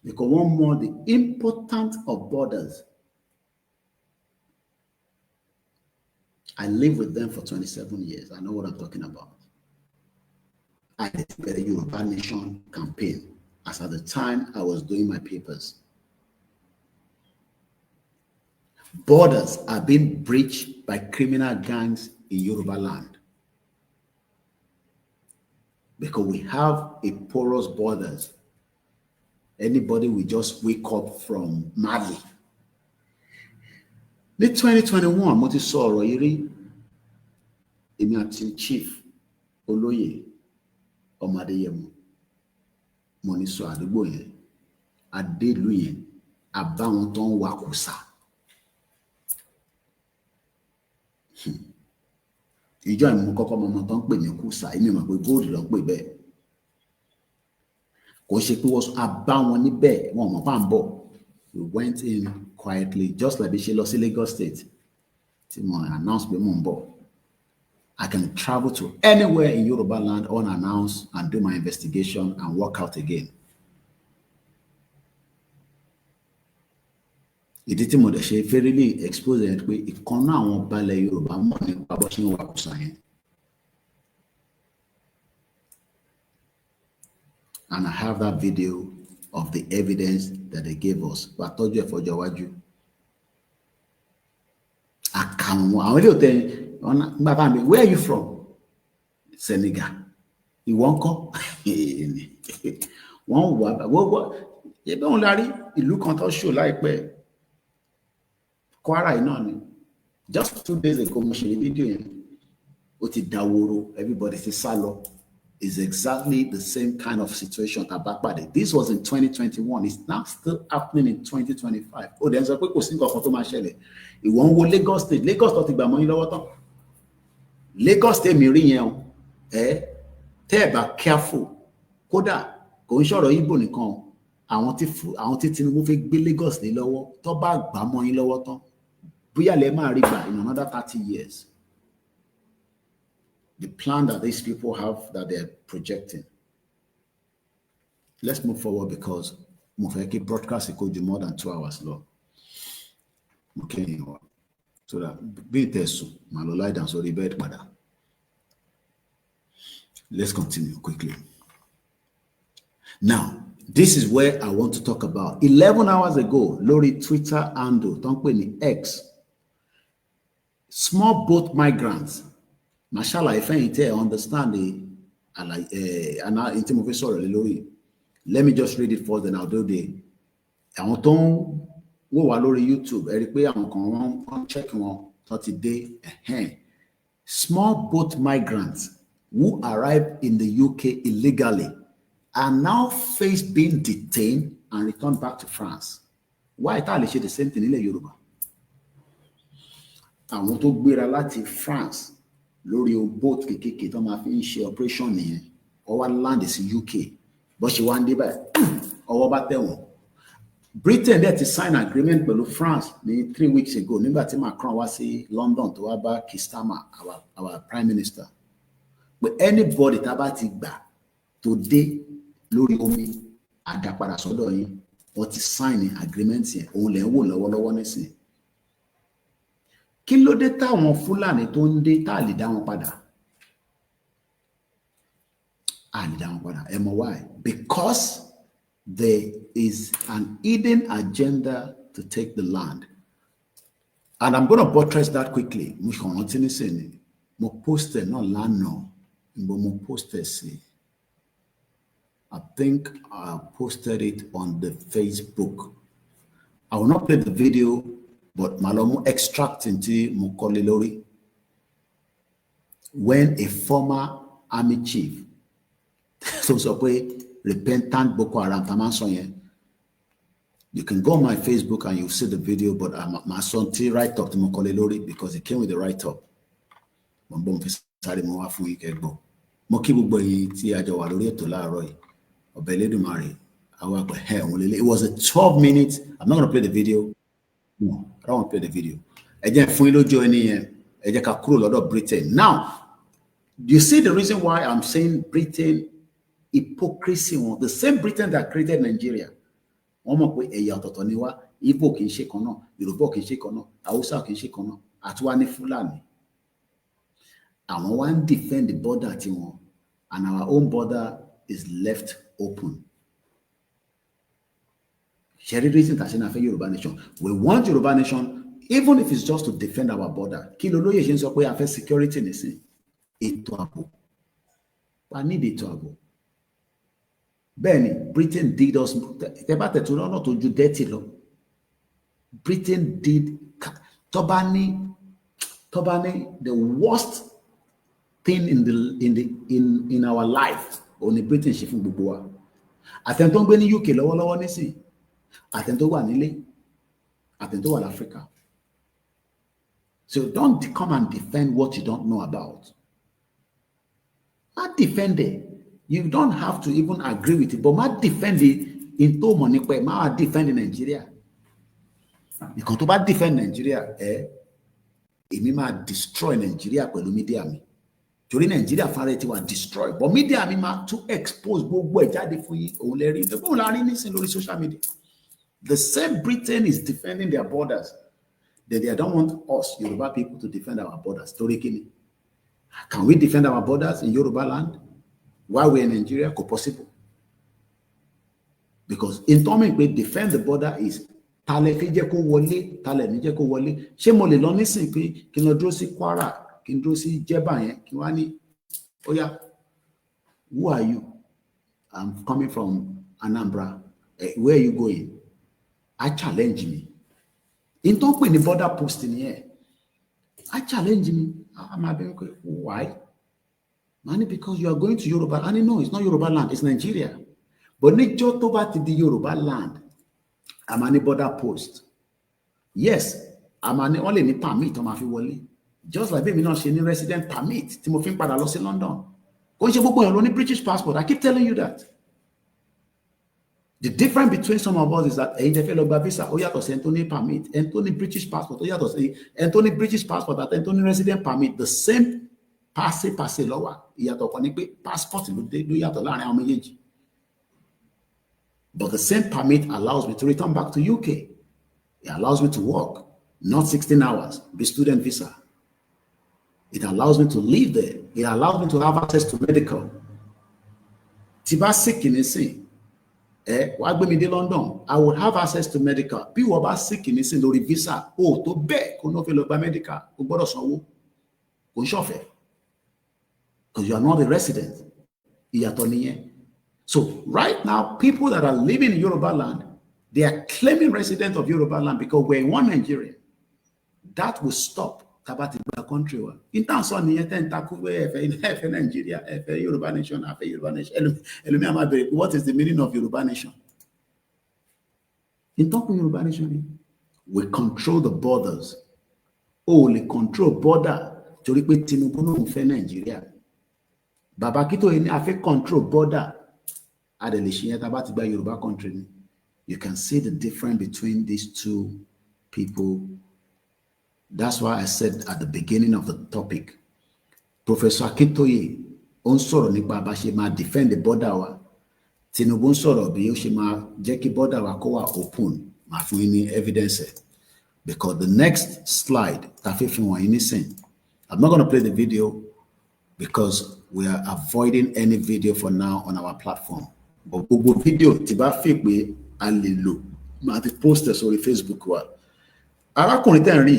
because one more, the importance of borders. I lived with them for 27 years. I know what I'm talking about. I did the Yoruba Nation campaign as at the time I was doing my papers. Borders are being breached by criminal gangs in Yoruba land because we have a porous borders. anybody will just wake up from madly. In 2021, mo ti sọ ọ̀rọ̀ yìí rí, èmi àti Chief Olóyè ọmọ Adéyẹmọ, mo ní sọ àdúgbò yẹn, adé ìlú yẹn, àbáwọn tó ń wakùsà. Ìjọ ìmú kọ́kọ́ mọ́mọ́ tó ń pè ní kùsà, èmi mọ̀ pé góòlù ló ń pè bẹ́ẹ̀. Kò ṣe pé wọ́n àbáwọn níbẹ̀, wọn mọ̀ pa ń bọ̀. We went in quietly, just like bí ṣe lọ sí Lagos State. Tí mo announce pé mo ń bọ̀. I can travel to anywhere in Yoruba land unannounced and do my investigation and walk out again. Ìdí tí mo dẹ̀ ṣe fairly expose ẹ̀ pé ìkànnà àwọn balẹ̀ Yorùbá mọ̀ nípa bó ṣe ń wakùsà yẹn. And I have that video of the evidence that they gave us. But I told you for Jawaju. Where are you from? Senegal. You won't call? One what? You don't Larry, you look on show like where Kwara in just 2 days ago, video everybody say salo. Is exactly the same kind of situation that this was in 2021. It's now still happening in 2025. Oh, there's a quick question of It won't go Lagos State. Lagos State by money Lagos State Miriam. Careful. Koda, go in short or Igbo nìkan. Àwọn tí Tinubu fẹ́ gbé Lagos lé lọ́wọ́. Tó bá gbà mọ́ yín lọ́wọ́ tán. Bóyá lẹ máa rí gbà in another 30 years. The plan that these people have that they're projecting. Let's move forward because Mufeki broadcast could be more than 2 hours long. Okay, so that be tesu malolai dan so the bed pada. Let's continue quickly. Now, this is where I want to talk about. 11 hours ago, Lori Twitter handle Tonkweni X. Small boat migrants. Mashallah, if I understand let me just read it first, then I'll do the. Àwọn tó ń wò wá lórí YouTube, ẹ rí pé àwọn kan wọ́n check wọn 30 day. Small boat migrants who arrived in the UK illegally are now faced being detained and returned back to France. Why Italy ṣe the same thing nílẹ̀ Yorùbá? Àwọn tó gbéra láti France lórí boat kékeré tó máa fi ń ṣe operation nìyẹn ó wá land sí UK bó ṣe wá ń dé báyìí ọwọ́ bá tẹ̀ wọ́n. Britain dẹ̀ ti sign agreement pẹ̀lú France ní 3 weeks ago nígbà tí Macron wá sí London tó wá bá Keir Starmer our prime minister pé anybody tá bá ti gbà tó dé lórí omi àdàpadà sọ́dọ̀ yín wọ́n ti sign agreement yẹn òun lẹ̀ ń wò lọ́wọ́lọ́wọ́ nísìnyí. Kí ló dé táwọn Fúlàní tó ń dé tá lè dá wọn padà? A lè dá wọn padà. Ẹ mọ̀ why? Because there is an hidden agenda to take the land. And I'm going to buttress that quickly. Mo kàn rántí nísìnyí. Mo post it náà lánàá. Mo post it sí. I think I posted it on the Facebook. I will not play the video, but Malomo extract into Mukole Lori. When a former army chief, so repentant Boko Haram, you can go on my Facebook and you'll see the video, but my son T write up to Mukole Lori because he came with the write up. It was a 12 minutes. I'm not going to play the video. No, I don't want to play the video. Britain. Now, do you see the reason why I'm saying Britain hypocrisy? The same Britain that created Nigeria. Igbo kì í ṣe kan náà, Yoruba kì í ṣe kan náà, Hausa kì í ṣe kan náà, àti wá ní Fúlàní. Àwọn wá ń defend the border tiwọn, and our own border is left open. Yoruba nation. We want Yoruba nation, even if it's just to defend our border. Security I need it to. Bẹ́ẹ̀ni, Britain did us. Tẹ́ bá tẹ̀tún lọ́nà tó ju dirty lọ. Britain did. Tó bá ní the worst thing in our life only Britain ṣe fún gbogbo wa. Àtẹn tó ń gbé ní UK lọ́wọ́lọ́wọ́ nísìn, àtẹn tó wà nílé, àtẹn tó wà l'Africa. So don't come and defend what you don't know about. Not defend it. You don't have to even agree with it, but not defend it in tó mọ̀ nípa ẹ̀, máa defend Nigeria. Because tó bá defend Nigeria, èmi máa destroy Nigeria pẹ̀lú media mi. Torí Nigeria fara ti wà destroy, but media mi máa tún expose gbogbo ẹ̀ jáde fún yín. Òun lè rí, òun la rí nísìn lórí social media. The same Britain is defending their borders. They don't want us, Yoruba people, to defend our borders. Torí kíni? Can we defend our borders in Yoruba land while we're in Nigeria? Could possible. Because in Tommy, we defend the border is tale fi jẹ́ kó wọlé, tale ní jẹ́ kó wọlé. Ṣé mo lè lọ nísìn pé kí n lọ dúró sí Kwara, kí n dúró sí Jeba yẹn, kí wá ní, oh yeah, who are you? I'm coming from Anambra. Where are you going? I challenge me. In tó pè ní border post in here, I challenge me. I'm like, why? Money, because you are going to Yoruba. And no, it's not Yoruba land, it's Nigeria. But níjọ́ tó bá ti di Yoruba land, I'm on a border post. Yes, I'm on only ní permit on my wọlé. Just like baby, not she need resident permit. Tí mo fi ń padà lọ sí London. Kò ń ṣe gbogbo èèyàn ló ní British passport. I keep telling you that. The difference between some of us is that ẹ̀yin tẹ́ fẹ́ lọ gba visa, ó yàtọ̀ sí ẹni tó ní permit, ẹni tó ní British passport, ó yàtọ̀ sí ẹni tó ní British passport àti ẹni tó ní resident permit. The same passe lọ́wọ́. Ìyàtọ̀ kan ní pé passport ló yàtọ̀ láàrin àwọn méjèèjì. But the same permit allows me to return back to UK. It allows me to work, not 16 hours, be student visa. It allows me to live there. It allows me to have access to medical. Tí bá sick nísìn, wá gbé mi dé London, I would have access to medical. Bí wọ́n bá sick nísìn lórí visa, tó bẹ́ẹ̀ kó náà fi lọ gba medical, kó gbọ́dọ̀ sanwó, kò ń ṣọ̀fẹ́. Because you are not a resident. Ìyàtọ̀ nìyẹn. So right now, people that are living in Yoruba land, they are claiming resident of Yoruba land because we're in one Nigeria. That will stop Tabati country. In terms of Nigeria, Yoruba nation, Yoruba nation. What is the meaning of Yoruba nation? In terms of Yoruba nation, we control the borders. We control border. Tinubu no fe Nigeria. Baba Akintoye ni a fe control border. Yoruba country. You can see the difference between these two people. That's why I said at the beginning of the topic, Professor Akintoye on sọ̀rọ̀ nípa bá ṣe máa defend the border wa. Tinubu ń sọ̀rọ̀ bí ó ṣe máa jẹ́ kí border wa kó wà open. Máa fún yín ní evidence. Because the next slide, tá fẹ́ fún wọn yín nísìn. I'm not going to play the video because we are avoiding any video for now on our platform. But gbogbo video tí bá fẹ́ pé a lè lò máa ti post ẹ̀ sórí Facebook wa. Arákùnrin tẹ́ ń rí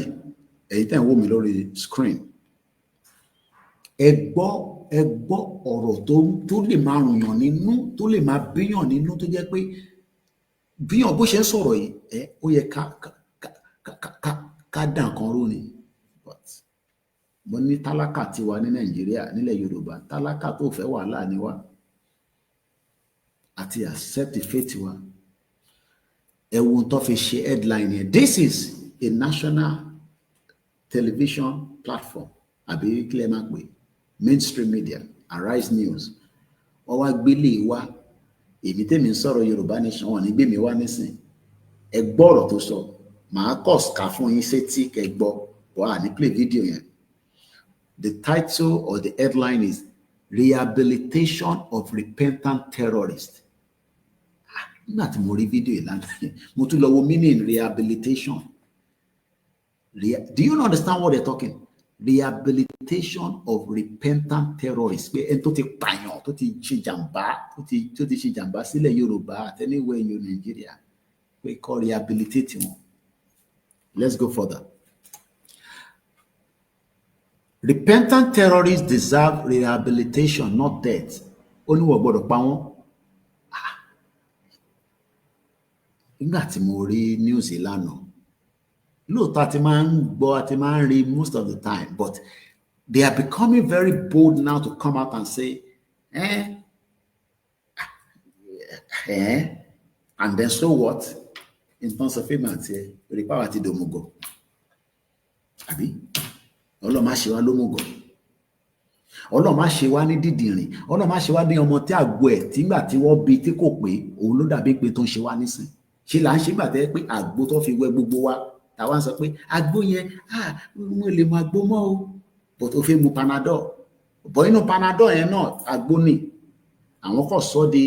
èyí tẹ́ ń wò mí lórí screen. Ẹ gbọ́ ọ̀rọ̀ tó lè máa rùnyàn nínú, tó lè máa bíyàn nínú, tó jẹ́ pé bíyàn bó ṣe ń sọ̀rọ̀ yìí, ó yẹ ká dà nǹkan rú ni. But mo ní tálákà tiwa ní Nàìjíríà, nílẹ̀ Yorùbá, tálákà tó fẹ́ wàhálà ni wá. Àti accept the fate wa. Ẹ̀wọ̀n tó fi ṣe headline here. This is a national television platform. Àbí kílẹ̀ máa pè mainstream media, Arise News. Wọ́n wá gbélé wa. Èmi tèmi ń sọ̀rọ̀ Yorùbá nation, wọ́n ní gbé mi wá nísìn. Ẹ gbọ́ ọ̀rọ̀ tó sọ. Màá kọ̀ ká fún yín sétí kẹ́ gbọ́. Wà ní play video yẹn. The title or the headline is Rehabilitation of Repentant Terrorists. Nígbà tí mo rí fídíò ìlànà, mo tún lọ wo meaning rehabilitation. Do you understand what they're talking? Rehabilitation of repentant terrorists. Pé ẹni tó ti pààyàn, tó ti ṣe jàmbá sílẹ̀ Yorùbá, anywhere in Nigeria. We call rehabilitate wọn. Let's go further. Repentant terrorists deserve rehabilitation, not death. Ó ní wọ́n gbọ́dọ̀ pa wọ́n. nígbà tí mo rí news lánàá, lóòótọ́ àti máa ń gbọ́ àti máa ń rí most of the time, but they are becoming very bold now to come out and say, and then so what? In terms of payment, the power to domugo. Àbí? Ọlọ́run má ṣe wá lómùgọ̀. Ọlọ́run má ṣe wá ní dídìrín. Ọlọ́run má ṣe wá ní ọmọ tí àgbo ẹ̀ tígbà tí wọ́n bí tí kò pé òun ló dàbí pé tó ń ṣe wá nísìn. Ṣé là ń ṣe gbà tẹ́ pé àgbo tó fi wẹ gbogbo wa táwa ń sọ pé àgbo yẹn mo lè mu àgbo mọ́ o, but ó fẹ́ mu panadol. Bọ̀ inú panadol yẹn náà àgbo ni. Àwọn kò sọ di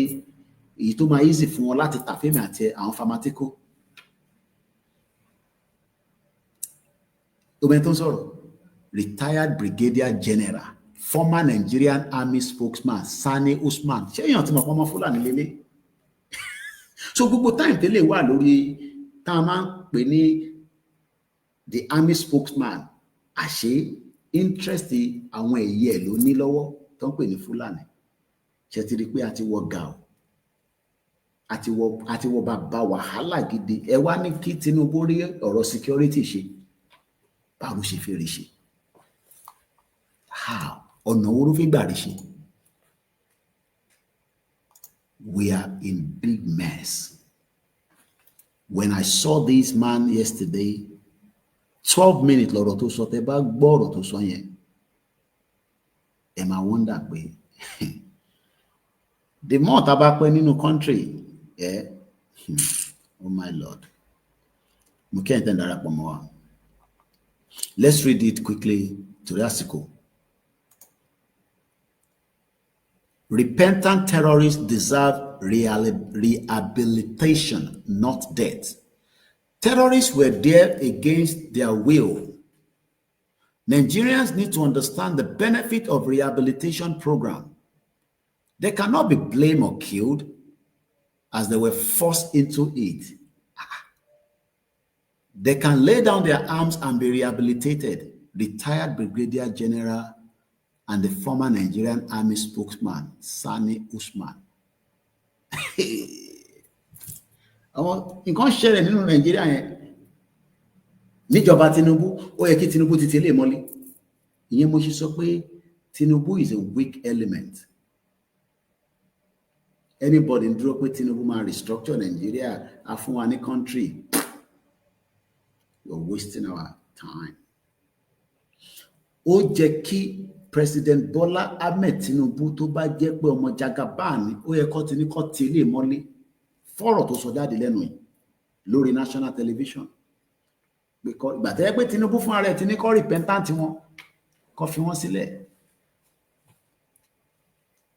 èyí tó máa easy fún wọn láti tàfẹ́mi àti àwọn pharmaceutical. Omen tó ń sọ̀rọ̀. Retired Brigadier General, former Nigerian Army spokesman Sani Usman. Ṣé èèyàn tí mo pọ́n mọ́ Fúlàní lélẹ̀? So gbogbo time tẹ́lẹ̀ wà lórí tá a máa ń pè ní the army spokesman, àṣé interest àwọn ẹ̀yẹ ló ní lọ́wọ́ tó ń pè ní Fúlàní. Ṣé ti rí pé a ti wọ gà o? A ti wọ bàbá wàhálà gidi. Ẹ wá ní kí Tinubu rí ọ̀rọ̀ security ṣe. Báwo ṣe fi rí ṣe? How? Ọ̀nà wo ló fi gbà rí ṣe? We are in big mess. When I saw this man yesterday, 12 minutes lọ́rọ̀ tó sọ, tẹ́ bá gbọ́ ọ̀rọ̀ tó sọ yẹn, ẹ máa wonder pé the more tá bá pẹ́ nínú country, oh my Lord, mo kí ẹ̀ ń tẹ́ darapọ̀ mọ́ wa. Let's read it quickly to the article. Repentant terrorists deserve rehabilitation, not death. Terrorists were there against their will. Nigerians need to understand the benefit of rehabilitation program. They cannot be blamed or killed as they were forced into it. They can lay down their arms and be rehabilitated. Retired Brigadier General and the former Nigerian Army spokesman, Sani Usman. Nǹkan ṣẹlẹ̀ nínú Nàìjíríà yẹn. Níjọba Tinubu, ó yẹ kí Tinubu ti tẹ̀lé mọ́lé. Ìyẹn mo ṣe sọ pé Tinubu is a weak element. Anybody dúró pé Tinubu máa restructure Nigeria, á fún wa ní country. You're wasting our time. Ó jẹ́ kí President Bola Ahmed Tinubu tó bá jẹ́ pé ọmọ Jagaban ni, ó yẹ kó ti ní kó tẹ̀lé mọ́lé fọ́rọ̀ tó sọ jáde lẹ́nu yìí lórí national television. Because ìgbà tẹ́ pé Tinubu fún ara ẹ̀ ti ní kó repentant wọn, kó fi wọ́n sílẹ̀.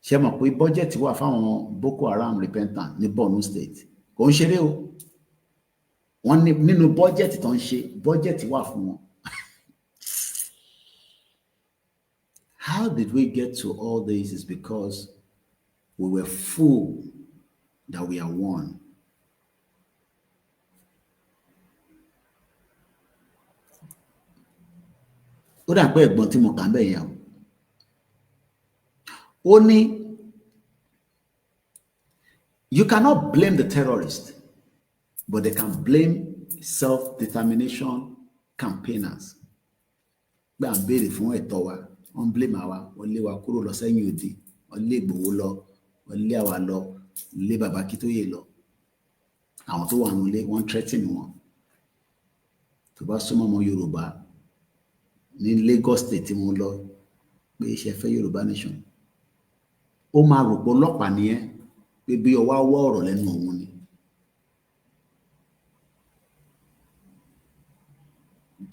Ṣé mọ̀ pé budget wà fáwọn Boko Haram repentant ní Borno State? Kò ń ṣeré o. Wọ́n ní nínú budget tó ń ṣe, budget wà fún wọn. How did we get to all this? Is because we were fooled that we are one. Ó dà pé ẹ̀gbọ́n tí mo kà ń bẹ̀ yẹn o. Ó ní, you cannot blame the terrorists, but they can blame self-determination campaigners. Gbé à ń béèrè fún ẹ̀tọ́ wa, wọ́n blame àwa, wọ́n lé wa kúrò lọ sẹ́yìn òdì, wọ́n lé Ìgbòho lọ, wọ́n lé àwa lọ, lé bàbá Akintoye lọ. Àwọn tó wà nílé, wọ́n threaten wọn. Tó bá súnmọ́ ọmọ Yorùbá ní Lagos State tí mo lọ pé ṣe fẹ́ Yorùbá nation. Ó máa rò pé ọlọ́pàá nìyẹn pé bí ọwọ́ wọ́ ọ̀rọ̀ lẹ́nu òun ni.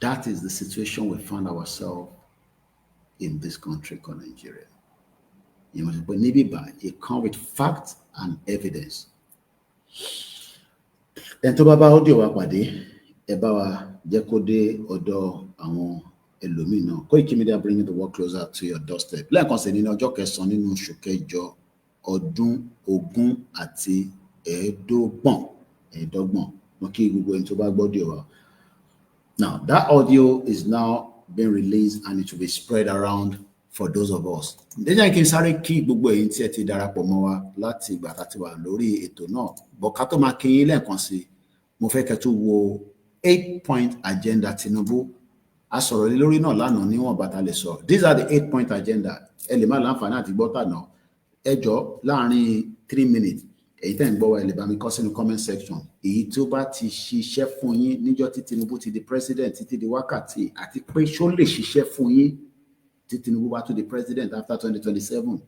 That is the situation we found ourselves in this country called Nigeria. You must put Nibiba, it comes with facts and evidence. Ẹni tó bá bá audio wa pàdé, ẹ bá wa jẹ́ kó dé ọ̀dọ̀ àwọn ẹlòmíì náà. Koikimedia bringing the work closer to your doorstep. Lẹ́ẹ̀kan sí nínú ọjọ́ kẹsàn-án nínú oṣù kẹjọ ọdún 2025. Mo kí gbogbo ẹni tó bá gbọ́ audio wa. Now, that audio is now being released and it will be spread around for those of us. Ǹjẹ́ kí n sáré kí gbogbo ẹ̀yin tí ẹ ti darapọ̀ mọ́ wa láti ìgbà tá ti wà lórí ètò náà. Bọ̀ ká tó máa kí yín lẹ́ẹ̀kan sí, mo fẹ́ kẹ́ tó wo 8-point agenda Tinubu a sọ̀rọ̀ lé lórí náà lánàá níwọ̀n bàtà lè sọ. These are the 8-point agenda. Ẹ lè má láǹfààní àti gbọ́ tànà. Ẹ jọ̀ọ́ láàárín 3 minutes èyí tẹ́ ń gbọ́ wa ẹ lè bá mi kọ sínú comment section. Èyí tó bá ti ṣiṣẹ́ fún yín níjọ́ tí Tinubu ti di president títí di wákàtí àti pé ṣó lè ṣiṣẹ́ fún yín tí Tinubu bá tó di president after 2027.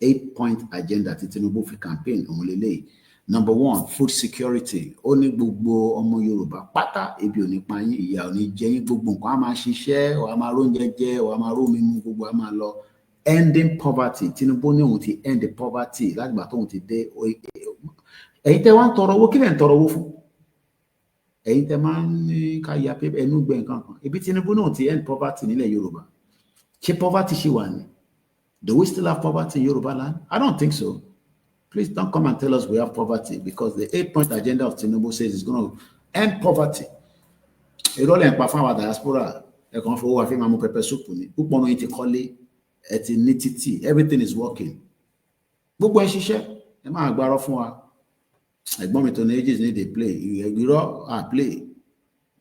8-point agenda tí Tinubu fi campaign òun lélẹ́yìí. Number 1, food security. Ó ní gbogbo ọmọ Yorùbá pátá ebi ò ní pa yín, ìyà ò ní jẹ yín, gbogbo nǹkan á máa ṣiṣẹ́, wàá máa róúnjẹ jẹ, wàá máa rómi mu, gbogbo á máa lọ. Ending poverty. Tinubu ní òun ti end the poverty láti gbà tóun ti dé. Ẹ̀yin tẹ́ wá ń tọrọ owó, kí lẹ̀ ń tọrọ owó fún? Ẹ̀yin tẹ́ máa ń ní ká ya pé ẹnu gbẹ nǹkan kan. Ibi Tinubu náà ti end poverty nílẹ̀ Yorùbá. Ṣé poverty ṣì wà ní? Do we still have poverty in Yoruba land? I don't think so. Please don't come and tell us we have poverty because the 8-point agenda of Tinubu says it's going to end poverty. Ìrọ̀lẹ́ ń pa fún àwọn diaspora ẹ̀kan fowó àfi máa mú pẹpẹ súpù ni. Púpọ̀ náà ti kọ́lé, ẹ ti ní títì, everything is working. Gbogbo ẹ ṣiṣẹ́, ẹ máa gbárọ́ fún wa. Ẹ̀gbọ́n mi tó ní ages ní dey play. Ìrọ̀ play.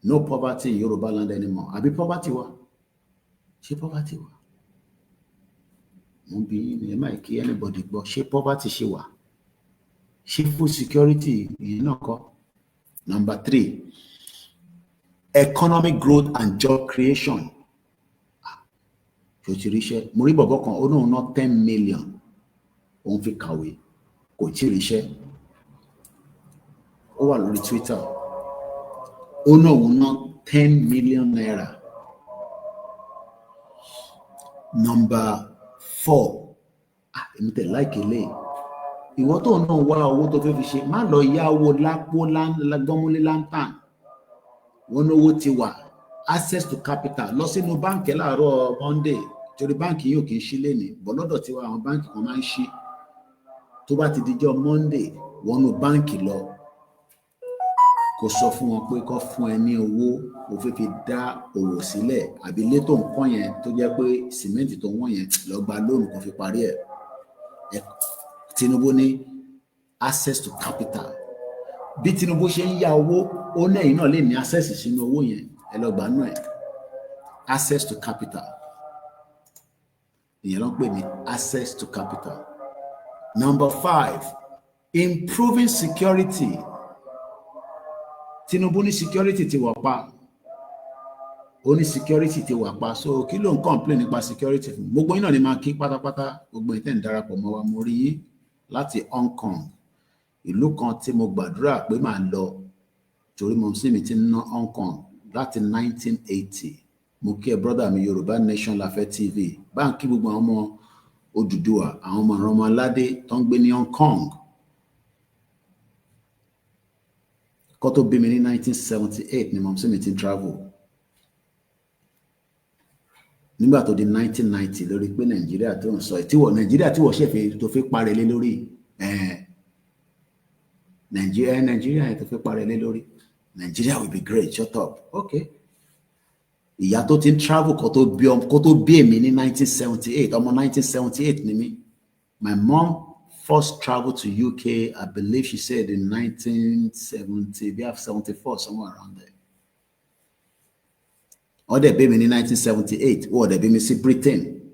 No poverty in Yoruba land anymore. Àbí poverty wa? Ṣé poverty wa? Mo bí ní ẹ máa kí anybody gbọ́. Ṣé poverty ṣe wà? Ṣé food security yìí náà kọ́? Number 3, economic growth and job creation. Ṣé o ti ríṣẹ́? Mo rí bọ̀bọ̀ kan, ó náà ná 10 million. Òun fi kàwé, kò tí ríṣẹ́. Ó wà lórí Twitter. Ó náà òun ná 10 million naira. Number 4, èmi tẹ̀ láìkè lé. Ìwọ tó náà wá owó tó fẹ́ fi ṣe, má lọ yá owó lápò gbọ́múlé lantan. Wọ́n ní owó ti wà, access to capital. Lọ sínú báǹkì láàárọ̀ Monday, torí báǹkì yóò kì í ṣí lénìí, bọ̀ lọ́dọ̀ tí wà àwọn báǹkì kan máa ń ṣí. Tó bá ti dijọ́ Monday, wọ́n nu báǹkì lọ. Kò sọ fún wọn pé kó fún ẹ ní owó, ó fẹ́ fi dá òwò sílẹ̀, àbí ilé tó ń kọ́ yẹn tó jẹ́ pé sìmẹ́ǹtì tó wọ́n yẹn lọ gba lóònù kó fi parí ẹ̀. Tinubu ní access to capital. Bí Tinubu ṣe ń yá owó, ó náà yìí náà lè ní access sínú owó yẹn, ẹ lọ gbà náà ẹ̀. Access to capital. Ìyẹn ló ń pè ní access to capital. Number 5, improving security. Tinubu ní security ti wà pa. Ó ní security ti wà pa. So kí ló ń complain nípa security fún? Gbogbo yín náà ni máa kí pátápátá. Gbogbo yín tẹ́ ń darapọ̀ mọ́ wa, mo rí yín láti Hong Kong. Ìlú kan tí mo gbàdúrà pé máa lọ torí mo sì mi ti ná Hong Kong láti 1980. Mo kí ẹ brother mi Yoruba Nation Lafẹ́ TV. Báńkì gbogbo àwọn ọmọ Odùduwà, àwọn ọmọ aládé tó ń gbé ní Hong Kong. Kó tó bí mi ní 1978 ni mo sì mi ti travel. Nígbà tó di 1990 lórí pé Nàìjíríà tó ń sọ Nàìjíríà tí wọ́n ṣẹ̀fẹ̀ tó fi parẹ́ lé lórí. Nàìjíríà yẹn tó fi parẹ́ lé lórí. Nigeria will be great, shut up. Okay. Ìyá tó ti ń travel kó tó bí èmi ní 1978, ọmọ 1978 ni mí. My mom first traveled to UK, I believe she said in 1970, we have 74, somewhere around there. Or they be me in 1978, or they be me in Britain,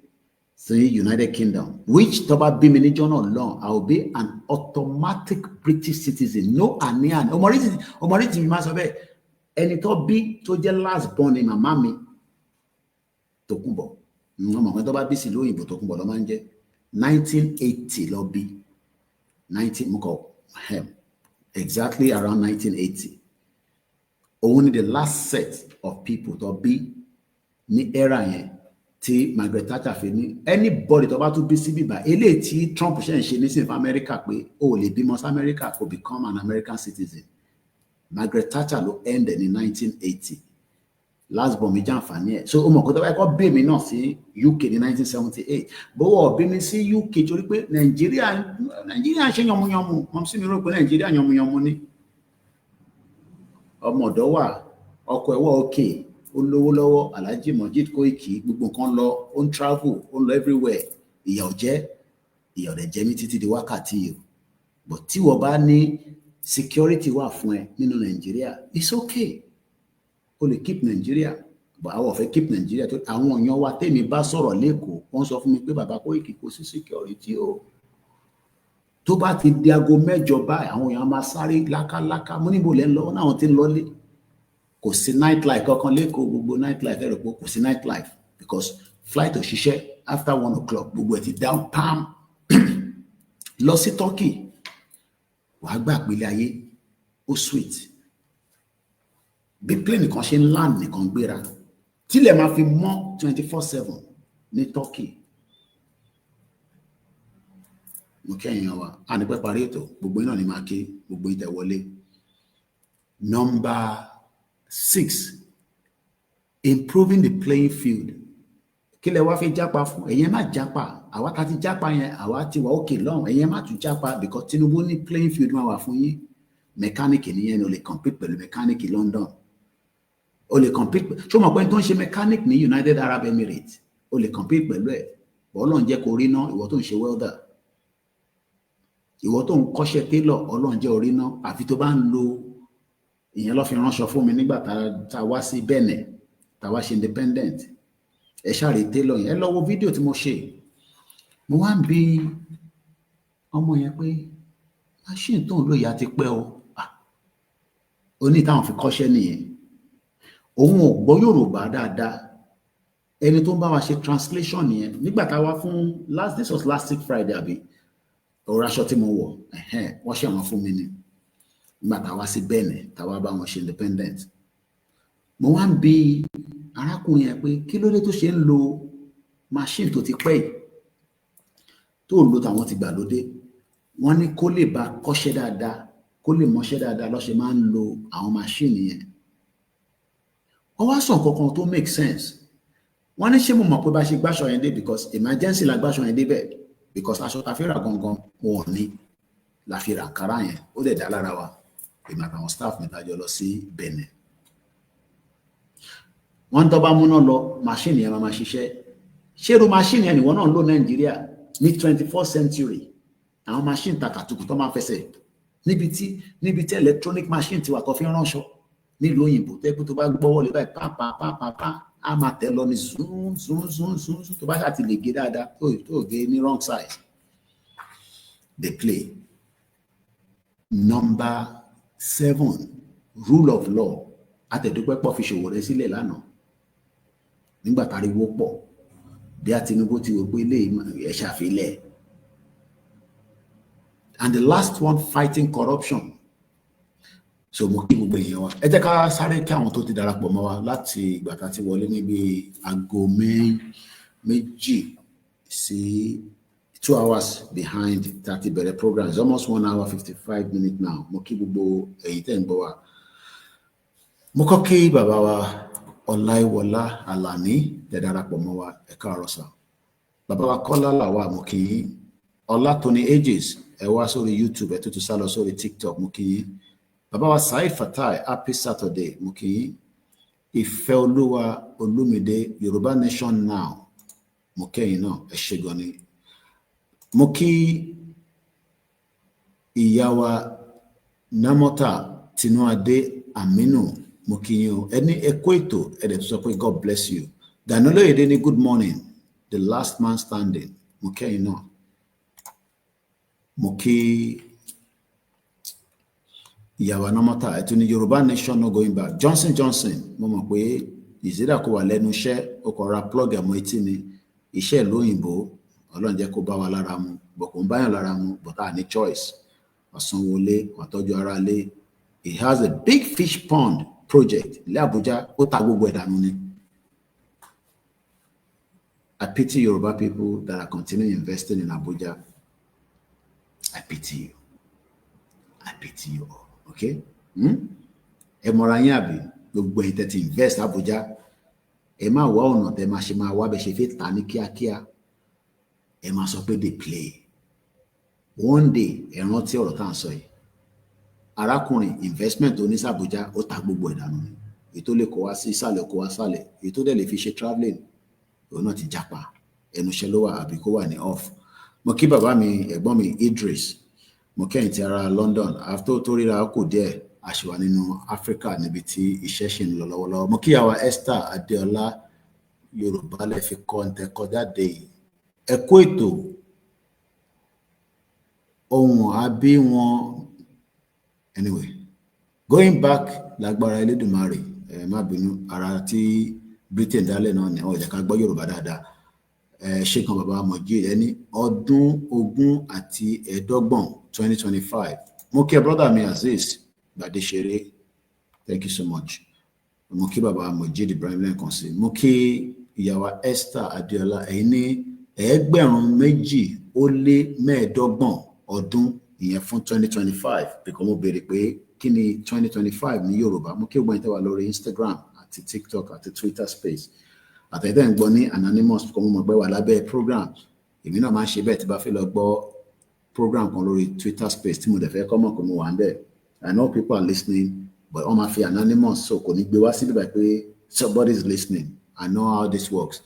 so United Kingdom. Which toba be me in John long, I will be an automatic British citizen. No anian. Omariti mi ma sọ bẹ́ẹ̀. Ẹni tó bí tó jẹ́ last born ni màmá mi Tókunbọ̀. Ọmọ kan tó bá bí sí lóyìnbó Tókunbọ̀ ló máa ń jẹ́. 1980 ló bí. 19 mo kọ exactly around 1980. Only the last set of people to be ní era yẹn tí Margaret Thatcher fi ní anybody tó bá tún bí sí bíbá eléyìí tí Trump ṣe ń ṣe ní sí America pé ó lè bímọ sí America kó become an American citizen. Margaret Thatcher ló end ní 1980. Last born mi jàǹfààní ẹ̀. So ó mọ̀ kó tó bá kọ́ bí mi náà sí UK ní 1978. Bówó bí mi sí UK torí pé Nàìjíríà ṣe yànmùyànmù. Wọ́n sì mi rò pé Nàìjíríà yànmùyànmù ni. Ọmọ ọ̀dọ́ wà, ọkọ ẹ̀wọ̀ òkè, ó lówó lọ́wọ́, Alhaji Mojeed Koiki, gbogbo nǹkan lọ, ó ń travel, ó ń lọ everywhere. Ìyà ò jẹ mí títí di wákàtí yìí. But tí wọ́n bá ní security wà fún ẹ nínú Nàìjíríà, it's okay. O lè keep Nàìjíríà, but àwọn fẹ́ keep Nàìjíríà tó àwọn èèyàn wa tèmi bá sọ̀rọ̀ lẹ́kọ̀ọ́ wọ́n sọ fún mi pé bàbá Koiki kò sí security o. Tó bá ti di aago 8 báyìí àwọn èèyàn máa sáré lákáláká mo níbo lẹ́ ń lọ náà wọ́n ti ń lọlé. Kò sí nightlife kankan lẹ́kọ̀ọ́, gbogbo nightlife ẹ̀rọ pé kò sí nightlife because flight ò ṣiṣẹ́ after 1 o'clock gbogbo ẹ̀ ti down pam. Lọ sí Turkey wàá gbà pé ilé ayé ó sweet. Bí plane kan ṣe ń land nìkan gbéra tílẹ̀ máa fi mọ́ 24/7 ní Turkey. Mo kẹ́yìn wa a ní pẹ́ parí ètò gbogbo iná ni máa ké gbogbo ìtẹ̀ wọlé. Number 6, improving the playing field. Kí lẹ wá fi jápa fún ẹ̀yin má jápa, àwa tá ti jápa yẹn àwa ti wà òkè lọ́hùn, ẹ̀yin má tún jápa because Tinubu ní playing field máa wà fún yín. Mechanic nìyẹn o lè compete pẹ̀lú mechanic London. O lè compete ṣó mọ̀ pé tó ń ṣe mechanic ní United Arab Emirates o lè compete pẹ̀lú ẹ̀. Ọlọ́run jẹ́ kó rí ná ìwọ tó ń ṣe welder. Ìwọ tó ń kọ́ṣẹ́ tailor Ọlọ́run jẹ́ orí ná àfi tó bá ń lo ìyẹn ló fi ránṣọ fún mi nígbà tá wá sí Benin tá wá ṣe independent. Ẹ ṣàrí tailor yẹn ẹ lọ wo fídíò tí mo ṣe. Mo wá ń bi ọmọ yẹn pé machine tó ń lò yà ti pẹ́ o. Ó ní táwọn fi kọ́ṣẹ́ nìyẹn. Òun ò gbọ́ Yorùbá dáadáa. Ẹni tó ń bá wa ṣe translation nìyẹn. Nígbà tá wá fún this was last week Friday àbí ọ̀rọ̀ aṣọ tí mo wọ̀ wọ́n ṣe wọn fún mi ni. Nígbà tá wá sí Benin tá wá bá wọn ṣe independent. Mo wá ń bi arákùnrin yẹn pé kí ló dé tó ṣe ń lo machine tó ti pẹ́ yìí tó lo tàwọn ti gbàlódé. Wọ́n ní kó lè bá kọ́ṣẹ́ dáadáa kó lè mọṣẹ́ dáadáa ló ṣe máa ń lo àwọn machine yẹn. Wọ́n wá sọ nǹkan tó make sense. Wọ́n ní ṣé mo mọ̀ pé bá ṣe gbáṣọ yẹn dé because emergency la gbáṣọ yẹn dé bẹ́ẹ̀ because aṣọ ta fi rà gangan wọn ò ní la fi rà àǹkárá yẹn ó dẹ̀ dá lára wa èmi àtàwọn staff mi tàjọ lọ sí Benin. Wọ́n tó bá múná lọ machine yẹn máa ṣiṣẹ́. Ṣé irú machine yẹn nìwọ náà ń lò Nàìjíríà ní 21st century? Àwọn machine takàtúkù tó máa fẹsẹ̀ níbi tí electronic machine ti wà tó fi ránṣọ nílùú òyìnbó tẹ́gbẹ́ tó bá gbọ́wọ́ lé báyìí pàápàá a máa tẹ̀ lọ ní zoom tó bá ṣàti lè gé dáadáa tó gé ní wrong size. They play. Number 7, rule of law. Àtẹ̀dúpẹ́ pọ̀ fi ṣòwò rẹ̀ sílẹ̀ lánàá nígbà táriwo pọ̀ bí a Tinubu ti wò pé ilé ẹ̀ ṣàfilẹ̀. And the last one, fighting corruption. So mo kí gbogbo èèyàn wa ẹ jẹ́ ká sáré kí àwọn tó ti darapọ̀ mọ́ wa láti ìgbà tá ti wọlé níbi aago méjì sí 2 hours behind tá ti bẹ̀rẹ̀ program. It's almost 1 hour 55 minutes now. Mo kí gbogbo èyí tẹ́ ń gbọ́ wa. Mo kọ́ kí bàbá wa Ọláìwọlá Àlàní tẹ́ darapọ̀ mọ́ wa ẹ káàárọ̀ sà. Bàbá wa Kọ́lá làwà mo kí Ọlátòní Ages ẹ wá sórí YouTube ẹ tuntun sá lọ sórí TikTok mo kí Bàbá wa Said Fatai happy Saturday mo kí Ìfẹ́ Olúwa Olúmídé Yorùbá Nation Now mo kẹ́yìn náà ẹ ṣé gan ni. Mo kí ìyá wa Namota Tinuade Aminu mo kí yín o ẹni ẹkọ ètò ẹdẹ tó sọ pé God bless you. Danilóyèdè ní good morning the last man standing mo kẹ́yìn náà. Mo kí ìyàwó Namota ẹtù ní Yorùbá Nation no going back. Johnson mo mọ̀ pé ìsídà kó wà lẹ́nu iṣẹ́ ó kọ ra plug ẹ̀mọ́ etí ni iṣẹ́ lóyìnbó Ọlọ́run jẹ́ kó bá wa lára mu bọ̀kùn báyàn lára mu but I need choice. Ọ̀sánwọlé ọ̀tọ́jú ara lé. He has a big fish pond project ilé Abuja ó ta gbogbo ẹ̀dánù ni. I pity Yoruba people that are continuing investing in Abuja. I pity you. I pity you all. Okay? Ẹ mọ̀ra yín àbí gbogbo ẹ̀yin tẹ́ ti invest Abuja. Ẹ máa wá ọ̀nà tẹ́ máa ṣe máa wá bẹ́ ṣe fẹ́ ta ní kíákíá. Ẹ máa sọ pé they play. One day ẹ rántí ọ̀rọ̀ tá à ń sọ yìí. Arákùnrin investment oní Abuja ó ta gbogbo ìdánù ni. Èyí tó lè kó wá sí ìsàlẹ̀ kó wá sálẹ̀. Èyí tó dẹ̀ lè fi ṣe travelling. Òun náà ti japa. Ẹnu iṣẹ́ ló wà àbí kó wà ní off. Mo kí bàbá mi ẹ̀gbọ́n mi Idris. mo kẹ́yìn ti ara London after tó ríra kò díẹ̀ àṣìwà nínú Africa níbi tí iṣẹ́ ṣì ń lọ lọ́wọ́lọ́wọ́. Mo kí ìyá wa Esther Adéọlá Yorùbá lẹ fi kọ́ ń tẹ́kọ́ jáde ẹ kú ètò ohun àbí wọn anyway going back lágbára Elédùmarè má bínú ara tí Britain dálẹ̀ náà ni ọ̀jẹ̀ ká gbọ́ Yorùbá dáadáa ṣé kan bàbá Mojí ẹni ọdún 2025 2025 mo kí brother mi Aziz Gbadesere thank you so much mo kí bàbá Mojí Ibrahim lẹ́ẹ̀kan sí mo kí ìyàwó Esther Adéọlá ẹ̀yin ní 2,225 ọdún ìyẹn fún 2025 because mo béèrè pé kí ni 2025 ní Yorùbá mo kí gbọ́n tẹ́wà lórí Instagram àti TikTok àti Twitter space àtẹ̀tẹ̀ ń gbọ́ ní anonymous kọ́ mo mọ̀ pé wà lábẹ́ program èmi náà máa ń ṣe bẹ́ẹ̀ tí bá fẹ́ lọ gbọ́ program kan lórí Twitter space tí mo dẹ̀ fẹ́ kọ́ mọ̀ pé mo wà ń bẹ̀. I know people are listening but wọ́n máa fi anonymous so kò ní gbé wá síbí báyìí pé somebody is listening. I know how this works.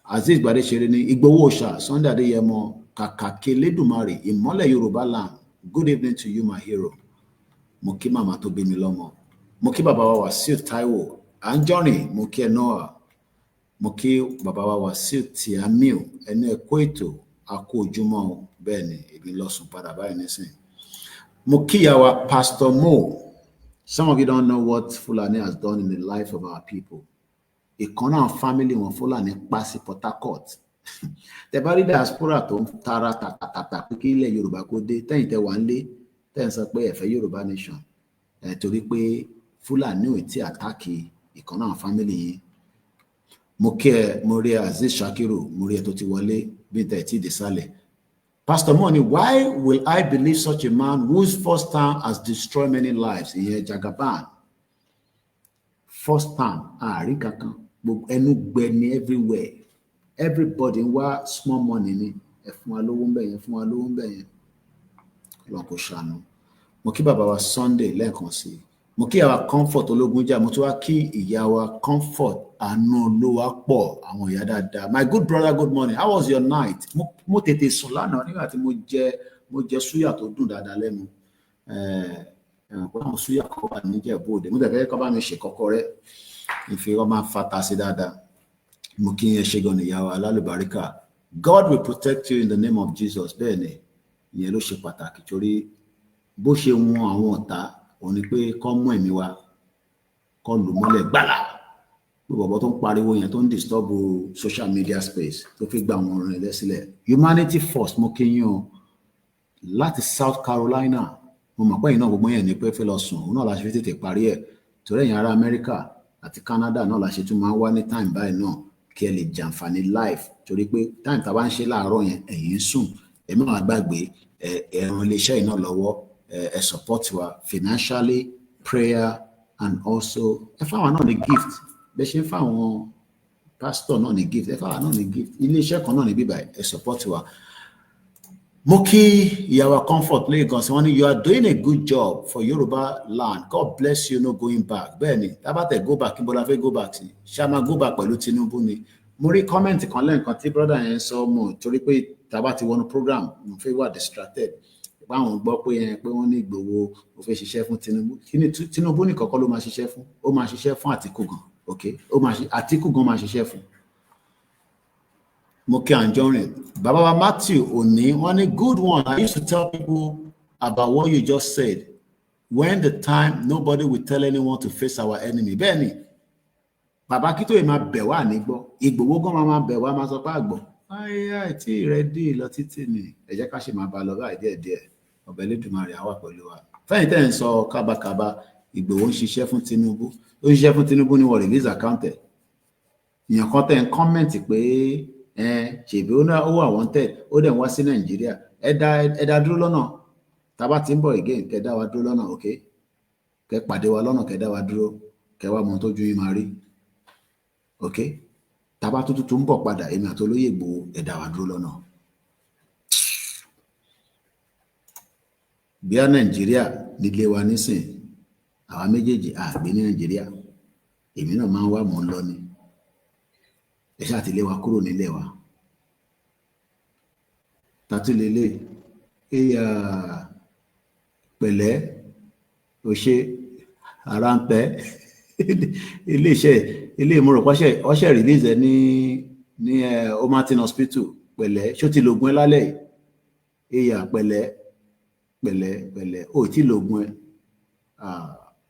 Aziz Gbadesere ní Igboho Òòṣà Sunday Adéyẹmọ kàkàkí Elédùmarè ìmọ́lẹ̀ Yorùbá land. Good evening to you my hero. Mo kí màmá tó bí mi lọ́mọ. Mo kí bàbá wa Wàsíù Táíwò Anjorin mo kí ẹ Noah. Mo kí bàbá wa Wàsíù Tìámíù ẹni ẹ̀kọ́ ètò akó ojúmọ́ bẹ́ẹ̀ ni èmi lọ sùn padà báyìí nísìnyí. Mo kí ìyá wa Pastor Mo. Some of you don't know what Fulani has done in the life of our people. Ìkànnà family wọn Fulani pa sí Port Harcourt. Tẹ́ bá rí diaspora tó ń tara tàtàtà pé kí ilẹ̀ Yorùbá kó dé tẹ́yìn tẹ́ wà ń lé tẹ́yìn sọ pé ẹ fẹ́ Yorùbá nation torí pé Fulani ò tí àtàkì ìkànnà family yìí. Mo kí ẹ mo rí Aziz Shakiru mo rí ẹ tó ti wọlé bí tẹ́ ti dé sálẹ̀. Pastor Money, why will I believe such a man whose first time has destroyed many lives? Ìyẹn Jagaban. First time àárín kankan ẹnu gbẹ ní everywhere. Everybody wá small money ni ẹ fún wa lówó ń bẹ̀ yẹn fún wa lówó ń bẹ̀ yẹn. Ọlọ́run kò ṣàánú. Mo kí bàbá wa Sunday lẹ́ẹ̀kan sí. Mo kí ìyá wa Comfort Ológunjà mo tún wá kí ìyá wa Comfort àánú Olúwapọ̀ àwọn ìyá dáadáa. My good brother, good morning. How was your night? Mo tètè sùn lánàá nígbà tí mo jẹ súyà tó dùn dáadáa lẹ́nu. Pé àwọn súyà kan wà níjẹ̀bú Òde. Mo tẹ̀fẹ́ kọ́ bá mi ṣe kọ́kọ́ rẹ̀. Ìfi wọn máa fata sí dáadáa. Mo kí yẹn ṣe gan ìyá wa alálùbáríkà. God will protect you in the name of Jesus. Bẹ́ẹ̀ ni ìyẹn ló ṣe pàtàkì torí bó ṣe wọn àwọn ọ̀tá òun ni pé kọ́ mú ẹ̀mí wa kọ́ lù mọ́lẹ̀ gbàlà. Bọ̀bọ̀ tó ń pariwo yẹn tó ń disturb social media space tó fi gba àwọn ọ̀rìn ẹ̀lẹ́ sílẹ̀. Humanity first mo kí yín o láti South Carolina mo mọ̀ pé iná gbogbo yẹn ní pé fẹ́ lọ sùn òun náà la ṣe fi tètè parí ẹ̀ torí ẹ̀yin ará Amẹ́ríkà àti Canada náà la ṣe tún máa ń wá ní time báyìí náà kí ẹ lè jàǹfààní live torí pé time tá a bá ń ṣe láàárọ̀ yẹn ẹ̀yin ń sùn ẹ̀mí àwọn àgbàgbé ẹ̀ràn iléeṣẹ́ iná lọ́wọ́ ẹ support wa financially prayer and also ẹ fáwọn náà ní gift bẹ́ẹ̀ ṣe ń fáwọn pastor náà ní gift ẹ fáwọn náà ní gift iléeṣẹ́ kan náà ní bíbá ẹ support wa. Mo kí ìyàwó Comfort lẹ́ẹ̀kan sí wọ́n ní you are doing a good job for Yoruba land. God bless you no going back. Bẹ́ẹ̀ ni tábàtẹ̀ go back níbo la fẹ́ go back sí ṣá máa go back pẹ̀lú Tinubu ni. Mo rí comment kan lẹ́ẹ̀kan tí brother yẹn sọ mọ̀ torí pé tábà ti wọnú program mo fẹ́ wà distracted. Báwọn gbọ́ pé wọ́n ní Ìgbòho ó fẹ́ ṣiṣẹ́ fún Tinubu. Kí ni Tinubu ní kọ́kọ́ ló máa ṣiṣẹ́ fún? Ó máa ṣiṣẹ́ fún Àtíkù gan. Okay? Àtíkù gan máa ṣiṣẹ́ fún. Mo kí Anjorin. Baba wa Matthew Oni, one a good one. I used to tell people about what you just said. When the time nobody will tell anyone to face our enemy. Bẹ́ẹ̀ni, Baba Akintoye máa bẹ̀ wá nígbọ́. Ìgbòho gan máa bẹ̀ wá máa sọ pé àgbọ̀. Ayé tí ready lọ títí ni. Ẹ jẹ́ ká ṣe máa bá lọ báyìí díẹ̀díẹ̀. Ọba Elédùmarè á wà pẹ̀lú wa. Fẹ́yìn tẹ́ ń sọ kábàkábà Ìgbòho ń ṣiṣẹ́ fún Tinubu. Ó ń ṣiṣẹ́ fún Tinubu ní wọ́n release account ẹ̀. Ìyàn kan tẹ́ ń comment pé ṣèbí ó wà wanted ó dẹ̀ ń wá sí Nàìjíríà ẹ dá dúró lọ́nà tá bá ti ń bọ̀ again kẹ́ dá wa dúró lọ́nà okay kẹ́ pàdé wa lọ́nà kẹ́ dá wa dúró kẹ́ wá mọ tójú yín máa rí okay tá bá tuntun ń bọ̀ padà èmi àti olóyè Ìgbòho ẹ dá wa dúró lọ́nà. Bí a Nàìjíríà nílé wa nísìn àwa méjèèjì àgbé ní Nàìjíríà èmi náà máa ń wá mọ̀ ń lọ ni ẹ ṣáà ti lé wa kúrò nílé wa tàtí lélẹ̀ pẹ̀lẹ́ ó ṣe ara ń tẹ́ ilé ìmúrò ọṣẹ release ẹ ní Omartin hospital pẹ̀lẹ́ ṣó ti lògùn ẹ lálẹ́ yìí èyà pẹ̀lẹ́ ó ti lògùn ẹ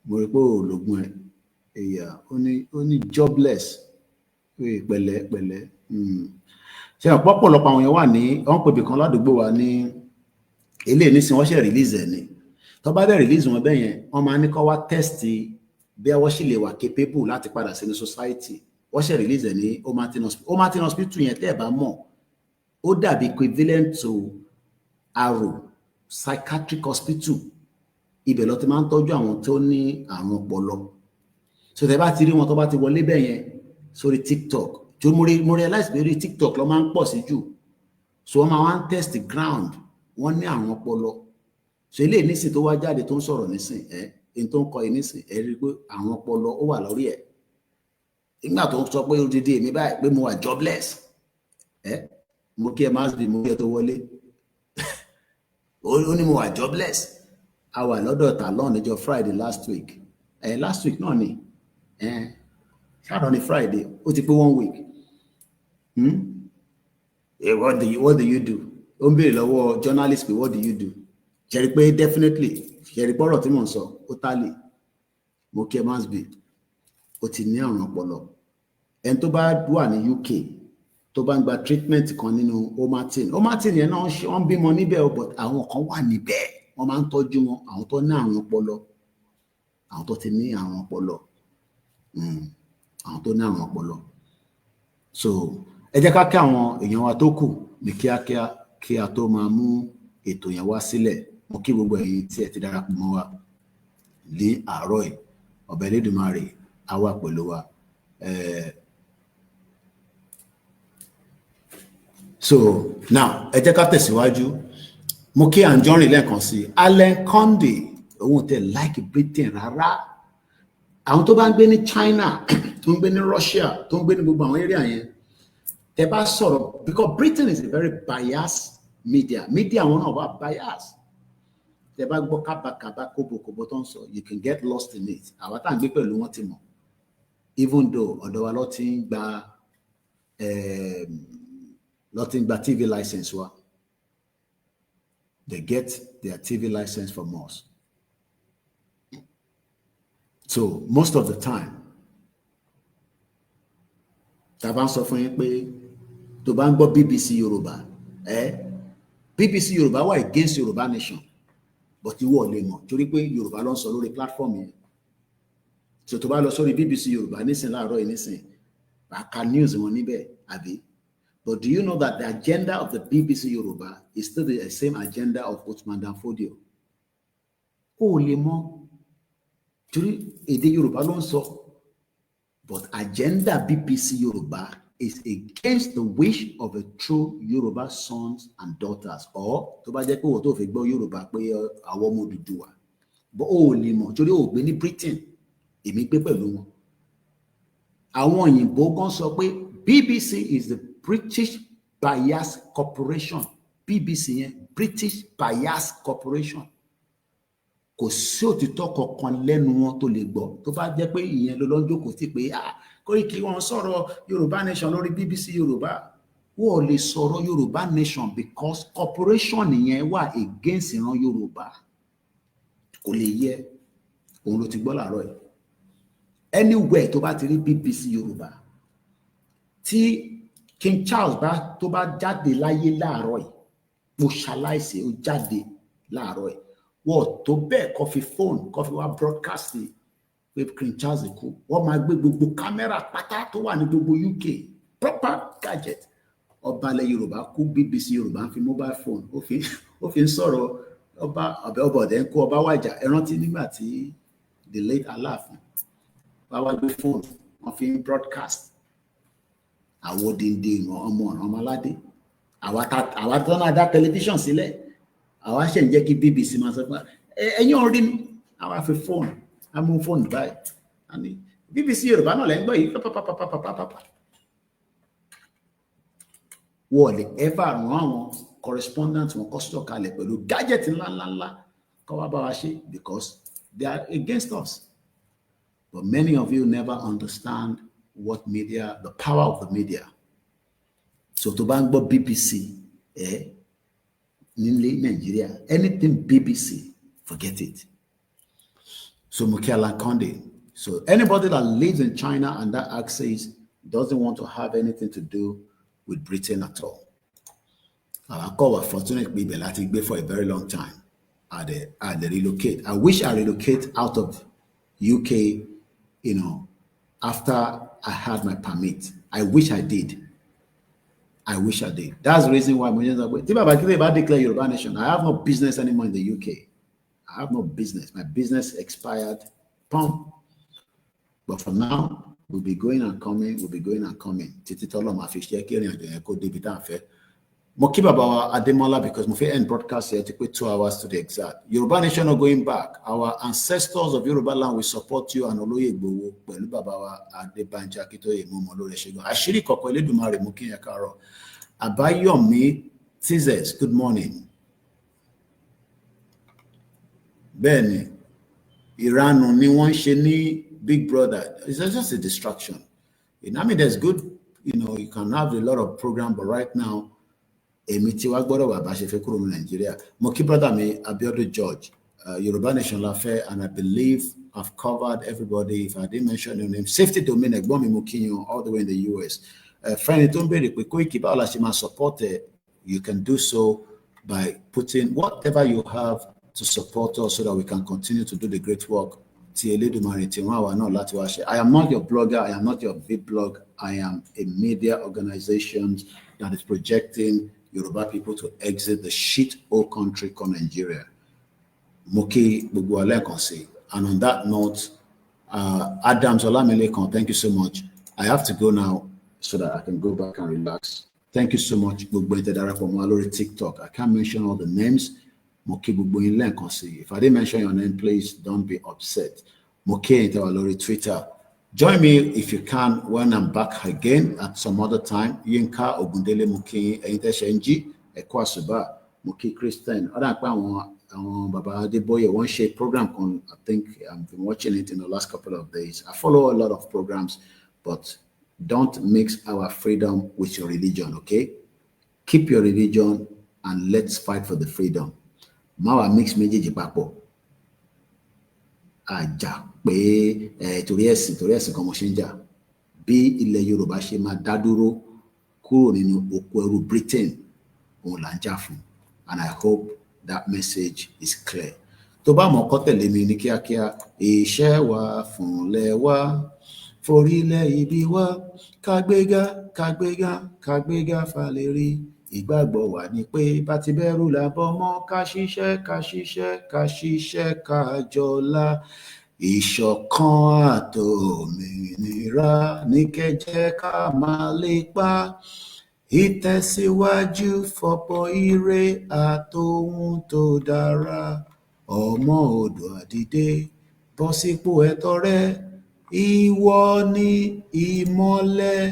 mo rí pé ó lògùn ẹ èyà ó ní jobless pẹ̀lẹ́ ṣe ọ̀pọ̀lọpọ̀ àwọn èèyàn wà ní wọ́n pèbì kan ládùúgbò wa ní ilé ìnísìn wọ́n ṣe release ẹ̀ ni tó bá dẹ̀ release wọn bẹ́yẹn wọ́n máa ní kó wá test bí wọ́n sì lè wà capable láti padà sínú society wọ́n ṣe release ẹ̀ ní Omartin hospital yẹn tẹ́ ẹ̀ bá mọ̀ ó dàbí equivalent to Aro psychiatric hospital ibẹ̀ ló ti máa ń tọ́jú àwọn tó ní àrùn ọpọlọ so tẹ́ bá ti rí wọn tó bá ti wọlé bẹ́yẹn sórí TikTok tí mo realize pé TikTok ló máa ń pọ̀ sí jù so wọ́n máa wá ń test ground wọ́n ní àrùn ọpọlọ so ilé nísìn tó wá jáde tó ń sọ̀rọ̀ nísìn ẹni tó ń kọ́ nísìn rí pé àrùn ọpọlọ ó wà lórí ẹ̀ nígbà tó ń sọ pé odidi èmi báyìí pé mo wà jobless mo kí ẹ máa bí mo kí ẹ tó wọlé ó ní mo wà jobless a wà lọ́dọ̀ Talon níjọ́ Friday last week náà ni ṣáàdọ̀ ni Friday ó ti pé 1 week what do you do ó ń béèrè lọ́wọ́ journalist pé what do you do ṣẹ̀rí pé definitely ṣẹ̀rí pọ́rọ̀ tí mò ń sọ ó tálè mo kí ẹ máa bí ó ti ní àrùn ọpọlọ ẹni tó bá wà ní UK tó bá ń gba treatment kan nínú Omartin yẹn náà wọ́n bímọ níbẹ̀ but àwọn kan wà níbẹ̀ wọ́n máa ń tọ́jú wọn àwọn tó ní àrùn ọpọlọ àwọn tó ti ní àrùn ọpọlọ àwọn tó ní àrùn ọpọlọ so ẹ jẹ́ ká kí àwọn èèyàn wa tó kù ní kíákíá kí a tó máa mú ètò yẹn wá sílẹ̀ mo kí gbogbo ẹ̀yin tí ẹ ti darapọ̀ mọ́ wa ní àárọ̀ yìí ọba Elédùmarè á wà pẹ̀lú wa so now ẹ jẹ́ ká tẹ̀síwájú mo kí Anjorin lẹ́ẹ̀kan sí Allen Conde òun tẹ̀ like Britain rárá àwọn tó bá ń gbé ní China tó ń gbé ní Russia tó ń gbé ní gbogbo àwọn area yẹn tẹ bá sọ̀rọ̀ because Britain is a very biased media àwọn náà wà biased tẹ bá gbọ́ kábàkàbà kóbòkóbò tó ń sọ you can get lost in it àwọn tá à ń gbé pẹ̀lú wọn ti mọ̀ even though ọ̀dọ̀ wa ló ti ń gba TV license wa they get their TV license from us. So most of the time, tá bá ń sọ fún yín pé tó bá ń gbọ́ BBC Yoruba, BBC Yoruba wà against Yoruba Nation, but ìwọ lè mọ̀ torí pé Yoruba ló ń sọ lórí platform yẹn. So tó bá lọ sórí BBC Yoruba nísìn láàárọ̀ yìí nísìn, àka news wọn níbẹ̀ àbí. But do you know that the agenda of the BBC Yoruba is still the same agenda of Usman Dan Fodio? Ó lè mọ̀. Torí èdè Yorùbá ló ń sọ but agenda BBC Yorùbá is against the wish of a true Yorùbá sons and daughters or tó bá jẹ́ pé wọ́n tó fi gbọ́ Yorùbá pé àwọn ọmọ Odùduwà but ó lè mọ̀ torí ó gbé ní Britain èmi gbé pẹ̀lú wọn àwọn òyìnbó kan sọ pé BBC is the British Bias Corporation BBC yẹn British Bias Corporation kò sí òtítọ́ kankan lẹ́nu wọn tó lè gbọ́ tó bá jẹ́ pé ìyẹn ló lọ jókòó sí pé Koiki wọn sọ̀rọ̀ Yorùbá Nation lórí BBC Yorùbá wọ́n lè sọ̀rọ̀ Yorùbá Nation because corporation yẹn wà against ìran Yorùbá kò lè yẹ òun ló ti gbọ́ láàárọ̀ yìí anywhere tó bá ti rí BBC Yorùbá tí King Charles tó bá jáde láyé láàárọ̀ yìí mo ṣaláìsí ó jáde láàárọ̀ yìí wọ́n tó bẹ́ẹ̀ kó fi fóònù kó fi wá broadcast pé King Charles kú wọ́n máa gbé gbogbo kámẹ́rà pátá tó wà ní gbogbo UK proper gadget ọba ilẹ̀ Yorùbá kú BBC Yorùbá ń fi mobile phone ó fi ń sọ̀rọ̀ ọba ọ̀dẹ̀ ń kó ọba wàjà ẹ rántí nígbà tí the late Aláàfin wá wá gbé fóònù wọ́n fi ń broadcast àwọn òdìndé ọmọ aládé àwa tó náà dá tẹlifíṣàn sílẹ̀ àwa ṣe ń jẹ́ kí BBC máa sọ pé ẹ̀yin ò rí mi àwa fi fóònù a mú fóònù báyìí àní BBC Yorùbá náà lẹ́ ń gbọ́ yìí pápápápápápápá wọ́n lè ever ràn àwọn correspondent wọn kọ́sítọ̀ kalẹ̀ pẹ̀lú gadget ńláńláńlá because they are against us. But many of you never understand what media, the power of the media. So to Bangbo BBC, Nigeria, anything BBC, forget it. So Mukiala Konde. So anybody that lives in China and that access doesn't want to have anything to do with Britain at all. Our call fortunate people like for a very long time. I relocate. I wish I relocate out of UK, after I had my permit. I wish I did. That's the reason why I declare Yoruba nation. I have no business anymore in the UK. I have no business. My business expired. Pump. But for now, we'll be going and coming. Mokiba Ademola, because Mufe end broadcast here take 2 hours to the exact. Yoruba nation are going back. Our ancestors of Yoruba land will support you and Oloye Igboho pẹ̀lú Babawa Adebanja Akintoye Momolo Reshegun. Ashiri Koko Eledumare Mukin Yakaro. Abayomi Tizes, good morning. Bẹ́ẹ̀ni, Iran ni wọ́n ṣe ní Big Brother. It's just a distraction. I mean, there's good, you can have a lot of program, but right now, Nigeria. Moki brother me, Abiodun George, Yoruba Nation Lafe, and I believe I've covered everybody. If I didn't mention your name, Safety Domain, Egbomi Mukinyo, all the way in the US. Friend, Koikimedia support it. You can do so by putting whatever you have to support us so that we can continue to do the great work. I am not your blogger. I am not your big blog. I am a media organization that is projecting Yoruba people to exit the shit old country called Nigeria. Moki Bugwale. And on that note, Adams Olamelekon, thank you so much. I have to go now so that I can go back and relax. Thank you so much. TikTok. I can't mention all the names. If I didn't mention your name, please don't be upset. Moki Twitter. Join me if you can when I'm back again at some other time. Yinka Ogundele Muki Shenji Ekwasuba Muki Christian. Baba Adeboye one shape program on. I think I've been watching it in the last couple of days. I follow a lot of programs, but don't mix our freedom with your religion, okay? Keep your religion and let's fight for the freedom. Mawa mix meji jipapo. Aja pé torí ẹ̀sìn kan mo ṣe ń jà bí ilẹ̀ Yorùbá ṣe máa dá dúró kúrò nínú oko ẹrú Britain òun là ń jà fún, and I hope that message is clear. Tó bá mọ̀ kọ́ tẹ̀lé mi ní kíákíá, iṣẹ́ wa fúnlẹ̀ wa forílẹ̀ ibi wa kágbéga fàlérí. Ìgbàgbọ́ wa ni pé bá ti bẹ̀rù làbọ̀ mọ́ ká ṣiṣẹ́ ká jọlá. Ìṣọ̀kan àtòmìnira ní kẹ́jẹ́ ká máa lépa. Ìtẹ̀síwájú fọ́pọ̀ ire àtòhun tó dára. Ọmọ Oòduà dìde bọ́ sípò ẹ̀tọ́ rẹ. Ìwọ ni ìmọ́lẹ̀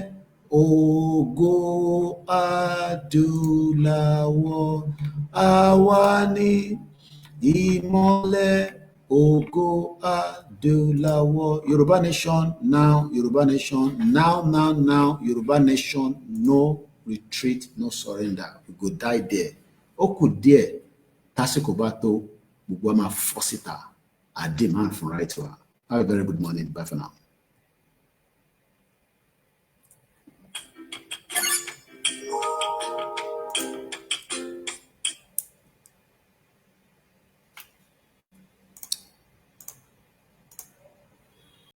ògo adúláwọ̀. Àwa ni ìmọ́lẹ̀ ògo adúláwọ̀. Yoruba nation now, Yoruba nation now, Yoruba nation, no retreat, no surrender. We go die there. Ó kù díẹ̀ tásìkò bá tó gbogbo máa fọ́ síta. I demand from right to her. Have a very good morning. Bye for now.